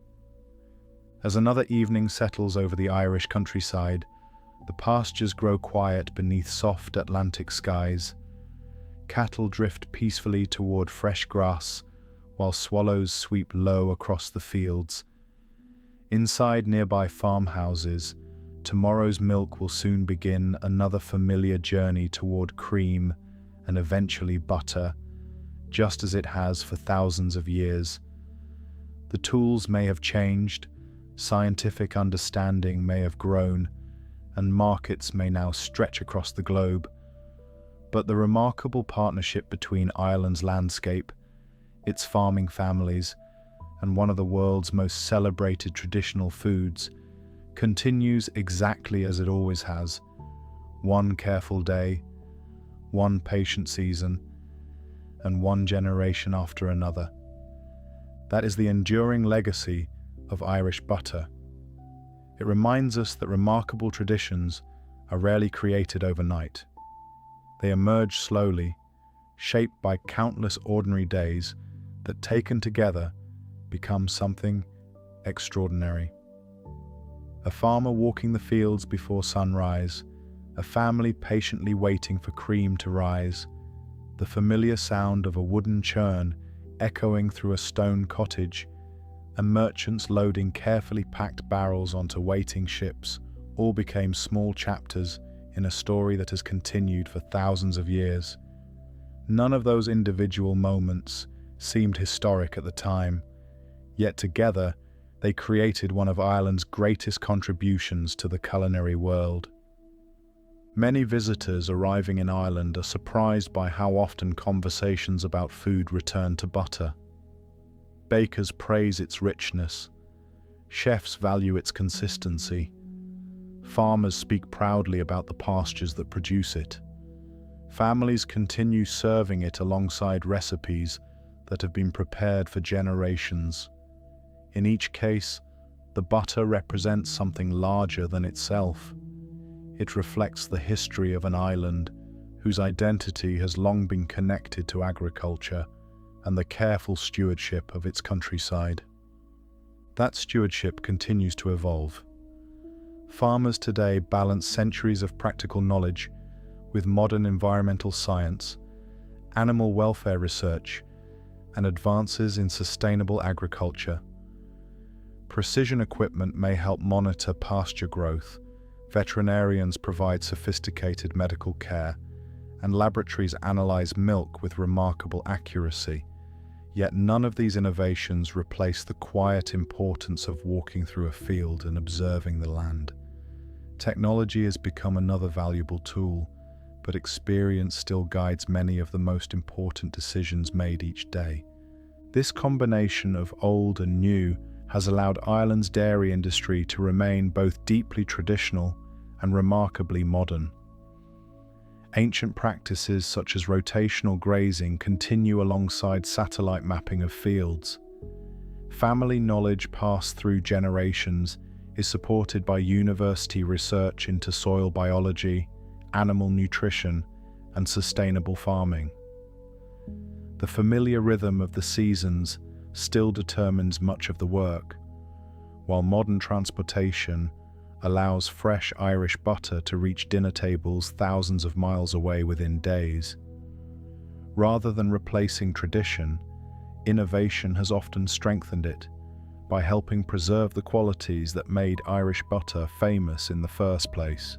[SPEAKER 1] As another evening settles over the Irish countryside, the pastures grow quiet beneath soft Atlantic skies. Cattle drift peacefully toward fresh grass, while swallows sweep low across the fields. Inside nearby farmhouses, tomorrow's milk will soon begin another familiar journey toward cream and eventually butter, just as it has for thousands of years. The tools may have changed, scientific understanding may have grown, and markets may now stretch across the globe. But the remarkable partnership between Ireland's landscape, its farming families, and one of the world's most celebrated traditional foods continues exactly as it always has. One careful day, one patient season, and one generation after another. That is the enduring legacy of Irish butter. It reminds us that remarkable traditions are rarely created overnight. They emerge slowly, shaped by countless ordinary days that, taken together, become something extraordinary. A farmer walking the fields before sunrise, a family patiently waiting for cream to rise, the familiar sound of a wooden churn echoing through a stone cottage, and merchants loading carefully packed barrels onto waiting ships, all became small chapters in a story that has continued for thousands of years. None of those individual moments seemed historic at the time, yet together they created one of Ireland's greatest contributions to the culinary world. Many visitors arriving in Ireland are surprised by how often conversations about food return to butter. Bakers praise its richness, chefs value its consistency, farmers speak proudly about the pastures that produce it. Families continue serving it alongside recipes that have been prepared for generations. In each case, the butter represents something larger than itself. It reflects the history of an island whose identity has long been connected to agriculture and the careful stewardship of its countryside. That stewardship continues to evolve. Farmers today balance centuries of practical knowledge with modern environmental science, animal welfare research, and advances in sustainable agriculture. Precision equipment may help monitor pasture growth, veterinarians provide sophisticated medical care, and laboratories analyze milk with remarkable accuracy. Yet none of these innovations replace the quiet importance of walking through a field and observing the land. Technology has become another valuable tool, but experience still guides many of the most important decisions made each day. This combination of old and new has allowed Ireland's dairy industry to remain both deeply traditional and remarkably modern. Ancient practices such as rotational grazing continue alongside satellite mapping of fields. Family knowledge passed through generations is supported by university research into soil biology, animal nutrition, and sustainable farming. The familiar rhythm of the seasons still determines much of the work, while modern transportation allows fresh Irish butter to reach dinner tables thousands of miles away within days. Rather than replacing tradition, innovation has often strengthened it by helping preserve the qualities that made Irish butter famous in the first place.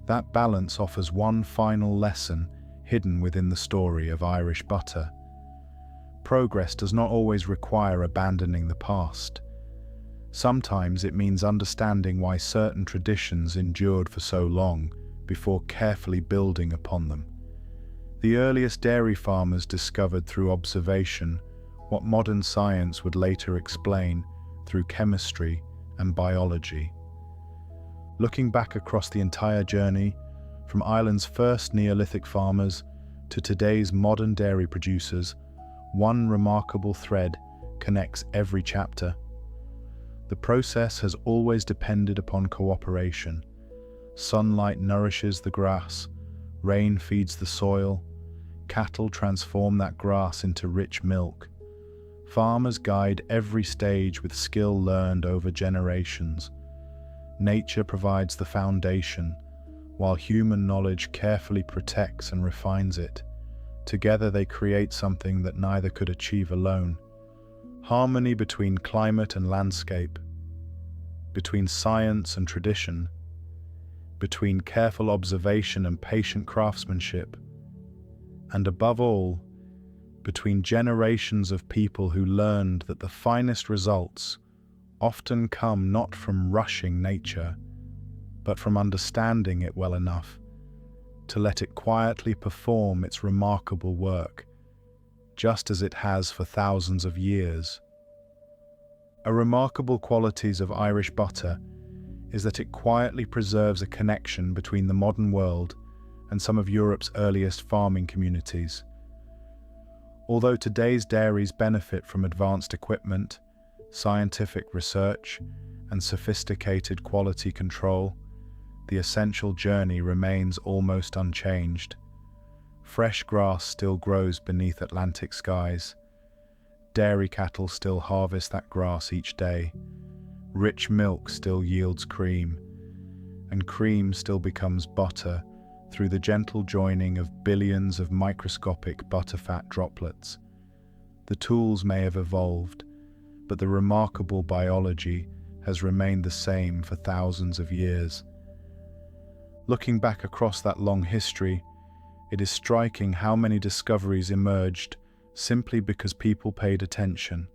[SPEAKER 1] That balance offers one final lesson hidden within the story of Irish butter. Progress does not always require abandoning the past. Sometimes it means understanding why certain traditions endured for so long before carefully building upon them. The earliest dairy farmers discovered through observation what modern science would later explain through chemistry and biology. Looking back across the entire journey, from Ireland's first Neolithic farmers to today's modern dairy producers, one remarkable thread connects every chapter. The process has always depended upon cooperation. Sunlight nourishes the grass, rain feeds the soil, cattle transform that grass into rich milk. Farmers guide every stage with skill learned over generations. Nature provides the foundation, while human knowledge carefully protects and refines it. Together they create something that neither could achieve alone. Harmony between climate and landscape, between science and tradition, between careful observation and patient craftsmanship, and above all, between generations of people who learned that the finest results often come not from rushing nature, but from understanding it well enough to let it quietly perform its remarkable work, just as it has for thousands of years. A remarkable qualities of Irish butter is that it quietly preserves a connection between the modern world and some of Europe's earliest farming communities. Although today's dairies benefit from advanced equipment, scientific research, and sophisticated quality control, the essential journey remains almost unchanged. Fresh grass still grows beneath Atlantic skies. Dairy cattle still harvest that grass each day. Rich milk still yields cream, and cream still becomes butter through the gentle joining of billions of microscopic butterfat droplets. The tools may have evolved, but the remarkable biology has remained the same for thousands of years. Looking back across that long history, it is striking how many discoveries emerged simply because people paid attention.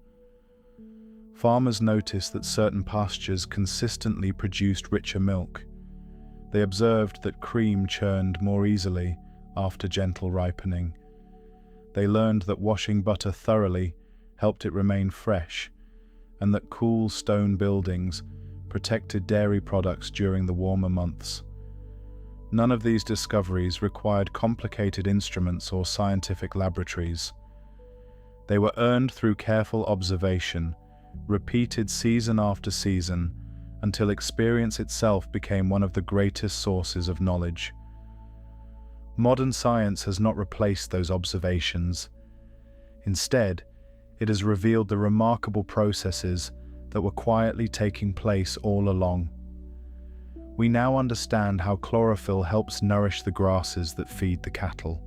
[SPEAKER 1] Farmers noticed that certain pastures consistently produced richer milk. They observed that cream churned more easily after gentle ripening. They learned that washing butter thoroughly helped it remain fresh, and that cool stone buildings protected dairy products during the warmer months. None of these discoveries required complicated instruments or scientific laboratories. They were earned through careful observation, repeated season after season, until experience itself became one of the greatest sources of knowledge. Modern science has not replaced those observations. Instead, it has revealed the remarkable processes that were quietly taking place all along. We now understand how chlorophyll helps nourish the grasses that feed the cattle.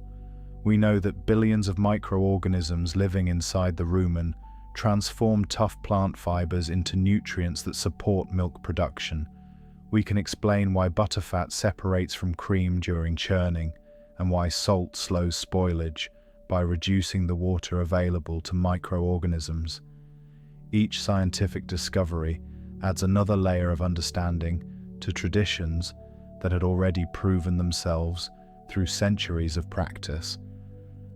[SPEAKER 1] We know that billions of microorganisms living inside the rumen transform tough plant fibers into nutrients that support milk production. We can explain why butterfat separates from cream during churning, and why salt slows spoilage by reducing the water available to microorganisms. Each scientific discovery adds another layer of understanding to traditions that had already proven themselves through centuries of practice.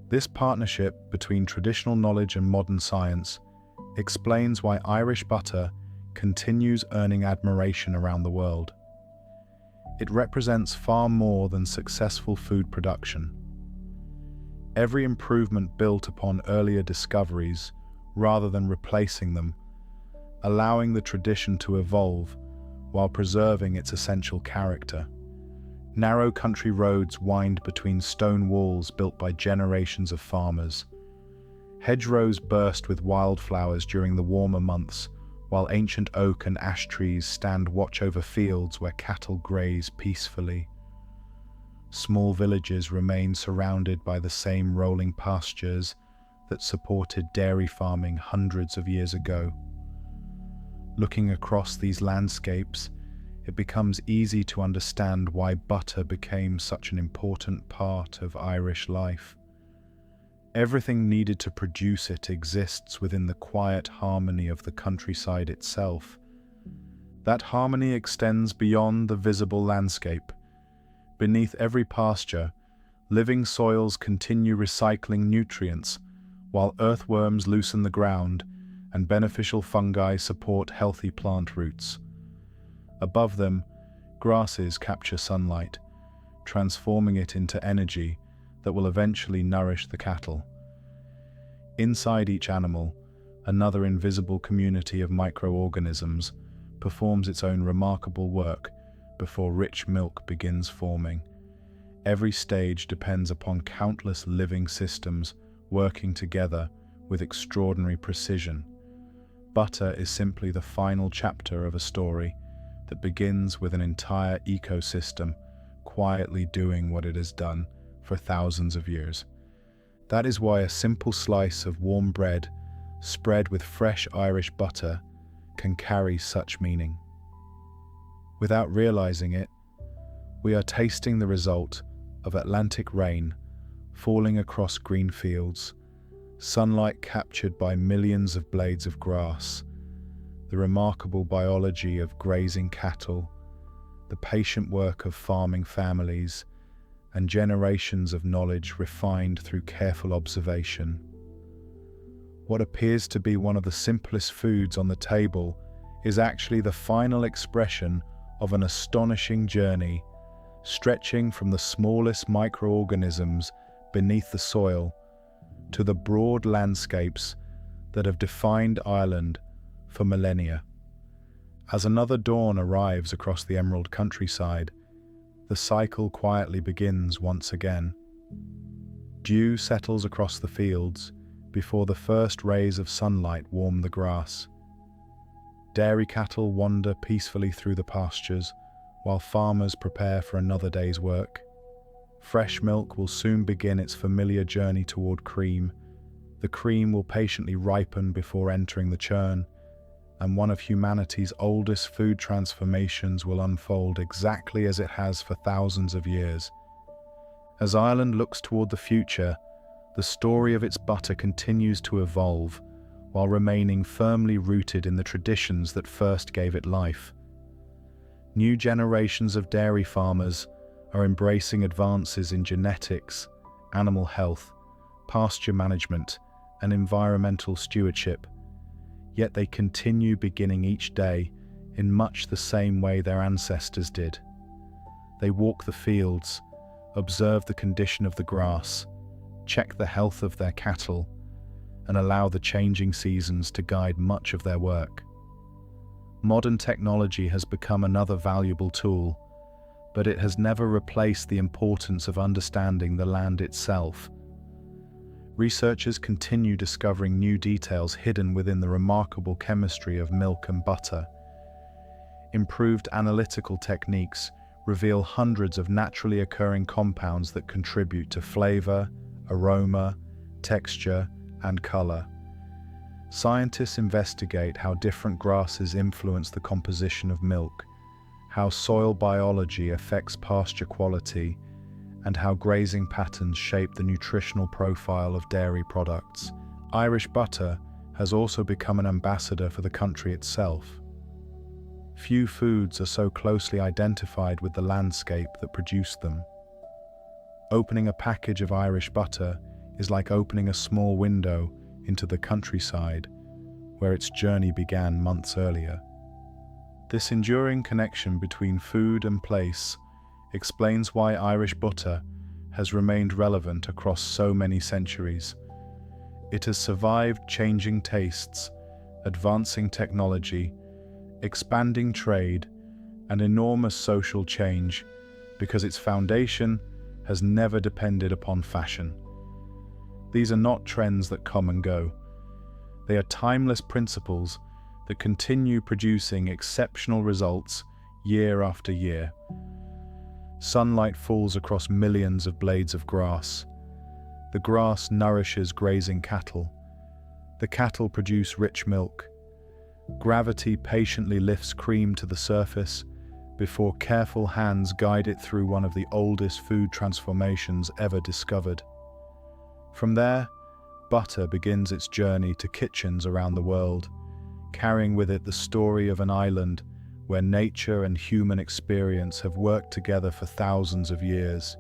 [SPEAKER 1] This partnership between traditional knowledge and modern science explains why Irish butter continues earning admiration around the world. It represents far more than successful food production. Every improvement built upon earlier discoveries rather than replacing them, allowing the tradition to evolve while preserving its essential character. Narrow country roads wind between stone walls built by generations of farmers. Hedgerows burst with wildflowers during the warmer months, while ancient oak and ash trees stand watch over fields where cattle graze peacefully. Small villages remain surrounded by the same rolling pastures that supported dairy farming hundreds of years ago. Looking across these landscapes, it becomes easy to understand why butter became such an important part of Irish life. Everything needed to produce it exists within the quiet harmony of the countryside itself. That harmony extends beyond the visible landscape. Beneath every pasture, living soils continue recycling nutrients, while earthworms loosen the ground and beneficial fungi support healthy plant roots. Above them, grasses capture sunlight, transforming it into energy that will eventually nourish the cattle. Inside each animal, another invisible community of microorganisms performs its own remarkable work before rich milk begins forming. Every stage depends upon countless living systems working together with extraordinary precision. Butter is simply the final chapter of a story that begins with an entire ecosystem quietly doing what it has done for thousands of years. That is why a simple slice of warm bread spread with fresh Irish butter can carry such meaning. Without realizing it, we are tasting the result of Atlantic rain falling across green fields, sunlight captured by millions of blades of grass, the remarkable biology of grazing cattle, the patient work of farming families, and generations of knowledge refined through careful observation. What appears to be one of the simplest foods on the table is actually the final expression of an astonishing journey, stretching from the smallest microorganisms beneath the soil to the broad landscapes that have defined Ireland for millennia. As another dawn arrives across the emerald countryside, the cycle quietly begins once again. Dew settles across the fields before the first rays of sunlight warm the grass. Dairy cattle wander peacefully through the pastures while farmers prepare for another day's work. Fresh milk will soon begin its familiar journey toward cream. The cream will patiently ripen before entering the churn, and one of humanity's oldest food transformations will unfold exactly as it has for thousands of years. As Ireland looks toward the future, the story of its butter continues to evolve while remaining firmly rooted in the traditions that first gave it life. New generations of dairy farmers are embracing advances in genetics, animal health, pasture management, and environmental stewardship, yet they continue beginning each day in much the same way their ancestors did. They walk the fields, observe the condition of the grass, check the health of their cattle, and allow the changing seasons to guide much of their work. Modern technology has become another valuable tool. but it has never replaced the importance of understanding the land itself. Researchers continue discovering new details hidden within the remarkable chemistry of milk and butter. Improved analytical techniques reveal hundreds of naturally occurring compounds that contribute to flavor, aroma, texture, and color. Scientists investigate how different grasses influence the composition of milk, how soil biology affects pasture quality, and how grazing patterns shape the nutritional profile of dairy products. Irish butter has also become an ambassador for the country itself. Few foods are so closely identified with the landscape that produced them. Opening a package of Irish butter is like opening a small window into the countryside, where its journey began months earlier. This enduring connection between food and place explains why Irish butter has remained relevant across so many centuries. It has survived changing tastes, advancing technology, expanding trade, and enormous social change because its foundation has never depended upon fashion. These are not trends that come and go. They are timeless principles that continue producing exceptional results year after year. Sunlight falls across millions of blades of grass. The grass nourishes grazing cattle. The cattle produce rich milk. Gravity patiently lifts cream to the surface before careful hands guide it through one of the oldest food transformations ever discovered. From there, butter begins its journey to kitchens around the world, carrying with it the story of an island where nature and human experience have worked together for thousands of years.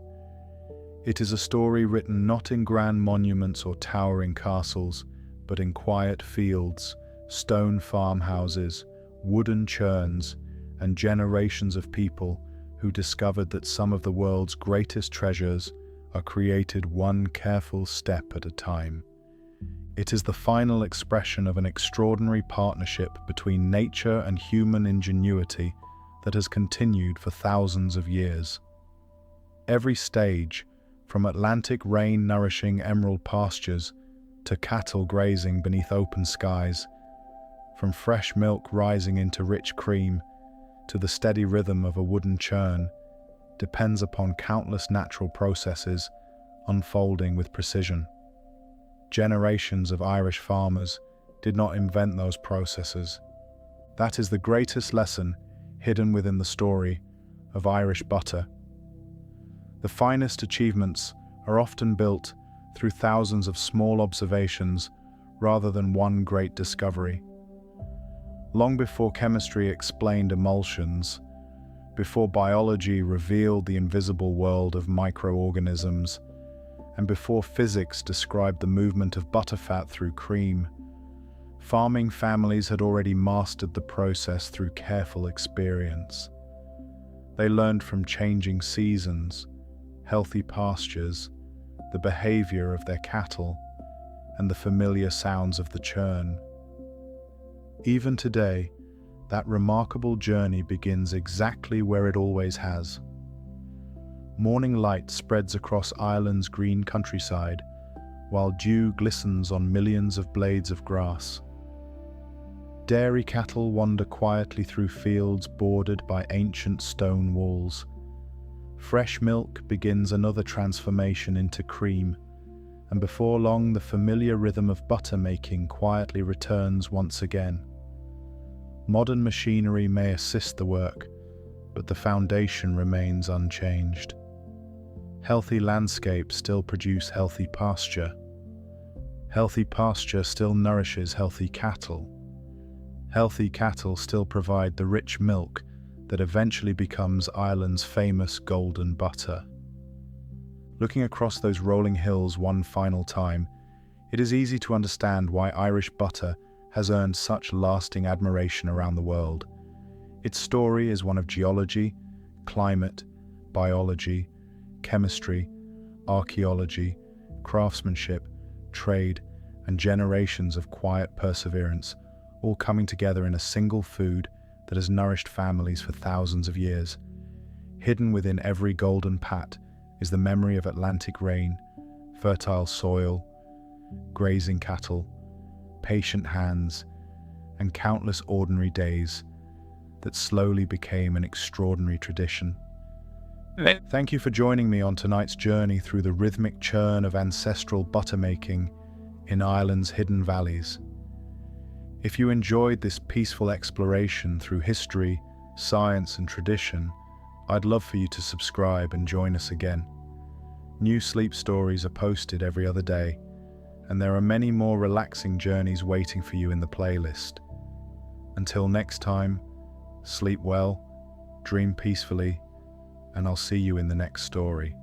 [SPEAKER 1] It is a story written not in grand monuments or towering castles, but in quiet fields, stone farmhouses, wooden churns, and generations of people who discovered that some of the world's greatest treasures are created one careful step at a time. It is the final expression of an extraordinary partnership between nature and human ingenuity that has continued for thousands of years. Every stage, from Atlantic rain nourishing emerald pastures to cattle grazing beneath open skies, from fresh milk rising into rich cream to the steady rhythm of a wooden churn, depends upon countless natural processes unfolding with precision. Generations of Irish farmers did not invent those processes. That is the greatest lesson hidden within the story of Irish butter. The finest achievements are often built through thousands of small observations rather than one great discovery. Long before chemistry explained emulsions, before biology revealed the invisible world of microorganisms, and before physics described the movement of butterfat through cream, farming families had already mastered the process through careful experience. They learned from changing seasons, healthy pastures, the behavior of their cattle, and the familiar sounds of the churn. Even today, that remarkable journey begins exactly where it always has. Morning light spreads across Ireland's green countryside, while dew glistens on millions of blades of grass. Dairy cattle wander quietly through fields bordered by ancient stone walls. Fresh milk begins another transformation into cream, and before long the familiar rhythm of butter making quietly returns once again. Modern machinery may assist the work, but the foundation remains unchanged. Healthy landscapes still produce healthy pasture. Healthy pasture still nourishes healthy cattle. Healthy cattle still provide the rich milk that eventually becomes Ireland's famous golden butter. Looking across those rolling hills one final time, it is easy to understand why Irish butter has earned such lasting admiration around the world. Its story is one of geology, climate, biology, chemistry, archaeology, craftsmanship, trade, and generations of quiet perseverance, all coming together in a single food that has nourished families for thousands of years. Hidden within every golden pat is the memory of Atlantic rain, fertile soil, grazing cattle, patient hands, and countless ordinary days that slowly became an extraordinary tradition. Thank you for joining me on tonight's journey through the rhythmic churn of ancestral butter making in Ireland's hidden valleys. If you enjoyed this peaceful exploration through history, science, and tradition, I'd love for you to subscribe and join us again. New sleep stories are posted every other day, and there are many more relaxing journeys waiting for you in the playlist. Until next time, sleep well, dream peacefully, and I'll see you in the next story.